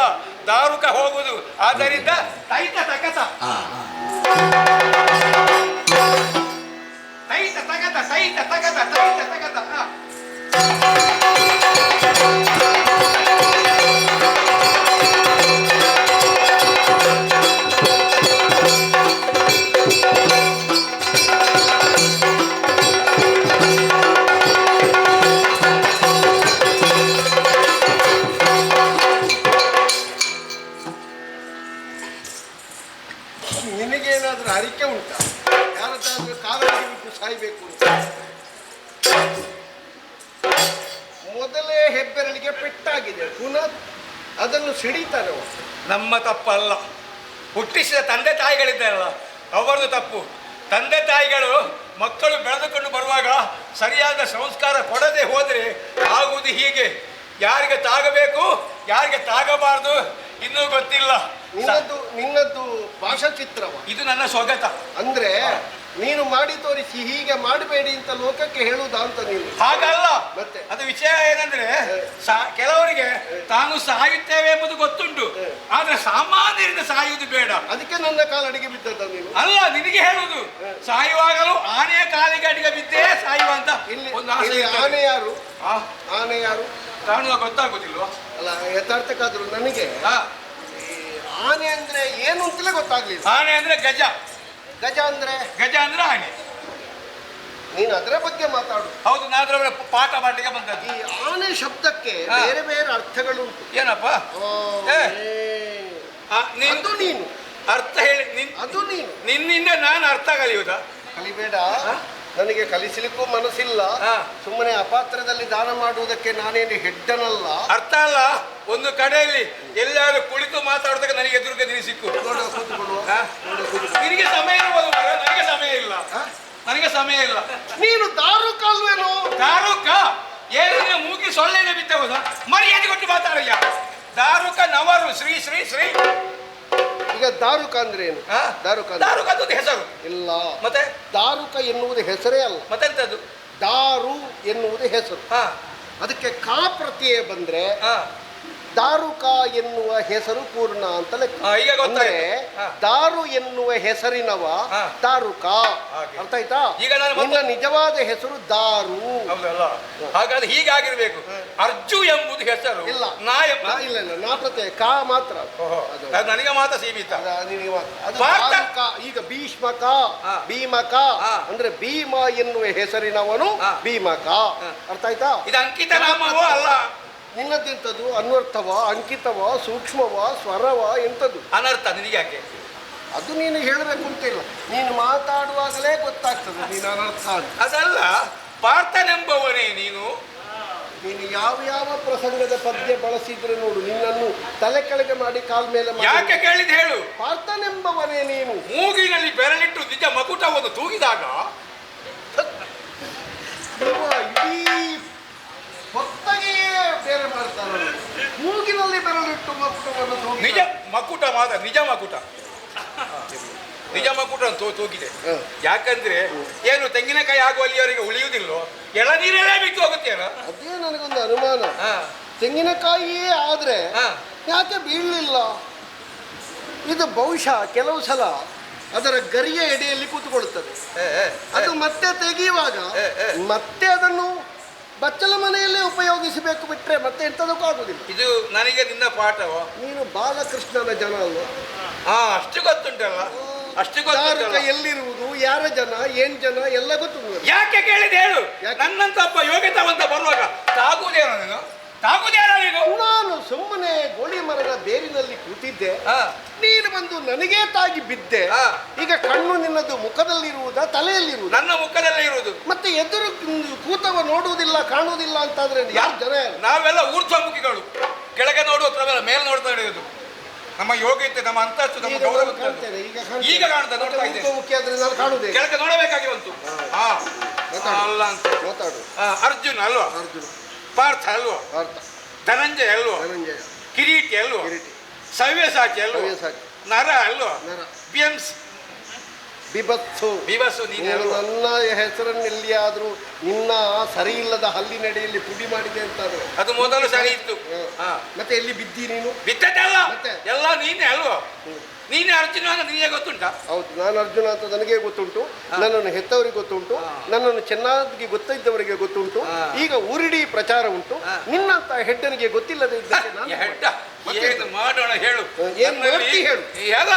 ದಾರುಕ ಹೋಗುದು. ಆದ್ದರಿಂದ ತೈತ ತಕತ ತೈತ ತಗತ ತೈತ ತಗತ ತೈತ ತಗತ. ನಿನಗೇನಾದ್ರೂ ಅರಿಕೆ ಉಂಟಾ? ಯಾರದ್ದಾದ್ರೂ ಕಾಲಕ್ಕೆ ಬಿಟ್ಟು ಸಾಯ್ಬೇಕು ಅಂತ? ಮೊದಲೇ ಹೆಬ್ಬೆರಳಿಗೆ ಪೆಟ್ಟಾಗಿದೆ, ಪುನಃ ಅದನ್ನು ಸಿಡಿತಾರೆ ಅವರು. ನಮ್ಮ ತಪ್ಪಲ್ಲ, ಹುಟ್ಟಿಸಿದ ತಂದೆ ತಾಯಿಗಳಿದ್ದಾರಲ್ಲ ಅವರದು ತಪ್ಪು. ತಂದೆ ತಾಯಿಗಳು ಮಕ್ಕಳು ಬೆಳೆದುಕೊಂಡು ಬರುವಾಗ ಸರಿಯಾದ ಸಂಸ್ಕಾರ ಕೊಡದೆ ಹೋದರೆ ಆಗುವುದು ಹೀಗೆ. ಯಾರಿಗೆ ತಾಗಬೇಕು, ಯಾರಿಗೆ ತಾಗಬಾರದು ಇನ್ನೂ ಗೊತ್ತಿಲ್ಲ. ನಿನ್ನದ್ದು ಭಾಷಾಚಿತ್ರವ ಇದು ನನ್ನ ಸ್ವಗತ. ಅಂದ್ರೆ ನೀನು ಮಾಡಿ ತೋರಿಸಿ ಹೀಗೆ ಮಾಡಬೇಡಿ ಅಂತ ಲೋಕಕ್ಕೆ ಹೇಳುವುದಾ ಅಂತ ನೀನು? ಹಾಗಲ್ಲ. ಮತ್ತೆ ಅದು ವಿಷಯ ಏನಂದ್ರೆ, ಕೆಲವರಿಗೆ ತಾನು ಸಾಯುತ್ತೇವೆ ಎಂಬುದು ಗೊತ್ತುಂಟು, ಆದ್ರೆ ಸಾಮಾನ್ಯರಿಂದ ಸಾಯುವುದು ಬೇಡ. ಅದಕ್ಕೆ ನನ್ನ ಕಾಲಡಿಗೆ ಬಿದ್ದದ ನೀನು? ಅಲ್ಲ, ನಿನಗೆ ಹೇಳುದು, ಸಾಯುವಾಗಲೂ ಆನೆಯ ಕಾಲಿಗೆ ಅಡಿಗೆ ಬಿದ್ದೇ ಸಾಯುವ ಅಂತ ಒಂದು ಆಸೆ. ಆನೆ ಯಾರು? ಆನೆ ಯಾರು ಕಾಣುವ ಗೊತ್ತಾಗುದಿಲ್ವಾ? ಅಲ್ಲ, ಯಥಾರ್ಥಕ್ಕಾದ್ರು ನನಗೆ ಆನೆ ಅಂದ್ರೆ ಏನು ಅಂತಲೇ ಗೊತ್ತಾಗ್ಲಿಲ್ಲ. ಆನೆ ಅಂದ್ರೆ ಗಜ, ಗಜ ಅಂದ್ರೆ ಆನೆ. ನೀನು ಅದರ ಬಗ್ಗೆ ಮಾತಾಡು. ಹೌದು, ನಾದ್ರವರ ಪಾಠ ಮಾಡಲಿಕ್ಕೆ ಬಂದದ್ದು. ಈ ಆನೆ ಶಬ್ದಕ್ಕೆ ಬೇರೆ ಬೇರೆ ಅರ್ಥಗಳುಂಟು. ಏನಪ್ಪ? ಅದು ನೀನು ಅರ್ಥ ಹೇಳಿ. ಅದು ನೀನು ನಿನ್ನಿಂದ ನಾನು ಅರ್ಥ ಕಲಿಯುವುದಾ? ಕಲಿಬೇಡ, ನನಗೆ ಕಲಿಸಲಿಕ್ಕೂ ಮನಸ್ಸಿಲ್ಲ. ಸುಮ್ಮನೆ ಅಪಾತ್ರದಲ್ಲಿ ದಾನ ಮಾಡುವುದಕ್ಕೆ ನಾನೇನು ಹೆಡ್ಡನಲ್ಲ. ಅರ್ಥ ಅಲ್ಲ, ಒಂದು ಕಡೆಯಲ್ಲಿ ಎಲ್ಲಾರು ಕುಳಿತು ಮಾತಾಡೋದಕ್ಕೆ ನನಗೆ ಎದುರುಗೆ ನೀನು ಸಿಕ್ಕು. ನಿನಗೆ ಸಮಯ ಇರ್ಬೋದು, ನನಗೆ ಸಮಯ ಇಲ್ಲ. ನನಗೆ ಸಮಯ ಇಲ್ಲ. ನೀನು ದಾರುಕ ಅಲ್ವೇನೋ? ದಾರುಕ ಏನು? ಮೂಗಿ ಸೊಳ್ಳೆನೆ ಬಿತ್ತಬಹುದು. ಮರ್ಯಾದೆ ಕೊಟ್ಟು ಮಾತಾಡಯ್ಯ. ದಾರುಕ ನವರು ಶ್ರೀ ಶ್ರೀ ಶ್ರೀ. ಈಗ ದಾರುಕ ಅಂದ್ರೆ ಏನು? ದಾರುಕ ಅದು ಹೆಸರು ಇಲ್ಲ. ಮತ್ತೆ ದಾರುಕ ಎನ್ನುವುದು ಹೆಸರೇ ಅಲ್ಲ. ಮತ್ತೆಂತದ್ದು? ದಾರು ಎನ್ನುವುದು ಹೆಸರು. ಅದಕ್ಕೆ ಕಾ ಪ್ರತ್ಯಯ ಬಂದ್ರೆ ದಾರುಕ ಎನ್ನುವ ಹೆಸರು ಪೂರ್ಣ ಅಂತ ಲೆಕ್ಕ. ಅಂದ್ರೆ ದಾರು ಎನ್ನುವ ಹೆಸರಿನವ ದಾರುಕ. ಅರ್ಥ ಆಯ್ತಾ? ಈಗ ನನ್ನ ನಿಜವಾದ ಹೆಸರು ದಾರು. ಹಾಗಾದ್ರೆ ಹೀಗಾಗಿರ್ಬೇಕು. ಅರ್ಜು ಎಂಬುದು ಹೆಸರು ಇಲ್ಲ. ಇಲ್ಲ ನಾ ಪ್ರತ್ಯಯ ಕಾ ಮಾತ್ರ. ನನಗೆ ಮಾತ್ರ ಸೀಮಿತ. ಅದು ದಾರುಕ. ಈಗ ಭೀಷ್ಮಕ, ಭೀಮಕ ಅಂದ್ರೆ ಭೀಮ ಎನ್ನುವ ಹೆಸರಿನವನು ಭೀಮಕ. ಅರ್ಥ ಆಯ್ತಾ? ಇದು ಅಂಕಿತ ನಾಮವೋ ಅಲ್ಲ. ನಿನ್ನದೆಂಥದ್ದು? ಅನ್ವರ್ಥವ, ಅಂಕಿತವ, ಸೂಕ್ಷ್ಮವ, ಸ್ವರವ, ಎಂಥದ್ದು? ಅನರ್ಥ. ನಿನಗೆ ಯಾಕೆ ಅದು ನೀನು ಹೇಳಬೇಕು ಅಂತ ಇಲ್ಲ, ನೀನು ಮಾತಾಡುವಾಗಲೇ ಗೊತ್ತಾಗ್ತದೆ ನೀನು ಅನರ್ಥ ಅಂತ. ಅದಲ್ಲ, ಪಾರ್ಥನೆಂಬವನೇ ನೀನು. ನೀನು ಯಾವ ಪ್ರಸಂಗದ ಪದ್ಯ ಬಳಸಿದ್ರೆ ನೋಡು, ನಿನ್ನನ್ನು ತಲೆ ಕೆಳಗೆ ಮಾಡಿ ಕಾಲ್ ಮೇಲೆ ಯಾಕೆ ಕೇಳಿದ ಹೇಳು. ಪಾರ್ಥನೆಂಬವನೇ ನೀನು. ಮೂಗಿನಲ್ಲಿ ಬೆರಳಿಟ್ಟು ನಿಜ ಮಕುಟವನ್ನು ತೂಗಿದಾಗ ಇಡೀ ಹೊತ್ತಗೆಯೇ ಬೇರೆ ಮಾಡ್ತಾರೆ. ಮೂಗಿನಲ್ಲಿ ಬೆರಳಿಟ್ಟು ಮಕುಟವನ್ನು ನಿಜ ಮಕುಟ ಮಾತ್ರ. ನಿಜ ಮಕುಟ, ನಿಜ ಮಕುಟ ತೂಗಿದೆ. ಯಾಕಂದ್ರೆ ಏನು ತೆಂಗಿನಕಾಯಿ ಆಗುವಲ್ಲಿಯವರಿಗೆ ಉಳಿಯುವುದಿಲ್ಲೋ, ಎಳನೀರಲ್ಲೇ ಬಿಟ್ಟು ಹೋಗುತ್ತೇನೋ. ಅದೇ ನನಗೊಂದು ಅನುಮಾನ. ತೆಂಗಿನಕಾಯಿಯೇ ಆದ್ರೆ ಯಾಕೆ ಬೀಳಲಿಲ್ಲ? ಇದು ಬಹುಶಃ ಕೆಲವು ಸಲ ಅದರ ಗರಿಯ ಎಡೆಯಲ್ಲಿ ಕೂತುಕೊಳ್ಳುತ್ತದೆ. ಅದು ಮತ್ತೆ ತೆಗೆಯುವಾಗ ಮತ್ತೆ ಅದನ್ನು ಬಚ್ಚಲ ಮನೆಯಲ್ಲೇ ಉಪಯೋಗಿಸಬೇಕು ಬಿಟ್ರೆ ಮತ್ತೆ ಎಂತದಕ್ಕೂ ಆಗುದಿಲ್ಲ. ಇದು ನನಗೆ ನಿನ್ನ ಪಾಠವ. ನೀನು ಬಾಲಕೃಷ್ಣನ ಜನ ಅಲ್ವಾ? ಹಾ, ಅಷ್ಟು ಗೊತ್ತುಂಟಲ್ಲ, ಅಷ್ಟು ಯಾರ ಗೊತ್ತುಂಟಲ್ಲ. ಎಲ್ಲಿರುವುದು, ಯಾರ ಜನ, ಏನ್ ಜನ ಎಲ್ಲ ಗೊತ್ತು ನನಗೆ. ಯಾಕೆ ಕೇಳಿದೆ ಹೇಳು. ಯಾಕೆ? ನನ್ನಂತ ಒಬ್ಬ ಯೋಗ್ಯತಾವಂತ ಬರುವಾಗ ತಾಗುದೇನೋ ನೀನು, ತಾಗುದೇನೋ ನೀನು. ನಾನು ಸುಮ್ಮನೆ ಗೋಳಿ ಮರದ ಬೇರಿನಲ್ಲಿ ಕೂತಿದ್ದೆ, ಹಾ, ನೀನು ಬಂದು ನನಗೇ ತಾಗಿ ಬಿದ್ದೆ. ಹಾ. ಈಗ ಕಣ್ಣು ನಿನ್ನದು ಮುಖದಲ್ಲಿರುವುದಾ ತಲೆಯಲ್ಲಿರುವುದಾ? ನನ್ನ ಮುಖದಲ್ಲೇ ಇರುವುದು. ಮತ್ತೆ ಎದುರು ಕೂತವ ನೋಡುವುದಿಲ್ಲ ಕಾಣುವುದಿಲ್ಲ ಅಂತಾದ್ರೆ ಯಾರು ಜನ ಯಾರು? ನಾವೆಲ್ಲ ಊರ್ಧ್ವಮುಖಿಗಳು, ಕೆಳಗೆ ನೋಡುವ ಮೇಲೆ ನೋಡ್ತಾ ನಡೆಯುವುದು. ನಮ್ಮ ಯೋಗ್ಯತೆ, ನಮ್ಮ ಅಂತಸ್ತು, ನಮ್ಮ ಈಗ ಗೌರವ ನಾನು ಕಾಣ್ತೇನೆ, ಈಗ ಕಾಣ್ತಾ ನೋಡ್ತಾ ಇದ್ದೇನೆ. ಮುಖ ಆದ್ರೆ ನಾನು ಕಾಣುವುದೇ. ಕೆಳಗೆ ನೋಡಬೇಕಾಗಿ ಬಂತು. ಹಾ, ಮಾತಾಡು. ಅಲ್ಲ ಅಂತ. ಮಾತಾಡು. ಅರ್ಜುನ್ ಅಲ್ವಾ, ಅರ್ಜುನ, ಪಾರ್ಥ ಅಲ್ವಾ, ಅರ್ಥ, ಧನಂಜಯ ಅಲ್ವಾ, ಧನಂಜಯ, ಕಿರೀಟಿ ಅಲ್ವಾ, ಕಿರೀಟಿ, ಸವ್ಯಸಾಚಿ ಅಲ್ವಾ, ಸವ್ಯಸಾಚಿ, ನರ ಅಲ್ವಾ, ನರ, ಬಿಎಂಸಿ ಬಿಭತ್ಸು. ಬಿಬಸ್ಸು ನೀನು ನೀನು ಅಲ್ವಾ. ನನ್ನ ಹೆಸರನ್ನು ಎಲ್ಲಿಯಾದ್ರೂ ನಿನ್ನ ಸರಿ ಇಲ್ಲದ ಹಲ್ಲಿನಡಿಯಲ್ಲಿ ಪುಡಿ ಮಾಡಿದೆ ಅಂತಾದ್ರೆ ಅದು ಮೊದಲು ಸರಿ ಇತ್ತು. ಹಾ, ಮತ್ತೆ ಎಲ್ಲಿ ಬಿದ್ದಿ ನೀನು? ಬಿದ್ದದ್ದಲ್ಲ, ಮತ್ತೆ? ಎಲ್ಲ ನೀನೇ ಅಲ್ವಾ. ನೀನೇ ಅರ್ಜುನ ಅಂತ ನಿನಗೆ ಗೊತ್ತುಂಟಾ? ಹೌದು, ನಾನು ಅರ್ಜುನ ಅಂತ ನನಗೆ ಗೊತ್ತುಂಟು, ನನ್ನನ್ನು ಹೆತ್ತವರಿಗೆ ಗೊತ್ತುಂಟು, ನನ್ನನ್ನು ಚೆನ್ನಾಗಿ ಗೊತ್ತಿದ್ದವರಿಗೆ ಗೊತ್ತುಂಟು. ಈಗ ಊರಿಡೀ ಪ್ರಚಾರ ಉಂಟು. ನಿನ್ನಂತ ಹೆಡ್ಡನಿಗೆ ಗೊತ್ತಿಲ್ಲದೆ ಇದ್ದಕ್ಕೆ ನಾನು ಹೆಡ್ಡ ಏನು ಮಾಡೋಣ ಹೇಳು. ಏನ್ ಮಾಡ್ತಿ ಹೇಳು. ಎಲ್ಲ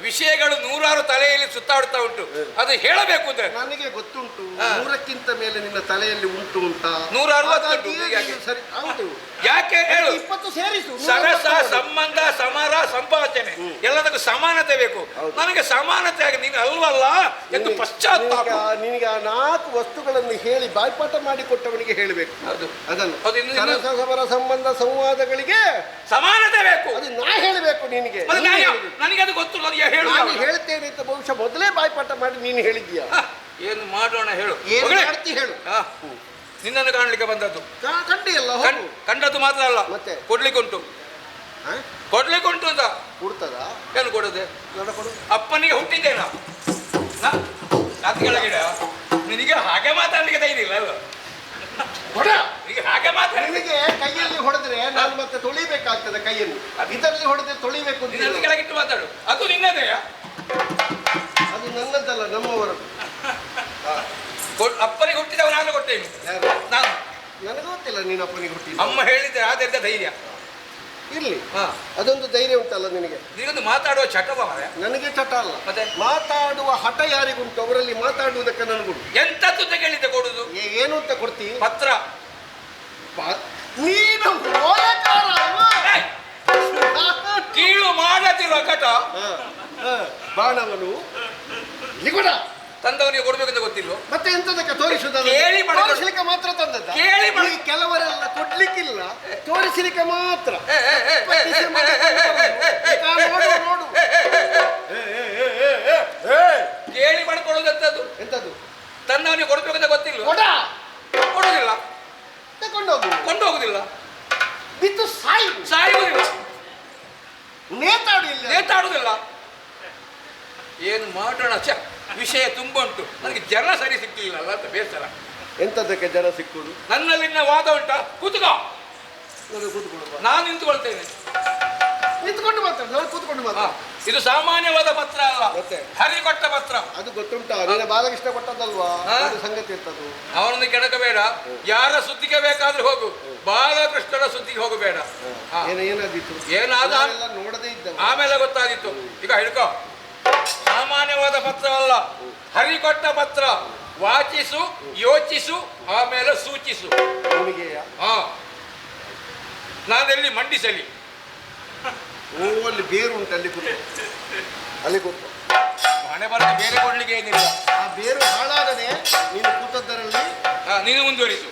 ವಿಷಯಗಳು ನೂರಾರು ತಲೆಯಲ್ಲಿ ಸುತ್ತಾಡ್ತಾ ಉಂಟು, ಅದು ಹೇಳಬೇಕು ಅಂದ್ರೆ ನನಗೆ ಗೊತ್ತುಂಟು. 100ಕ್ಕಿಂತ ಮೇಲೆ ನಿನ್ನ ತಲೆಯಲ್ಲಿ ಉಂಟು ಅಂತ. 160 ಉಂಟು. ಹಾಗಾಗಿ ಯಾಕೆ? ಸರಿ, ಹೌದು. ಯಾಕೆ ಹೇಳು. 20 ಸೇರಿಸು. ಸರಸ, ಸಂಬಂಧ, ಸಮರ, ಸಂಪಾದನೆ ಎಲ್ಲದಕ್ಕೂ ಸಮಾನತೆ ಬೇಕು. ನನಗೆ ಸಮಾನತೆ ಆಗಿ ನೀನು ಅಲ್ವಲ್ಲ ಎಂದು ಪಶ್ಚಾತ್ತಾಪ. ನಿನಗೆ ಆ 4 ವಸ್ತುಗಳನ್ನು ಹೇಳಿ ಬಾಯ್ಪಾಠ ಮಾಡಿಕೊಟ್ಟವನಿಗೆ ಹೇಳಬೇಕು. ಹೌದು, ಅದನ್ನು ಅದು ಇನ್ನು- ಸರಸ, ಸಮರ, ಸಂಬಂಧ, ಸಂವಾದಗಳಿಗೆ ಸಮಾನತೆ ಬೇಕು. ಅದು ನಾ ಹೇಳಬೇಕು ನಿನಗೆ. ಮತ್ತೆ ನನಗೆ ಅದು ಗೊತ್ತು, ಹೇಳು. ನಾನು ಹೇಳ್ತೇನೆ ಅಂತ ಬಹುಶಃ ಮೊದಲೇ ಬಾಯ್ಪಾಠ ಮಾಡಿ ನೀನು ಹೇಳಿದ್ದೀಯಾ? ಏನು ಮಾಡೋಣ ಹೇಳು. ಏನು ಮಗಳೇ, ಮಾಡ್ತಿ ಹೇಳು. ನಿನ್ನನ್ನು ಕಾಣ್ಲಿಕ್ಕೆ ಬಂದದ್ದು. ಕಂಡಿಯಲ್ಲ, ಹೋಗು. ಕಂಡದ್ದು ಮಾತ್ರ ಅಲ್ಲ, ಮತ್ತೆ? ಕೊಡ್ಲಿಕ್ಕುಂಟು. ಹ? ಕೊಡ್ಲಿಕ್ಕುಂಟು ಅಂತ. ಕೊಡ್ತದ? ಏನು ಕೊಡುದೆ? ಕೊಡು. ಅಪ್ಪನಿಗೆ ಹುಟ್ಟಿದ್ದೇನಾ ಅದು ಕೆಳಗಿಡ. ನಿನಗೆ ಹಾಗೆ ಮಾತಾಡ್ಲಿಕ್ಕೆ ಧೈರ್ಯ ಇಲ್ಲ ಅಲ್ವ? ಕೊಡ. ಈಗ ಹಾಗೆ ಮಾತಾಡಿ ನಿನಗೆ ಕೈಯಲ್ಲಿ ಹೊಡೆದ್ರೆ ನಾನು ಮತ್ತೆ ತೊಳಿಬೇಕಾಗ್ತದೆ ಕೈಯನ್ನು. ಇದರಲ್ಲಿ ಹೊಡೆದ್ರೆ ತೊಳಿಬೇಕು ಅಂತ ನಿನ್ನಲ್ಲಿ ಕೆಳಗಿಟ್ಟು ಮಾತಾಡು. ಅದು ನಿನ್ನದೇಯಾ? ಅದು ನನ್ನದಲ್ಲ, ನಮ್ಮವರದ್ದು. ಅಪ್ಪನಿಗೆ ಹುಟ್ಟಿದವ ನಾನು ಕೊಟ್ಟೇನು? ಯಾರು? ನಾನು. ನನಗೆ ಗೊತ್ತಿಲ್ಲ ನೀನು ಅಪ್ಪನಿಗೆ ಹುಟ್ಟಿದ. ಅಮ್ಮ ಹೇಳಿದ್ರೆ ಆದರಿಂದ ಧೈರ್ಯ ಇರ್ಲಿ, ಹಾ. ಅದೊಂದು ಧೈರ್ಯ ಉಂಟಲ್ಲ ನಿನಗೆ. ನೀನೊಂದು ಮಾತಾಡುವ ಚಟವ ಮಾರ್ರೆ. ನನಗೆ ಚಟ ಅಲ್ಲ, ಮತ್ತೆ? ಮಾತಾಡುವ ಹಠ ಯಾರಿಗುಂಟು ಅವರಲ್ಲಿ ಮಾತಾಡುವುದಕ್ಕೆ ನನಗುಂಟು. ಎಂತದ್ದು ಕೇಳಿದ್ದೆ ಕೊಡುದು? ಏನು ಅಂತ ಕೊಡ್ತಿ? ಪತ್ರ. ನೀನು ಓಲೆಕಾರ ಅಲ್ವಾ? ಏಯ್! ಕೀಳು ಮಾಡದಿರುವ ಕಟ ಬಾಣವನು ಲಿಗುಡ ತಂದವನಿಗೆ ಕೊಡ್ಬೇಕಂತ ಗೊತ್ತಿಲ್ವೋ? ಮತ್ತೆ ಎಂತದಕ್ಕೆ ತೋರಿಸುವುದಲ್ಲ? ಕೇಳಿ ಪಡೆದು- ತೋರಿಸಲಿಕ್ಕೆ ಮಾತ್ರ ತಂದದ್ದ? ಕೇಳಿ ಪಡೆದು- ಈ ಕೆಲವರೆಲ್ಲ ಕೊಡ್ಲಿಕ್ಕಿಲ್ಲ, ತೋರಿಸಲಿಕ್ಕೆ ಮಾತ್ರ. ನೋಡು ನೋಡು. ಕೇಳಿ ಮಾಡ್ಕೊಳ್ಳೋದಂತದ್ದು ಎಂತದ್ದು? ತಂದವನಿಗೆ ಕೊಡ್ಬೇಕಂತ ಗೊತ್ತಿಲ್ವೋ? ಕೊಡ. ಕೊಡುದಿಲ್ಲ, ತಕೊಂಡೋಗು. ಕೊಂಡು ಹೋಗುದಿಲ್ಲ, ಬಿದ್ದು ಸಾಯಿ. ಸಾಯುವುದಿಲ್ಲ, ನೇತಾಡು ಇಲ್ಲ. ನೇತಾಡುದಿಲ್ಲ. ಏನು ಮಾಡೋಣ? ವಿಷಯ ತುಂಬ ಉಂಟು. ನನಗೆ ಜನ ಸರಿ ಸಿಗ್ಲಿಲ್ಲ ಅಲ್ಲ ಅಂತ ಬೇಸರ. ಎಂತದಕ್ಕೆ ಜನ ಸಿಕ್ಕುದು? ನನ್ನಲ್ಲಿನ ವಾದ ಉಂಟಾ? ಕೂತ್ಕೋ, ಕೂತ್ಕೊಳ್ಳುವ. ನಾನು ನಿಂತುಕೊಳ್ತೇನೆ. ನಿಂತ್ಕೊಂಡು ಮಾತಾಡು, ನಾನು ಕೂತ್ಕೊಂಡು ಮಾತಾಡು. ಇದು ಸಾಮಾನ್ಯವಾದ ಪತ್ರ ಅಲ್ಲ, ಮತ್ತೆ? ಹರಿ ಕೊಟ್ಟ ಪತ್ರ. ಅದು ಗೊತ್ತುಂಟಾ? ನಿನ್ನ ಬಾಲಕೃಷ್ಣ ಕೊಟ್ಟದಲ್ವಾ? ಅದು ಸಂಗತಿ ಇರ್ತದು. ಅವನನ್ನು ಕೆಣಕಬೇಡ. ಯಾರ ಸುದ್ದಿಗೆ ಬೇಕಾದ್ರೂ ಹೋಗು, ಬಾಲಕೃಷ್ಣನ ಸುದ್ದಿಗೆ ಹೋಗಬೇಡ. ಏನಾದಿತ್ತು? ಏನಾದ ನೋಡದೇ ಇದ್ದ ಆಮೇಲೆ ಗೊತ್ತಾಗಿತ್ತು. ಈಗ ಹಿಡ್ಕೋ, ಸಾಮಾನ್ಯವಾದ ಪತ್ರ ಅಲ್ಲ, ಹರಿ ಕೊಟ್ಟ ಪತ್ರ. ವಾಚಿಸು, ಯೋಚಿಸು, ಆಮೇಲೆ ಸೂಚಿಸು. ಅವನಿಗೆಯ? ಹಾ, ನಾನೆಲ್ಲಿ ಮಂಡಿಸಲಿ? ಅಲ್ಲಿ ಬೇರು ಉಂಟು, ಅಲ್ಲಿ ಕೂತು. ಅಲ್ಲಿ ಕೂತು. ಮನೆ ಬರಕ್ಕೆ ಬೇರೆ ಕೊಡ್ಲಿಕ್ಕೆ ಏನಿಲ್ಲ. ಆ ಬೇರು ಹಾಳಾಗದೆ ನೀನು ಕೂತದ್ದರಲ್ಲಿ ನೀನು ಮುಂದುವರಿಸು.